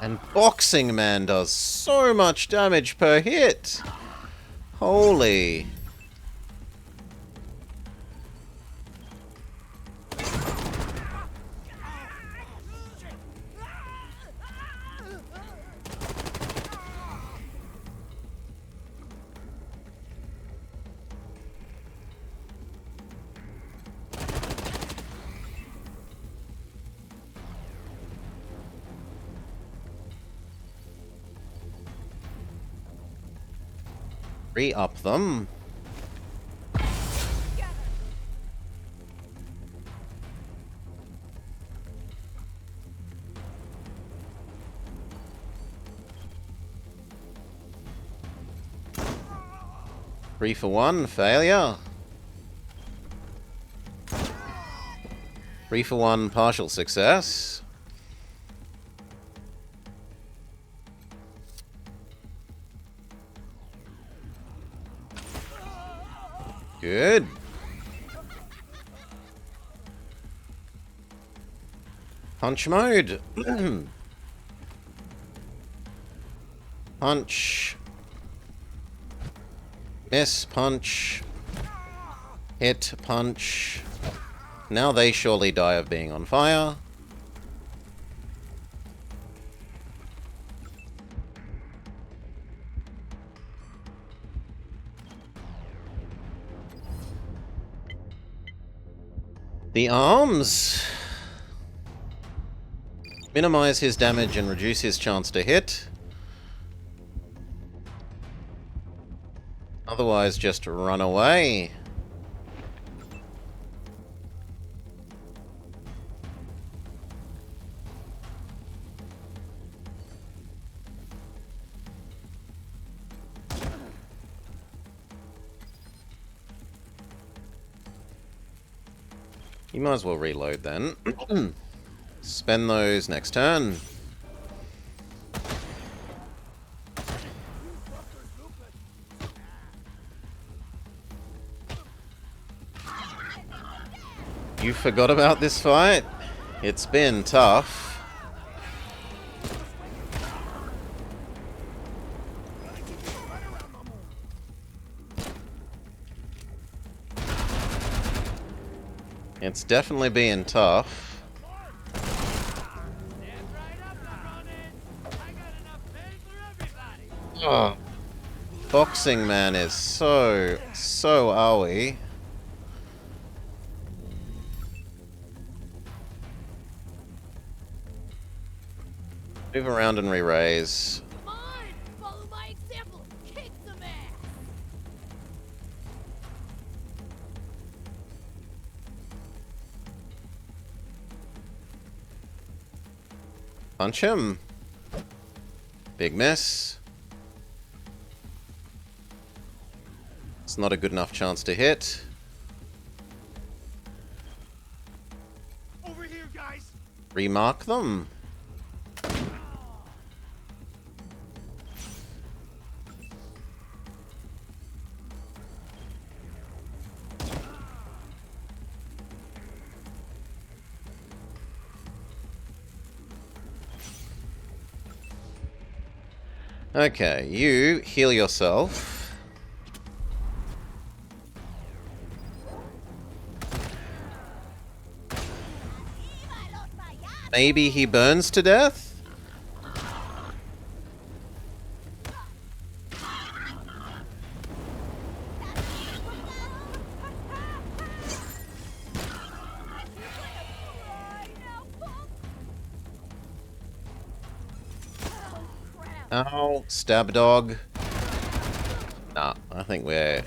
And Boxing Man does so much damage per hit. Holy. Re-up them. Three for one, failure. 3 for 1, partial success. Good. Punch mode. Punch. Miss, punch. Hit, punch. Now they surely die of being on fire. The arms. Minimize his damage and reduce his chance to hit. Otherwise, just run away. You might as well reload then. Spend those next turn. You forgot about this fight? It's been tough. It's definitely been tough. Oh. Boxing Man is so owie. Move around and re-raise. Follow my example. Kick some ass. Punch him. Big miss. It's not a good enough chance to hit. Over here, guys. Remark them. Okay, you heal yourself. Maybe he burns to death? Oh, stab dog. Nah, I think we're...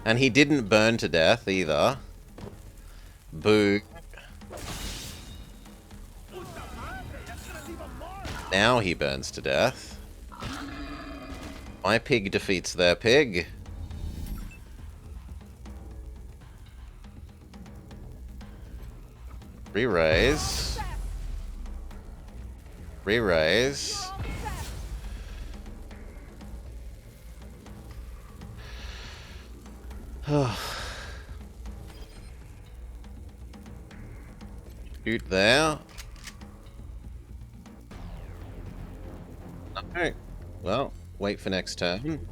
And he didn't burn to death either. Boo. Now he burns to death. My pig defeats their pig. Re-raise. Re-raise. Shoot there. Alright. Well, wait for next turn.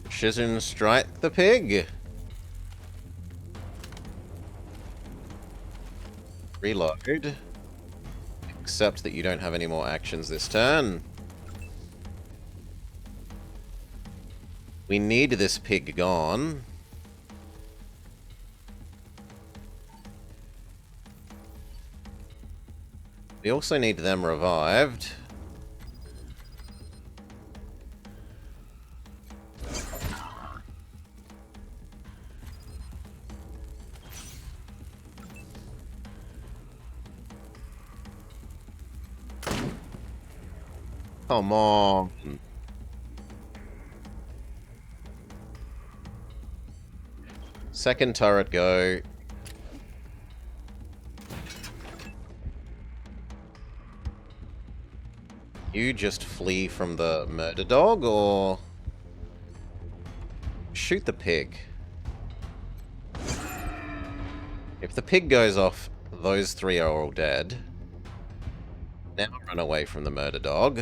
Precision strike the pig. Reload. Except that you don't have any more actions this turn. We need this pig gone. We also need them revived. Come on. Second turret go. You just flee from the murder dog, or shoot the pig? If the pig goes off, those three are all dead. Now run away from the murder dog.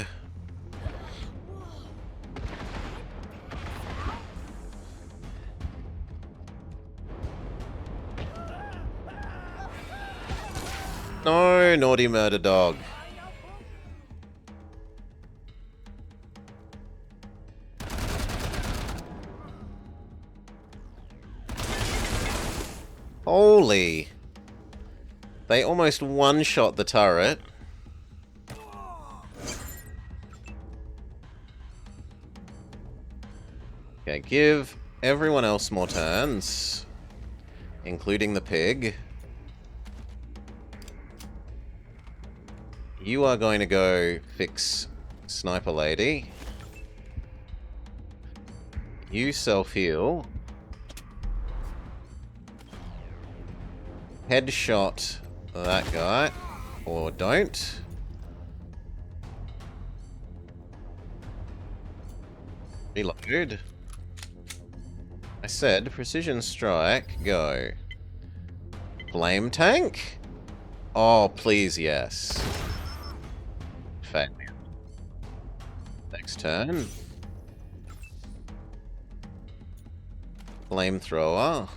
No, naughty murder dog. Holy. They almost one-shot the turret. Okay, give everyone else more turns. Including the pig. You are going to go fix Sniper Lady. You self-heal. Headshot that guy. Or don't. Reload. I said precision strike, go. Flame tank? Oh, please, yes. Failure. Next turn. Flamethrower.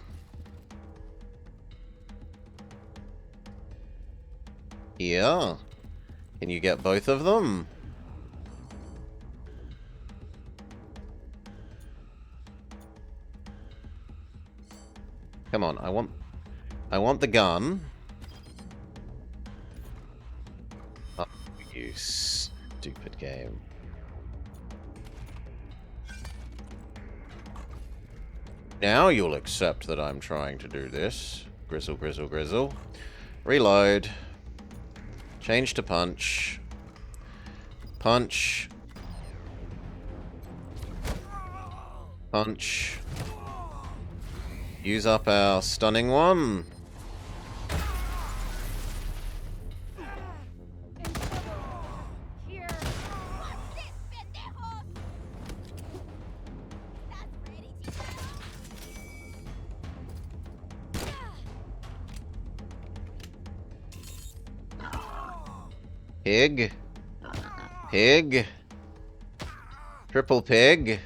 Here. Can you get both of them? Come on, I want the gun. Oh, you stupid game. Now you'll accept that I'm trying to do this. Grizzle, grizzle, grizzle. Reload. Change to punch. Punch. Punch. Use up our stunning one. Pig. Pig. Triple pig.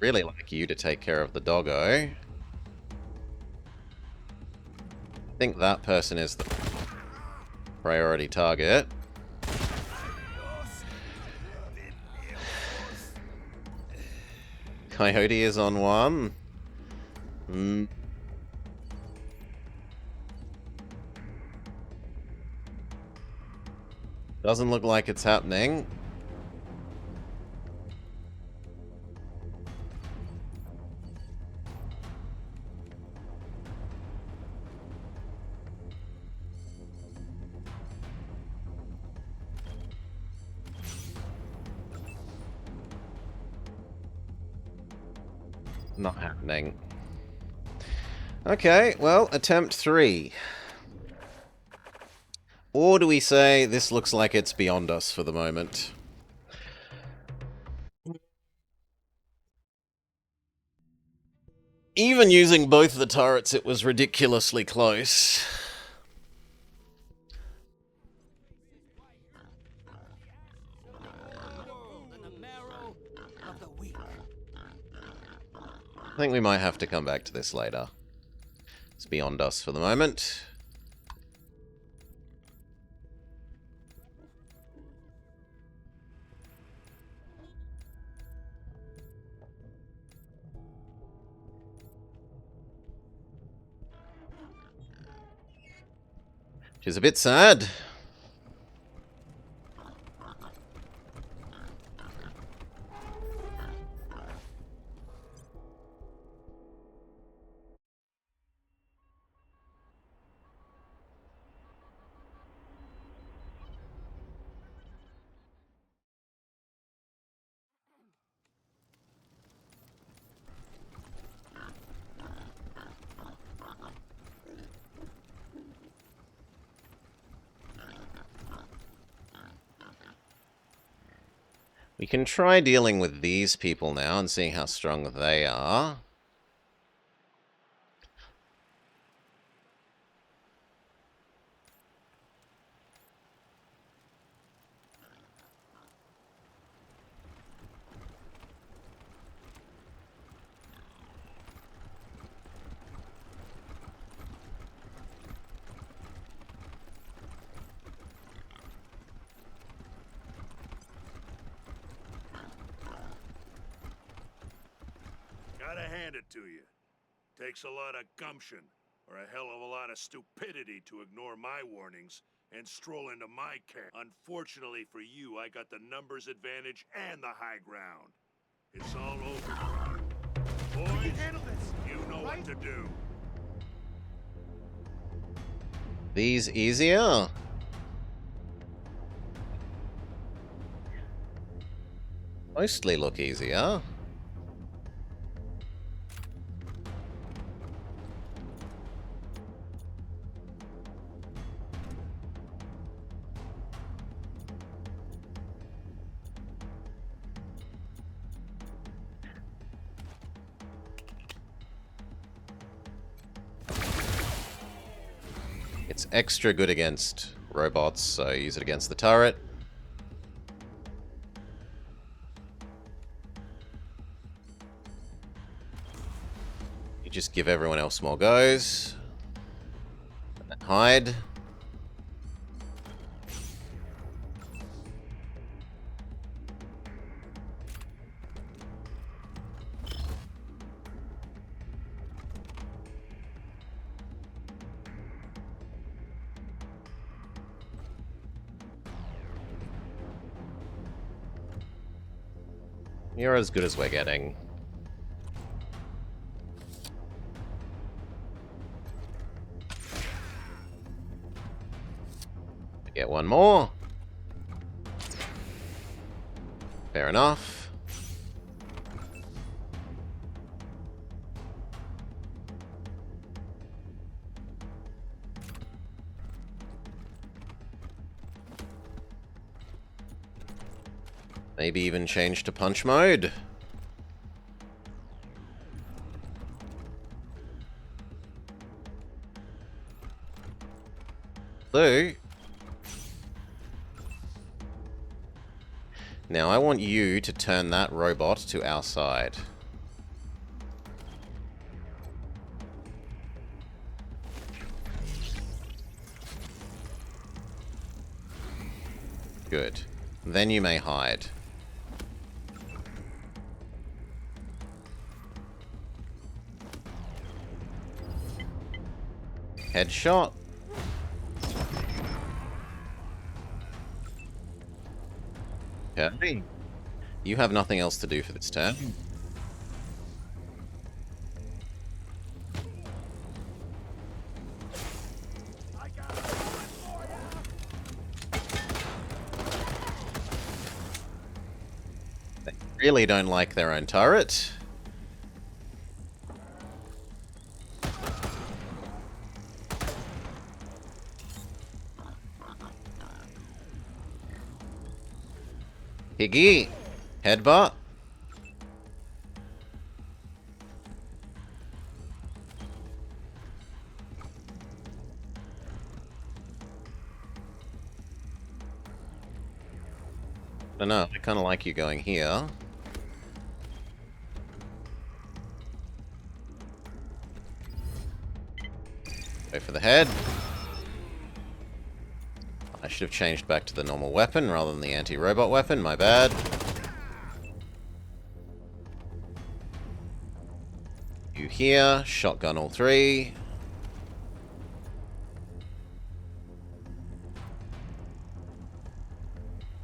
Really like you to take care of the doggo. I think that person is the priority target. Coyote is on one. Doesn't look like it's happening. Not happening. Okay, well, attempt 3. Or do we say this looks like it's beyond us for the moment? Even using both the turrets, it was ridiculously close. I think we might have to come back to this later. It's beyond us for the moment. Which is a bit sad. We can try dealing with these people now and seeing how strong they are. Gotta hand it to you. Takes a lot of gumption, or a hell of a lot of stupidity to ignore my warnings and stroll into my camp. Unfortunately for you, I got the numbers advantage and the high ground. It's all over. Boys, you know what to do. These easier? Mostly look easier. It's extra good against robots, so use it against the turret. You just give everyone else more goes. And then hide. You're as good as we're getting. Get one more. Fair enough. Maybe even change to punch mode. So, now I want you to turn that robot to our side. Good. Then you may hide. Headshot. Okay. You have nothing else to do for this turn. They really don't like their own turret. Higgy, headbutt. I don't know, I kind of like you going here. Go for the head. I should have changed back to the normal weapon rather than the anti-robot weapon, my bad. You here, shotgun all three.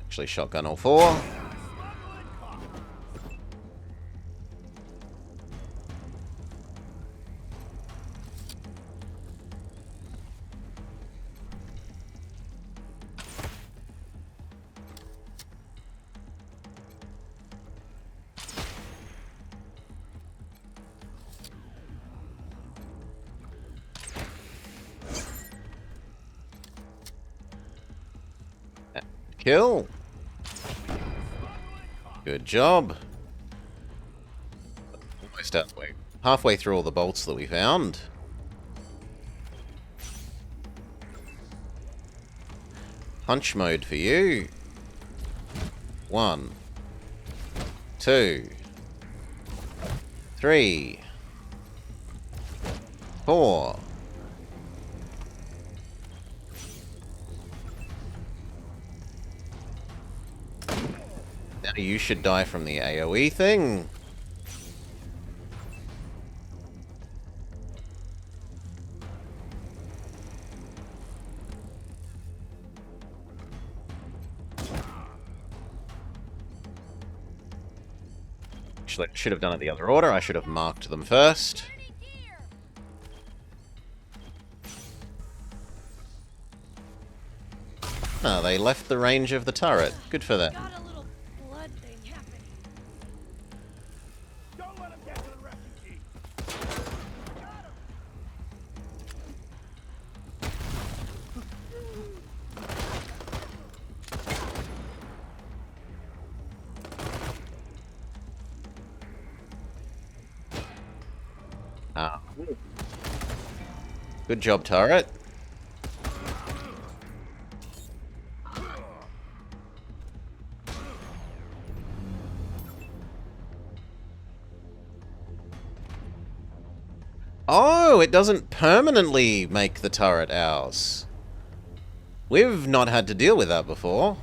Actually, shotgun all four. Kill. Good job. Almost halfway through all the bolts that we found. Punch mode for you. 1, 2, 3, 4. Now you should die from the AoE thing. Actually, I should have done it the other order. I should have marked them first. Ah, they left the range of the turret. Good for them. Got a little blood thing happening. Don't let him get to the refugee. Ah. Good job, turret. Oh, it doesn't permanently make the turret ours. We've not had to deal with that before.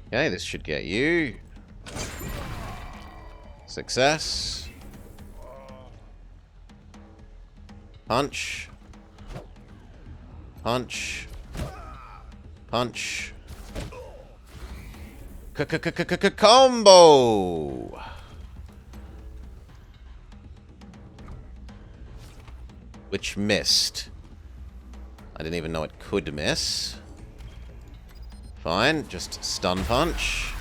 Okay, this should get you. Success. Punch. Punch. Punch. Combo! Which missed. I didn't even know it could miss. Fine, just stun punch.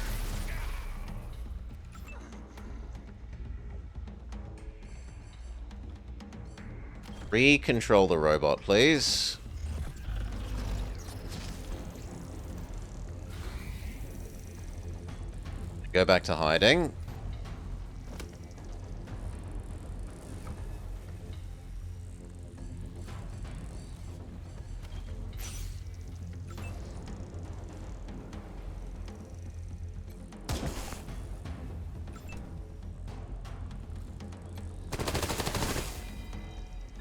Recontrol the robot, please. Go back to hiding.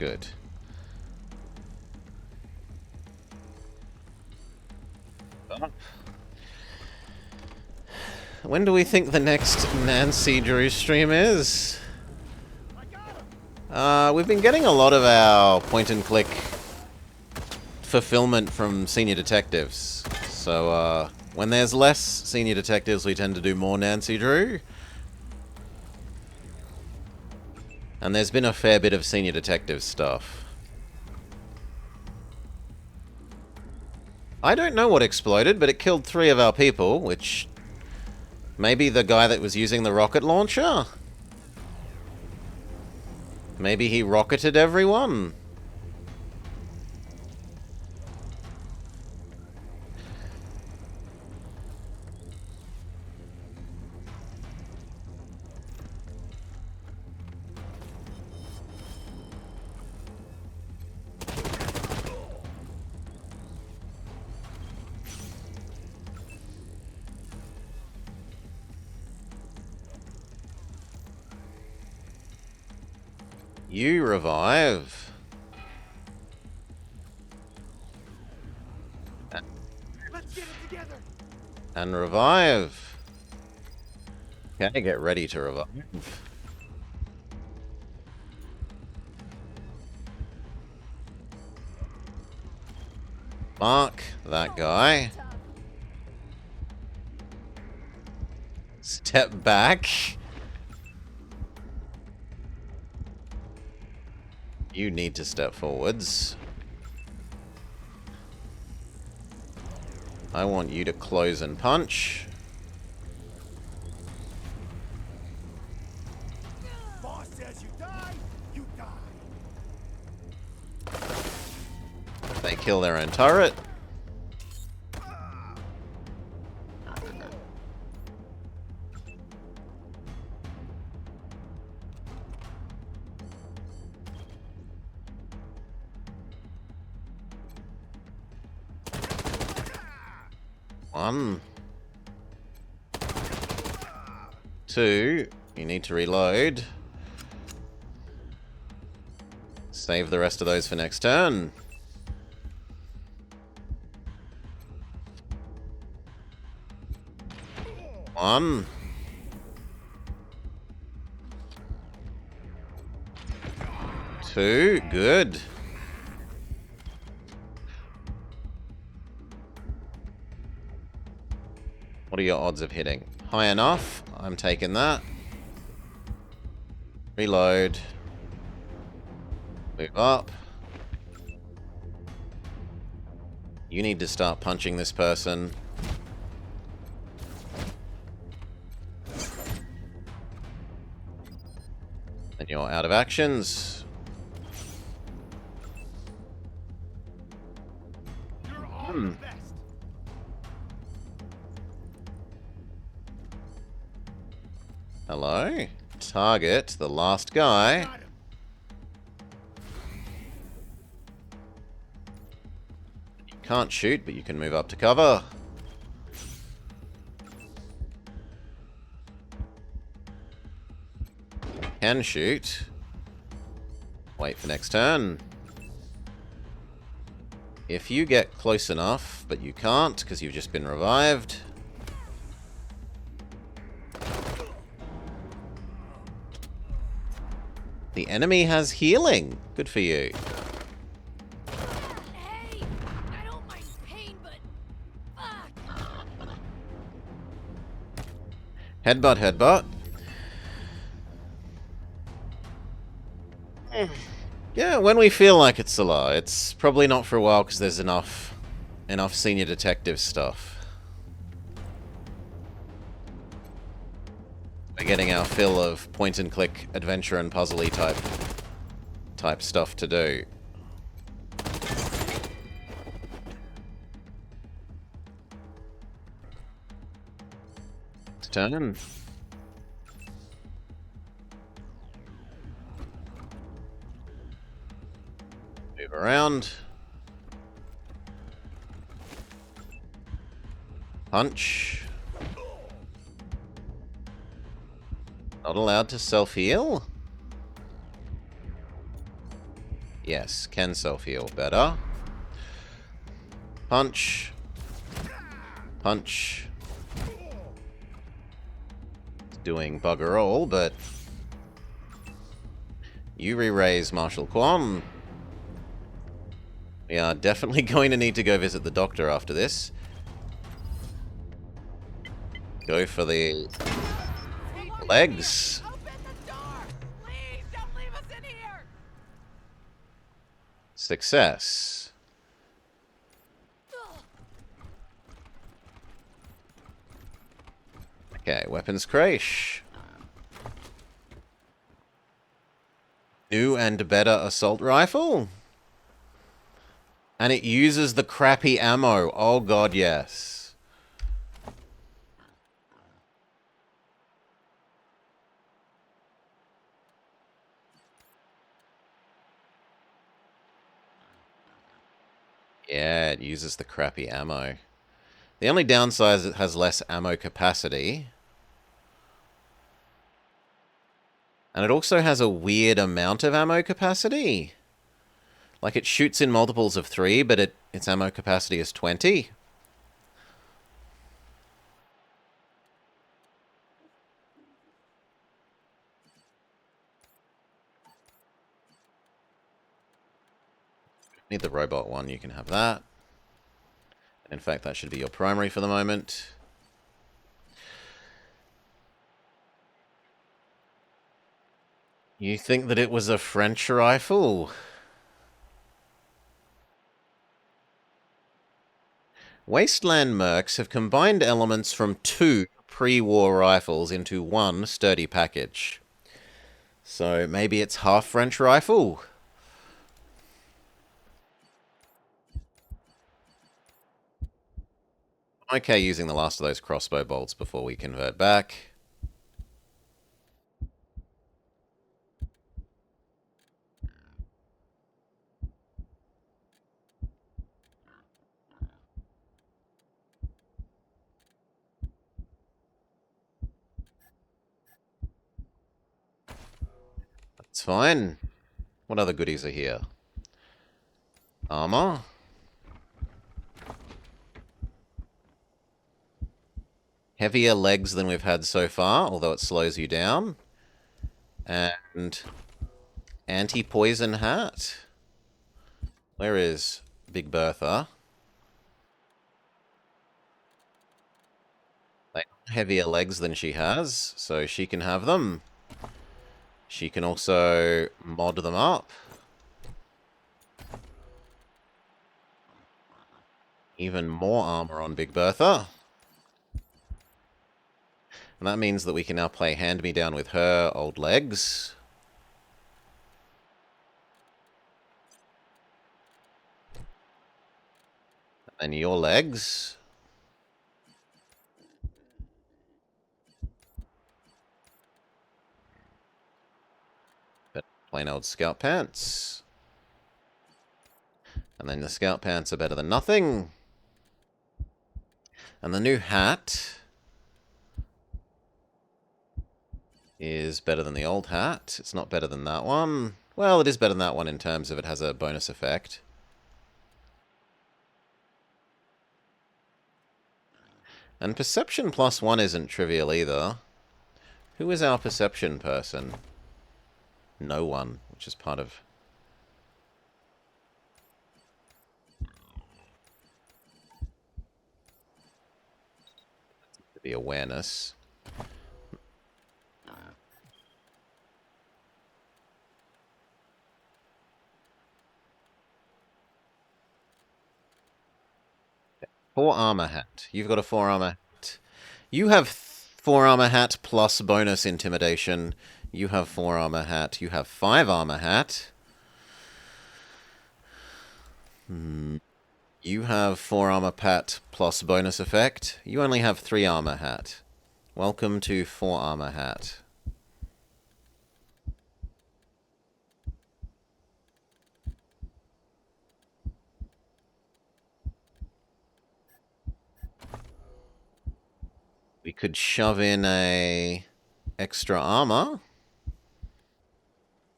good. When do we think the next Nancy Drew stream is? We've been getting a lot of our point-and-click fulfillment from senior detectives. So, when there's less senior detectives, we tend to do more Nancy Drew. And there's been a fair bit of senior detective stuff. I don't know what exploded, but it killed 3 of our people, which... Maybe the guy that was using the rocket launcher? Maybe he rocketed everyone? You revive. Let's get it together. And revive. Okay, get ready to revive. Mark that guy. Step back. You need to step forwards. I want you to close and punch. Boss says you die, you die. They kill their own turret. One. 2. You need to reload. Save the rest of those for next turn. One. 2. Good. What are your odds of hitting? High enough. I'm taking that. Reload. Move up. You need to start punching this person. And you're out of actions. Hello? Target the last guy. You can't shoot, but you can move up to cover. Can shoot. Wait for next turn. If you get close enough, but you can't because you've just been revived. The enemy has healing. Good for you. Hey, I don't mind pain, but fuck. Headbutt, headbutt. Yeah, when we feel like it's a lot. It's probably not for a while because there's enough senior detective stuff. We're getting our fill of point-and-click adventure and puzzly type stuff to do. It's turn. Move around. Punch. Not allowed to self-heal? Yes, can self-heal. Better. Punch. Punch. It's doing bugger all, but... You re-raise Marshal Quan. We are definitely going to need to go visit the doctor after this. Go for the legs. Success. Okay, weapons crate. New and better assault rifle. And it uses the crappy ammo. Oh god, yes. Yeah, it uses the crappy ammo. The only downside is it has less ammo capacity. And it also has a weird amount of ammo capacity. Like, it shoots in multiples of 3, but its ammo capacity is 20. Need the robot one, you can have that. In fact, that should be your primary for the moment. You think that it was a French rifle? Wasteland mercs have combined elements from 2 pre-war rifles into one sturdy package. So maybe it's half French rifle? Okay, using the last of those crossbow bolts before we convert back. That's fine. What other goodies are here? Armor. Heavier legs than we've had so far, although it slows you down. And anti-poison hat. Where is Big Bertha? Like, heavier legs than she has, so she can have them. She can also mod them up. Even more armor on Big Bertha. And that means that we can now play Hand Me Down with her old legs. And your legs. But plain old scout pants. And then the scout pants are better than nothing. And the new hat is better than the old hat. It's not better than that one. Well, it is better than that one in terms of it has a bonus effect. And perception +1 isn't trivial either. Who is our perception person? No one, which is part of... the awareness. Four armor hat. You've got a 4 armor hat. You have 4 armor hat plus bonus intimidation. You have 4 armor hat. You have 5 armor hat. You have 4 armor hat plus bonus effect. You only have 3 armor hat. Welcome to 4 armor hat. We could shove in a extra armor.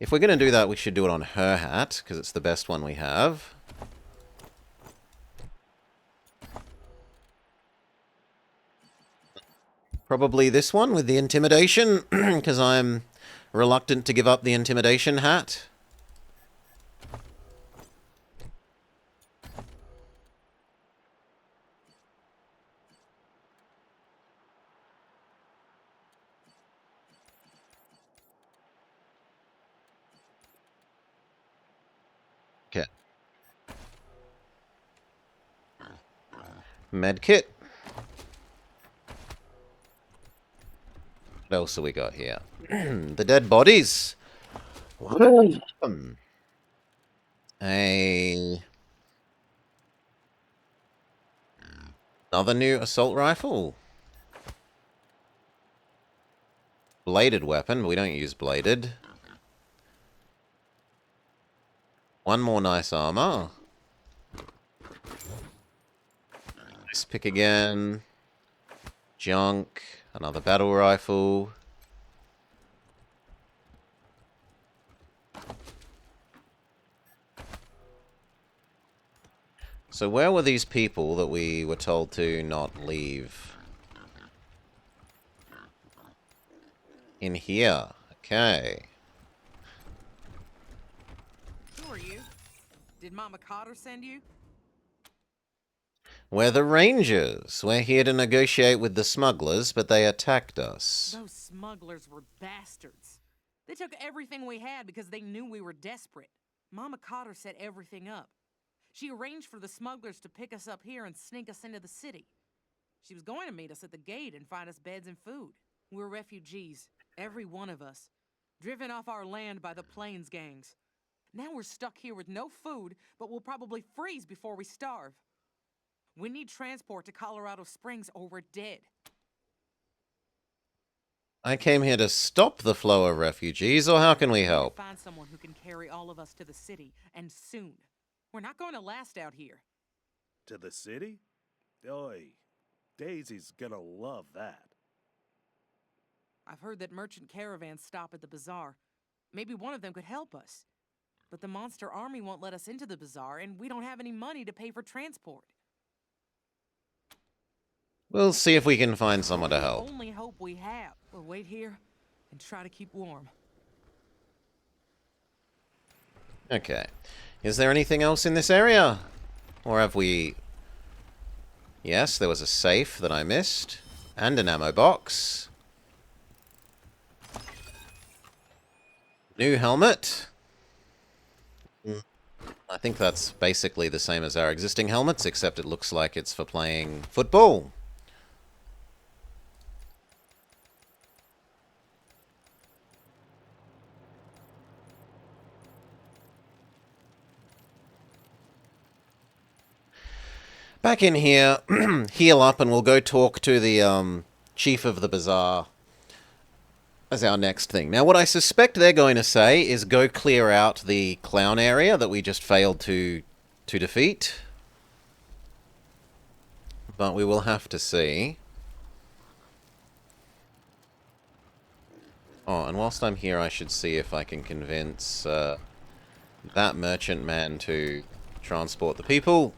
If we're going to do that, we should do it on her hat, because it's the best one we have. Probably this one with the intimidation, because I'm reluctant to give up the intimidation hat. Okay. Medkit. What else have we got here? The dead bodies. Another new assault rifle. Bladed weapon, but we don't use bladed. One more nice armor. Nice pick again. Junk. Another battle rifle. So where were these people that we were told to not leave? In here. Okay. Who are you? Did Mama Cotter send you? We're the Rangers. We're here to negotiate with the smugglers, but they attacked us. Those smugglers were bastards. They took everything we had because they knew we were desperate. Mama Cotter set everything up. She arranged for the smugglers to pick us up here and sneak us into the city. She was going to meet us at the gate and find us beds and food. We're refugees, every one of us, driven off our land by the Plains gangs. Now we're stuck here with no food, but we'll probably freeze before we starve. We need transport to Colorado Springs or we're dead. I came here to stop the flow of refugees, or how can we help? Find someone who can carry all of us to the city, and soon. We're not going to last out here. To the city? Oi, Daisy's gonna love that. I've heard that merchant caravans stop at the bazaar. Maybe one of them could help us. But the monster army won't let us into the bazaar, and we don't have any money to pay for transport. We'll see if we can find someone to help. Only hope we have. We'll wait here and try to keep warm. Okay. Is there anything else in this area? Or have we... Yes, there was a safe that I missed. And an ammo box. New helmet. I think that's basically the same as our existing helmets, except it looks like it's for playing football. Back in here, heal up, and we'll go talk to the chief of the bazaar as our next thing. Now, what I suspect they're going to say is go clear out the clown area that we just failed to defeat. But we will have to see. Oh, and whilst I'm here, I should see if I can convince that merchant man to transport the people.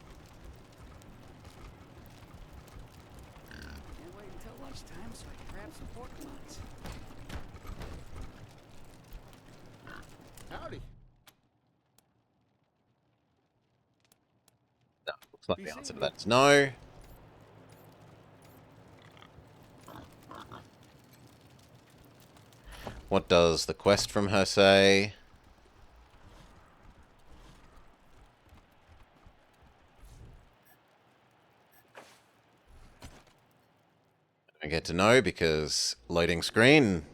Howdy. No, looks like the answer to that is no. What does the quest from her say? I get to know because loading screen.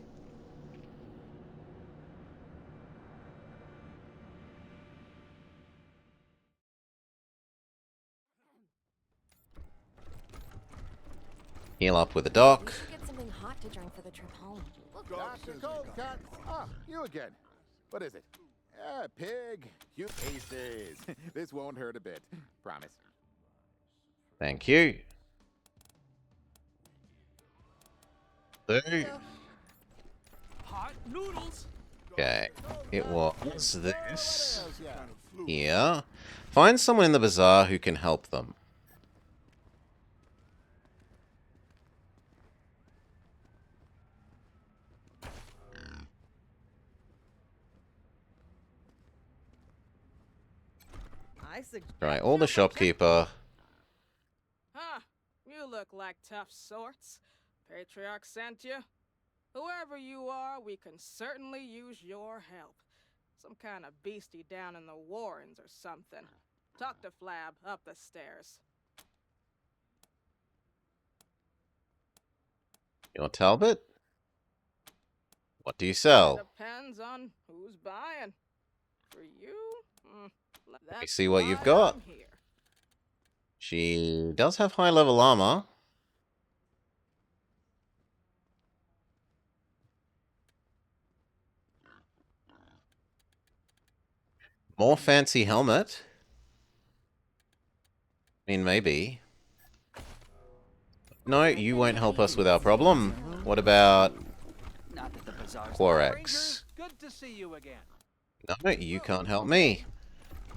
Heal up with a doc. Get something hot to drink for the trip home. Dr. Cold Cut. Ah, you again. What is it? Pig. You aces. This won't hurt a bit. Promise. Thank you. Hot noodles. Okay. It was this. Here. Find someone in the bazaar who can help them. Right, or the shopkeeper. Huh, you look like tough sorts. Patriarch sent you? Whoever you are, we can certainly use your help. Some kind of beastie down in the Warrens or something. Talk to Flab up the stairs. Your Talbot? What do you sell? Depends on who's buying. For you? Let me see what you've got. She does have high-level armor. More fancy helmet. I mean, maybe. No, you won't help us with our problem. What about Quarex? Good to see you again. No, you can't help me.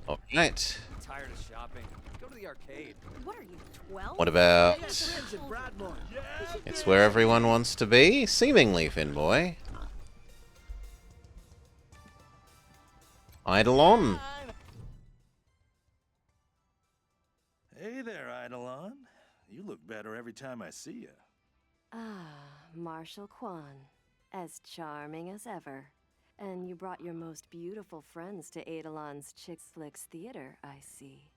Alright. Tired of shopping. Go to the arcade. What are you, 12? What about... It's where everyone wants to be? Seemingly, Finboy. Eidolon. Hey there, Eidolon. You look better every time I see you. Ah, Marshal Quan. As charming as ever. And you brought your most beautiful friends to Eidolon's Chick Flicks Theater, I see.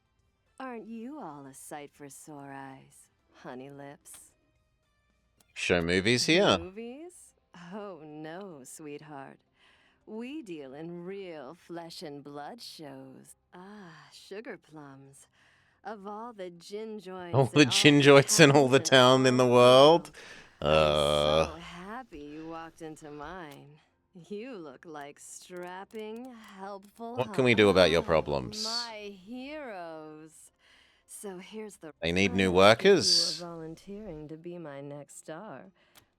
Aren't you all a sight for sore eyes, honey lips? Show movies here. Movies? Oh no, sweetheart. We deal in real flesh and blood shows. Ah, sugar plums. Of all the gin joints, All the gin joints in all the town in the world. I'm so happy you walked into mine. You look like strapping, helpful. What can we do about your problems? My heroes. So here's the. They need new You workers. were volunteering to be my next star,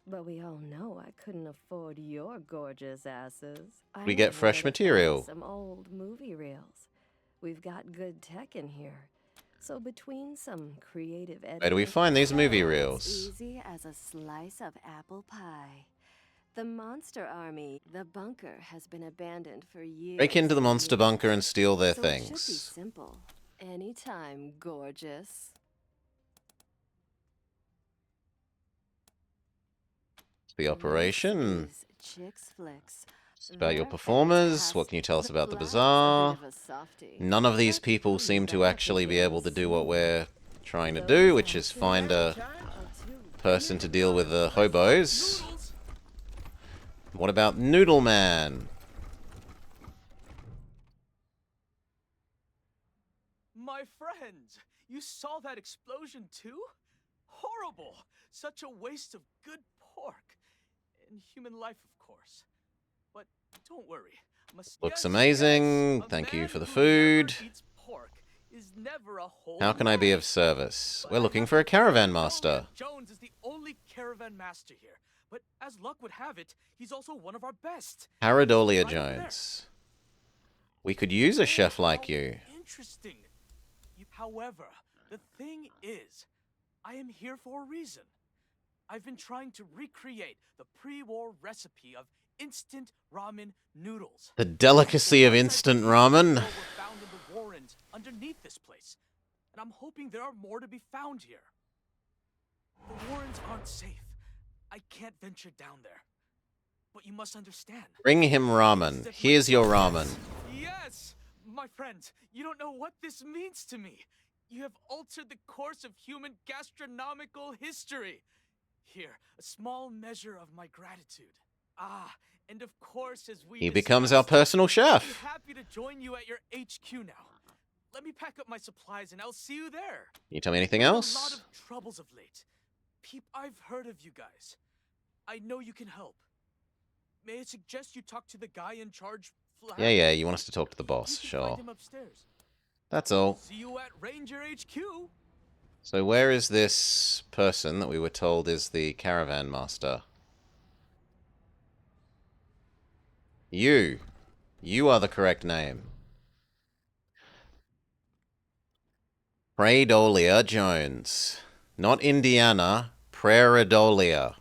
but we all know I couldn't afford your gorgeous asses. We get fresh wanted to find material. Some old movie reels. We've got good tech in here. So between some creative editing, Where do we find these movie it's reels? easy as a slice of apple pie. The Monster Army, the bunker, has been abandoned for years. Break into the monster bunker and steal their So it should be things. simple. Anytime, gorgeous. The operation. Chicks Flicks. It's about your performers. What can you tell us about the bazaar? None of these people seem to actually be able to do what we're trying to do, which is find a person to deal with the hobos. What about Noodle Man? My friends, you saw that explosion too? Horrible! Such a waste of good pork. And human life, of course. But don't worry. Looks amazing. Thank you for the food. How can I be of service? We're looking for a caravan master. Jones is the only caravan master here. But as luck would have it, he's also one of our best. Paradolia Jones. We could use a chef like you. Interesting. However, the thing is, I am here for a reason. I've been trying to recreate the pre-war recipe of instant ramen noodles. The delicacy of instant ramen. Were found in the Warrens underneath this place, and I'm hoping there are more to be found here. The Warrens aren't safe. I can't venture down there. But you must understand. Bring him ramen. Here's your ramen. Yes! My friend, you don't know what this means to me. You have altered the course of human gastronomical history. Here, a small measure of my gratitude. Ah, and of course, as we He becomes our personal chef. I'm happy to join you at your HQ now. Let me pack up my supplies and I'll see you there. Can you tell me anything A lot else? of troubles of late. I've heard of you guys. I know you can help. May I suggest you talk to the guy in charge? Yeah, you want us to talk to the boss, You can sure. find him upstairs. That's all. See you at Ranger HQ. So where is this person that we were told is the caravan master? You. You are the correct name. Praedolia Jones. Not Indiana, Praedolia.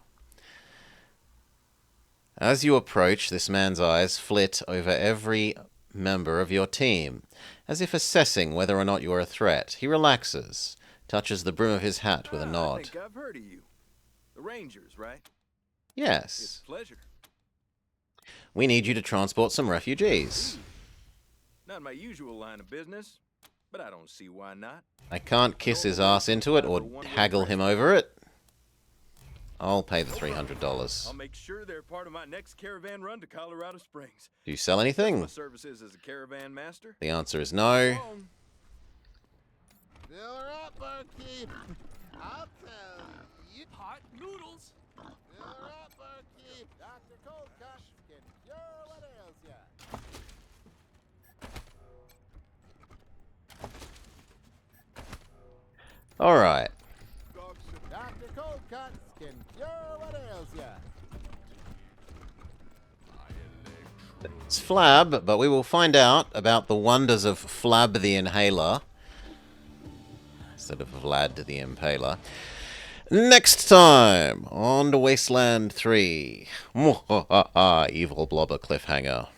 As you approach, this man's eyes flit over every member of your team, as if assessing whether or not you are a threat. He relaxes, touches the brim of his hat with a I nod. think I've heard of you. The Rangers, right? Yes. It's a pleasure. We need you to transport some refugees. Not my usual line of business, but I don't see why not. I can't kiss his ass into it or haggle him over it. I'll pay the $300. I'll make sure they're part of my next caravan run to Colorado Springs. Do you sell anything? My services as a caravan master. The answer is no. Fill her up, barkeep. I'll tell you. Hot noodles. Fill her up, barkeep. Dr. Coldcut can cure what ails ya. All right. Dr. Coldcut can cure what ails ya. It's Flab, but we will find out about the wonders of Flab the Inhaler. Instead of Vlad the Impaler. Next time on Wasteland 3. Evil Blobber cliffhanger.